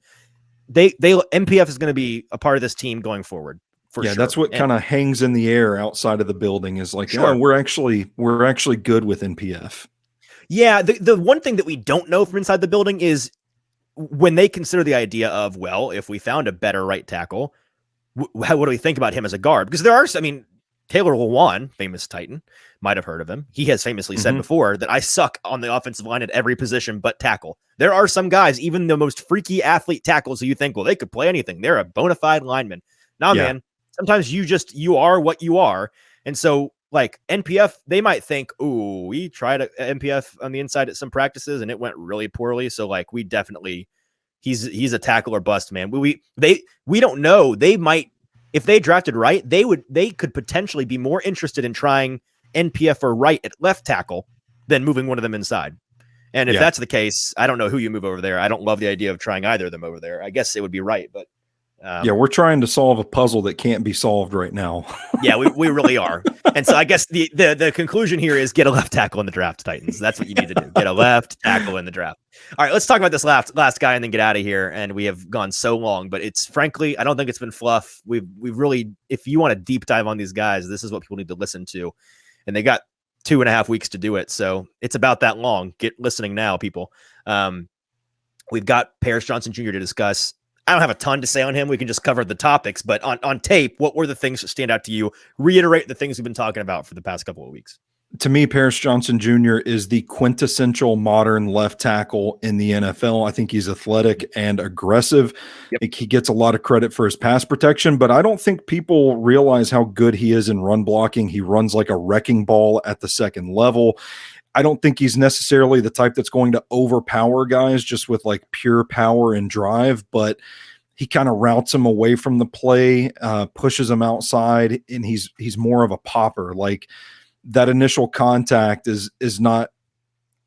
MPF is going to be a part of this team going forward. For sure. That's what kind of hangs in the air outside of the building is like, we're actually good with NPF. Yeah. The one thing that we don't know from inside the building is when they consider the idea of, well, if we found a better right tackle, what do we think about him as a guard? Because there are, Taylor Lewan, famous Titan, might have heard of him. He has famously said before that I suck on the offensive line at every position but tackle. There are some guys, even the most freaky athlete tackles, who you think, well, they could play anything. They're a bona fide lineman. Nah, man. Sometimes you are what you are. And so, like, NPF, they might think, ooh, we tried a NPF on the inside at some practices and it went really poorly. So, like, we definitely, he's a tackle or bust, man. We don't know. They might, if they drafted Wright, they could potentially be more interested in trying NPF or Wright at left tackle than moving one of them inside. And if that's the case, I don't know who you move over there. I don't love the idea of trying either of them over there. I guess it would be Wright, but we're trying to solve a puzzle that can't be solved right now. Yeah, we really are. And so I guess the conclusion here is get a left tackle in the draft, Titans. That's what you need to do. Get a left tackle in the draft. All right, let's talk about this last guy and then get out of here. And we have gone so long, but it's frankly, I don't think it's been fluff. We've really, if you want to deep dive on these guys, this is what people need to listen to. And they got 2.5 weeks to do it. So it's about that long. Get listening now, people. We've got Paris Johnson Jr. to discuss. I don't have a ton to say on him. We can just cover the topics, but on tape, what were the things that stand out to you? Reiterate the things we've been talking about for the past couple of weeks. To me, Paris Johnson Jr. is the quintessential modern left tackle in the NFL. I think he's athletic and aggressive. Yep. I think he gets a lot of credit for his pass protection, but I don't think people realize how good he is in run blocking. He runs like a wrecking ball at the second level. I don't think he's necessarily the type that's going to overpower guys just with like pure power and drive, but he kind of routes them away from the play, pushes them outside, and he's more of a popper. Like that initial contact is not,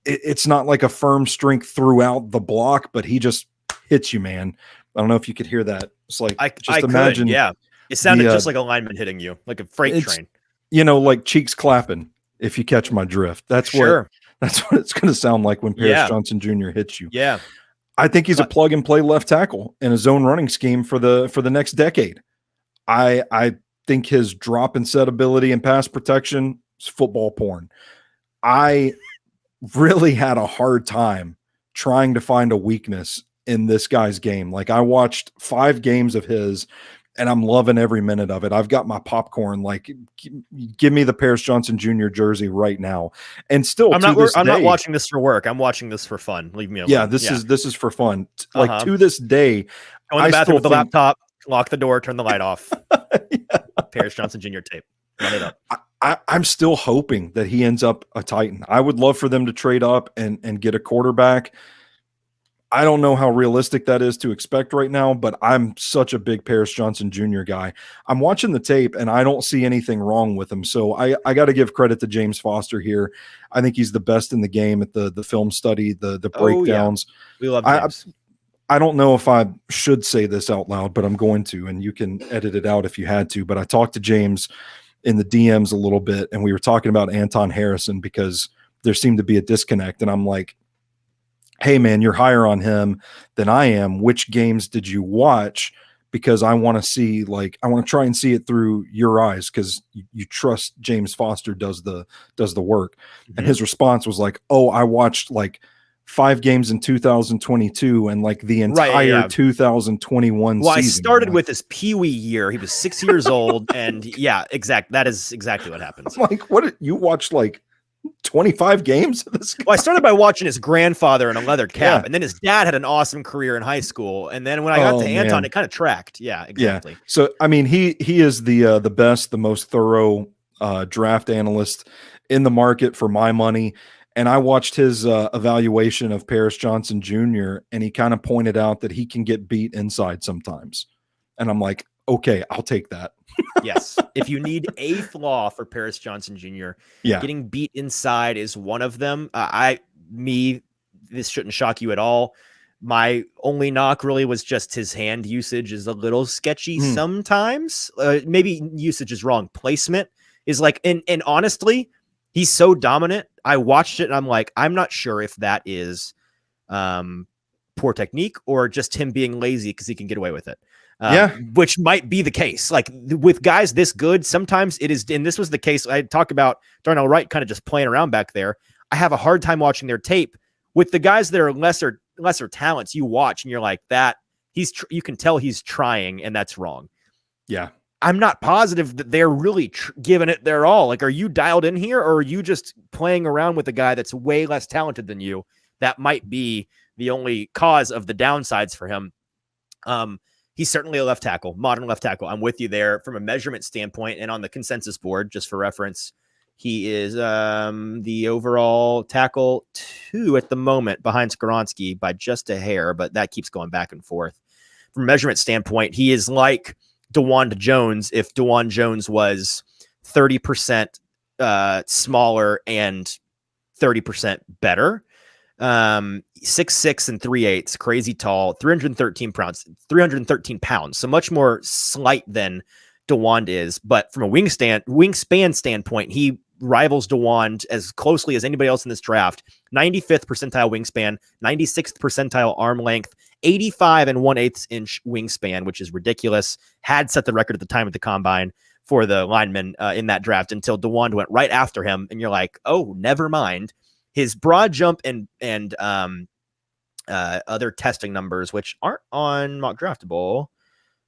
it's not like a firm strength throughout the block, but he just hits you, man. I don't know if you could hear that. It's like, just imagine. Yeah. It sounded just like a lineman hitting you, like a freight train. You know, like cheeks clapping. If you catch my drift, that's what it's going to sound like when Paris Johnson Jr. hits you. Yeah. I think he's a plug and play left tackle in a zone running scheme for the next decade. I think his drop and set ability and pass protection is football porn. I really had a hard time trying to find a weakness in this guy's game. Like I watched 5 games of his and I'm loving every minute of it. I've got my popcorn. Like, give me the Paris Johnson Jr. jersey right now. And still, I'm not watching this for work. I'm watching this for fun. Leave me alone. Yeah, this is for fun. Like to this day, go in the bathroom with the laptop, lock the door, turn the light off. Paris Johnson Jr. tape. Run it up. I'm still hoping that he ends up a Titan. I would love for them to trade up and get a quarterback. I don't know how realistic that is to expect right now, but I'm such a big Paris Johnson Jr. guy. I'm watching the tape and I don't see anything wrong with him. So I got to give credit to James Foster here. I think he's the best in the game at the film study, the breakdowns. We love James. I don't know if I should say this out loud, but I'm going to, and you can edit it out if you had to. But I talked to James in the DMs a little bit, and we were talking about Anton Harrison because there seemed to be a disconnect. And I'm like, hey man, you're higher on him than I am. Which games did you watch? Because I want to see, I want to try and see it through your eyes because you trust James Foster does the work. Mm-hmm. And his response was like, oh, I watched 5 games in 2022 and the entire 2021 season. I started with with his Pee-wee year. He was 6 years old. And that is exactly what happens. I'm like, what? You watched 25 games of this guy? Well, I started by watching his grandfather in a leather cap, and then his dad had an awesome career in high school. And then when I got to Anton, it kind of tracked. Yeah, exactly. Yeah. So I mean, he is the best, the most thorough draft analyst in the market for my money. And I watched his evaluation of Paris Johnson Jr. and he kind of pointed out that he can get beat inside sometimes. And I'm like, okay, I'll take that. Yes. If you need a flaw for Paris Johnson Jr., getting beat inside is one of them. This shouldn't shock you at all. My only knock really was just his hand usage is a little sketchy sometimes. Maybe usage is wrong. Placement is and honestly, he's so dominant. I watched it and I'm like, I'm not sure if that is poor technique or just him being lazy because he can get away with it. Which might be the case. With guys this good, sometimes it is, and this was the case. I talk about Darnell Wright kind of just playing around back there. I have a hard time watching their tape with the guys that are lesser talents. You watch and you're like that. You can tell he's trying, and that's wrong. Yeah. I'm not positive that they're really giving it their all. Like, are you dialed in here, or are you just playing around with a guy that's way less talented than you? That might be the only cause of the downsides for him. He's certainly a left tackle, modern left tackle. I'm with you there from a measurement standpoint, and on the consensus board, just for reference, he is the overall tackle 2 at the moment behind Skoronski by just a hair, but that keeps going back and forth. From a measurement standpoint, he is like Dawand Jones if Dawand Jones was 30% smaller and 30% better. 6'6" and 3/8, crazy tall, 313 pounds. So much more slight than Dawand is, but from a wingspan standpoint, he rivals Dawand as closely as anybody else in this draft. 95th percentile wingspan, 96th percentile arm length, 85 and 1/8 inch wingspan, which is ridiculous. Had set the record at the time of the combine for the lineman in that draft until Dawand went right after him. And you're like, oh, never mind. His broad jump and other testing numbers, which aren't on Mock Draftable,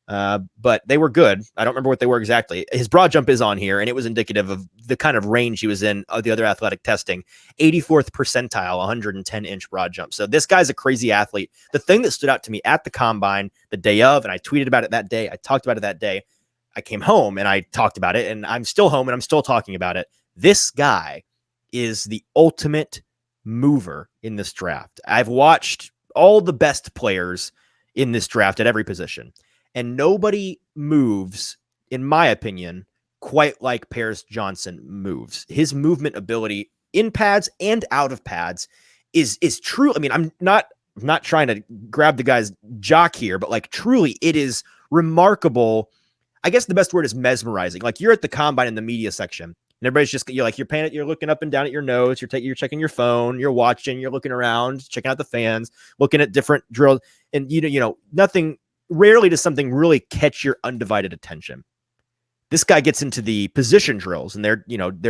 but they were good. I don't remember what they were exactly. His broad jump is on here, and it was indicative of the kind of range he was in of the other athletic testing. 84th percentile, 110-inch broad jump. So this guy's a crazy athlete. The thing that stood out to me at the combine the day of, and I tweeted about it that day, I talked about it that day, I came home and I talked about it, and I'm still home and I'm still talking about it. This guy is the ultimate mover in this draft. I've watched all the best players in this draft at every position, and nobody moves, in my opinion, quite like Paris Johnson moves. His movement ability in pads and out of pads is true. I mean, I'm not trying to grab the guy's jock here, but like truly it is remarkable. I guess the best word is mesmerizing. Like you're at the combine in the media section, and everybody's just, you're looking up and down at your notes. You're checking your phone, you're watching, you're looking around, checking out the fans, looking at different drills. And rarely does something really catch your undivided attention. This guy gets into the position drills, and they're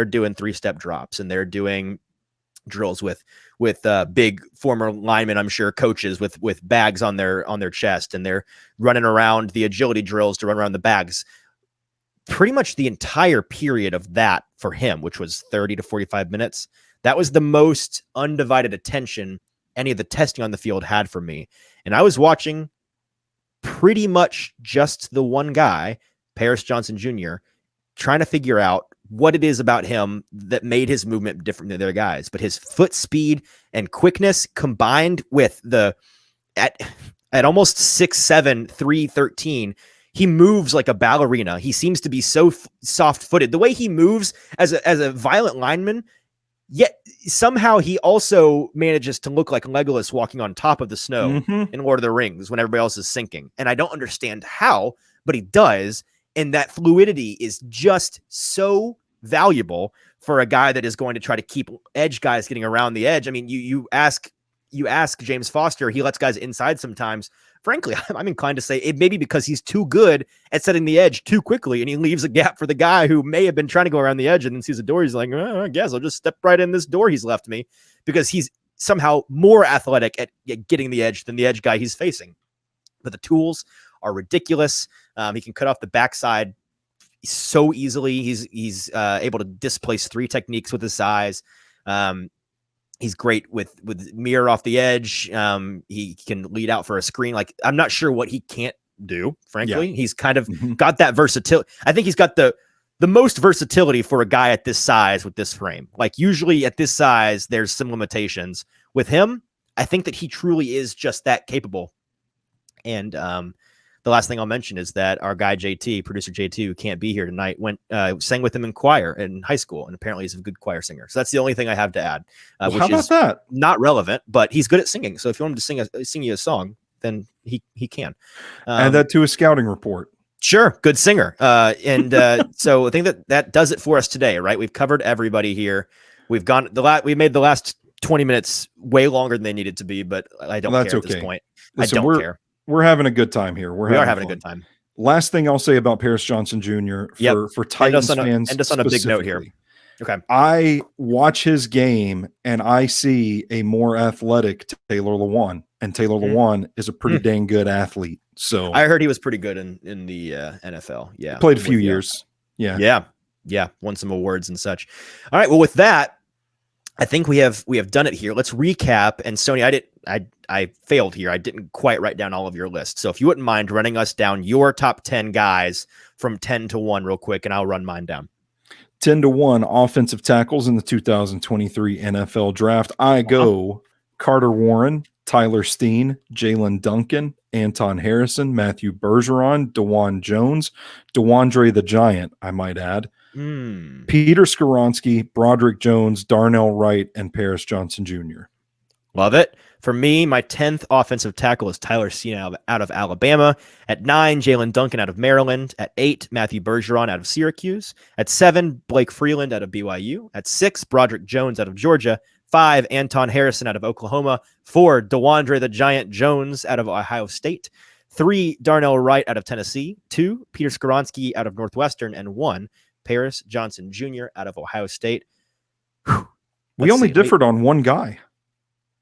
doing 3-step drops, and they're doing drills with big former linemen, I'm sure coaches with bags on their chest, and they're running around the agility drills to run around the bags. Pretty much the entire period of that for him, which was 30 to 45 minutes, that was the most undivided attention any of the testing on the field had for me. And I was watching pretty much just the one guy, Paris Johnson Jr., trying to figure out what it is about him that made his movement different than the other guys. But his foot speed and quickness combined with at almost 6'7", 313, he moves like a ballerina. He seems to be so soft-footed. The way he moves as a violent lineman, yet somehow he also manages to look like Legolas walking on top of the snow in Lord of the Rings when everybody else is sinking. And I don't understand how, but he does. And that fluidity is just so valuable for a guy that is going to try to keep edge guys getting around the edge. I mean, you ask James Foster, he lets guys inside sometimes. Frankly, I'm inclined to say it may be because he's too good at setting the edge too quickly, and he leaves a gap for the guy who may have been trying to go around the edge and then sees a door. He's like, I guess I'll just step right in this door he's left me, because he's somehow more athletic at getting the edge than the edge guy he's facing. But the tools are ridiculous. He can cut off the backside so easily. He's able to displace 3 techniques with his size. He's great with mirror off the edge. He can lead out for a screen. Like, I'm not sure what he can't do, frankly. Yeah. He's kind of got that versatility. I think he's got the most versatility for a guy at this size with this frame. Like, usually at this size, there's some limitations. With him, I think that he truly is just that capable. And the last thing I'll mention is that our guy JT, producer JT, who can't be here tonight, sang with him in choir in high school, and apparently he's a good choir singer. So that's the only thing I have to add. Well, which is that? Not relevant, but he's good at singing. So if you want him to sing you a song, then he can. Add that to a scouting report. Sure, good singer. So I think that does it for us today. Right, we've covered everybody here. We've we made the last 20 minutes way longer than they needed to be, but I don't care at this point. Listen, I don't care. We're having a good time here. We are having a good time. Last thing I'll say about Paris Johnson Jr. for Titans fans, end us on a big note here. Okay. I watch his game and I see a more athletic Taylor Lewan, and Taylor Lewan is a pretty dang good athlete. So I heard he was pretty good in the NFL. Yeah. Played a few years. Yeah. Yeah. Won some awards and such. All right. Well, with that, I think we have done it here. Let's recap. And Stoney, I failed here. I didn't quite write down all of your list. So if you wouldn't mind running us down your top 10 guys from 10 to 1 real quick, and I'll run mine down. 10 to 1 offensive tackles in the 2023 NFL draft. I go Carter Warren, Tyler Steen, Jaelyn Duncan, Anton Harrison, Matthew Bergeron, Dawand Jones, Dawandre the Giant, I might add, Peter Skoronski, Broderick Jones, Darnell Wright, and Paris Johnson Jr. Love it. For me, my 10th offensive tackle is Tyler Steen out of Alabama. At 9, Jaelyn Duncan out of Maryland. At 8, Matthew Bergeron out of Syracuse. At 7, Blake Freeland out of BYU. At 6, Broderick Jones out of Georgia. 5, Anton Harrison out of Oklahoma. 4, Dawandre the Giant Jones out of Ohio State. 3, Darnell Wright out of Tennessee. 2, Peter Skoronski out of Northwestern. And 1, Paris Johnson Jr. out of Ohio State. We only differed on one guy.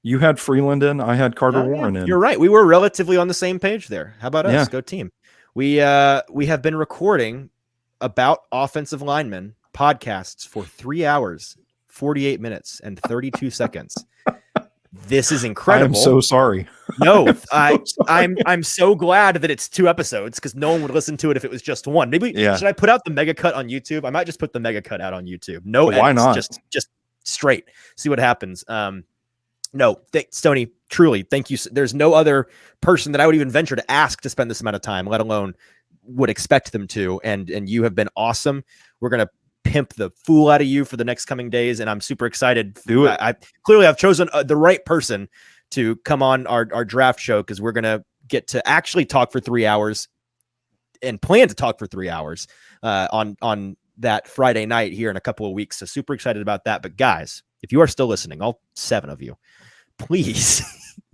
You had Freeland in, I had Carter Warren in. You're right. We were relatively on the same page there. How about us? Go team. We have been recording about offensive linemen podcasts for 3 hours, 48 minutes, and 32 seconds. This is incredible. I'm so sorry. No, I'm so glad that it's 2 episodes because no one would listen to it if it was just one. Maybe should I put out the mega cut on YouTube? I might just put the mega cut out on YouTube. No, why not? Just straight. See what happens. No, Stoney, truly, thank you. There's no other person that I would even venture to ask to spend this amount of time, let alone would expect them to. And you have been awesome. We're going to pimp the fool out of you for the next coming days. And I'm super excited. Do it. I clearly I've chosen the right person to come on our draft show because we're going to get to actually talk for 3 hours and plan to talk for 3 hours on that Friday night here in a couple of weeks. So super excited about that. But guys, if you are still listening, all 7 of you, please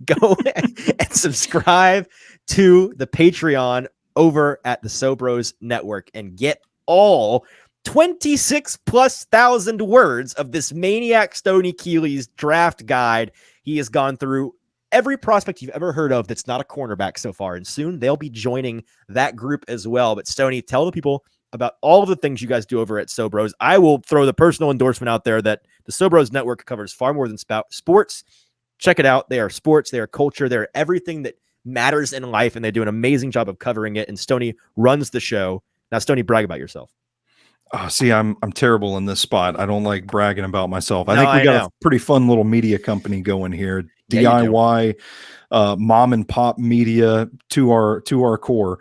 go and subscribe to the Patreon over at the SoBros Network and get all 26,000+ words of this maniac Stoney Keeley's draft guide. He has gone through every prospect you've ever heard of that's not a cornerback so far, and soon they'll be joining that group as well. But Stoney, tell the people about all of the things you guys do over at SoBros. I will throw the personal endorsement out there that the SoBros Network covers far more than sports. Check it out. They are sports. They are culture. They're everything that matters in life, and they do an amazing job of covering it. And Stoney runs the show. Now, Stoney, brag about yourself. Oh, see, I'm terrible in this spot. I don't like bragging about myself. I think we got a pretty fun little media company going here. DIY, mom and pop media to our core.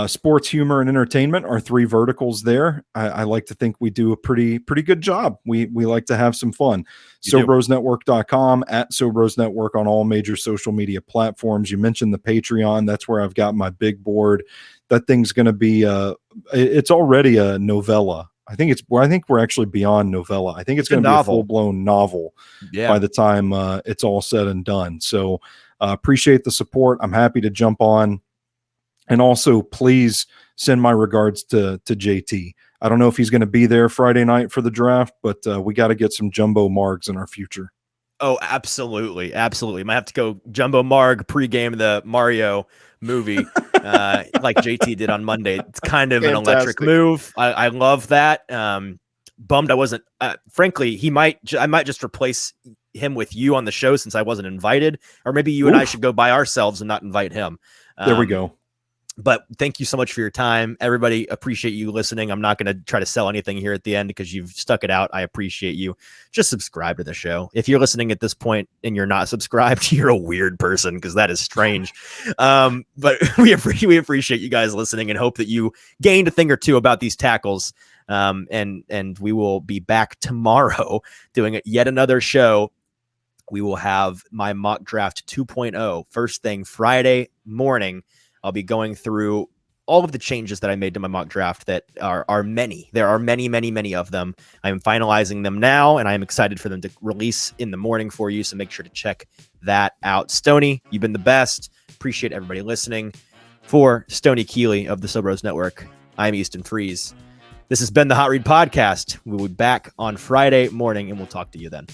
Sports, humor, and entertainment are 3 verticals there. I like to think we do a pretty good job. We like to have some fun. SoBrosNetwork.com, at SoBros Network on all major social media platforms. You mentioned the Patreon. That's where I've got my big board. That thing's going to be it's already a novella. I think we're actually beyond novella. I think it's going to be a full-blown novel by the time it's all said and done. So appreciate the support. I'm happy to jump on. And also, please send my regards to JT. I don't know if he's going to be there Friday night for the draft, but we got to get some jumbo margs in our future. Oh, absolutely. Absolutely. Might have to go jumbo marg pregame the Mario movie like JT did on Monday. It's kind of an electric move. I love that. Bummed I wasn't. Frankly, I might just replace him with you on the show since I wasn't invited. Or maybe you and I should go by ourselves and not invite him. There we go. But thank you so much for your time. Everybody, appreciate you listening. I'm not going to try to sell anything here at the end because you've stuck it out. I appreciate you. Just subscribe to the show. If you're listening at this point and you're not subscribed, you're a weird person because that is strange. But we appreciate you guys listening and hope that you gained a thing or two about these tackles. And we will be back tomorrow doing yet another show. We will have my mock draft 2.0 first thing Friday morning. I'll be going through all of the changes that I made to my mock draft that are many. There are many, many, many of them. I'm finalizing them now, and I'm excited for them to release in the morning for you, so make sure to check that out. Stoney, you've been the best. Appreciate everybody listening. For Stoney Keeley of the SoBros Network, I'm Easton Freeze. This has been the Hot Read Podcast. We'll be back on Friday morning, and we'll talk to you then.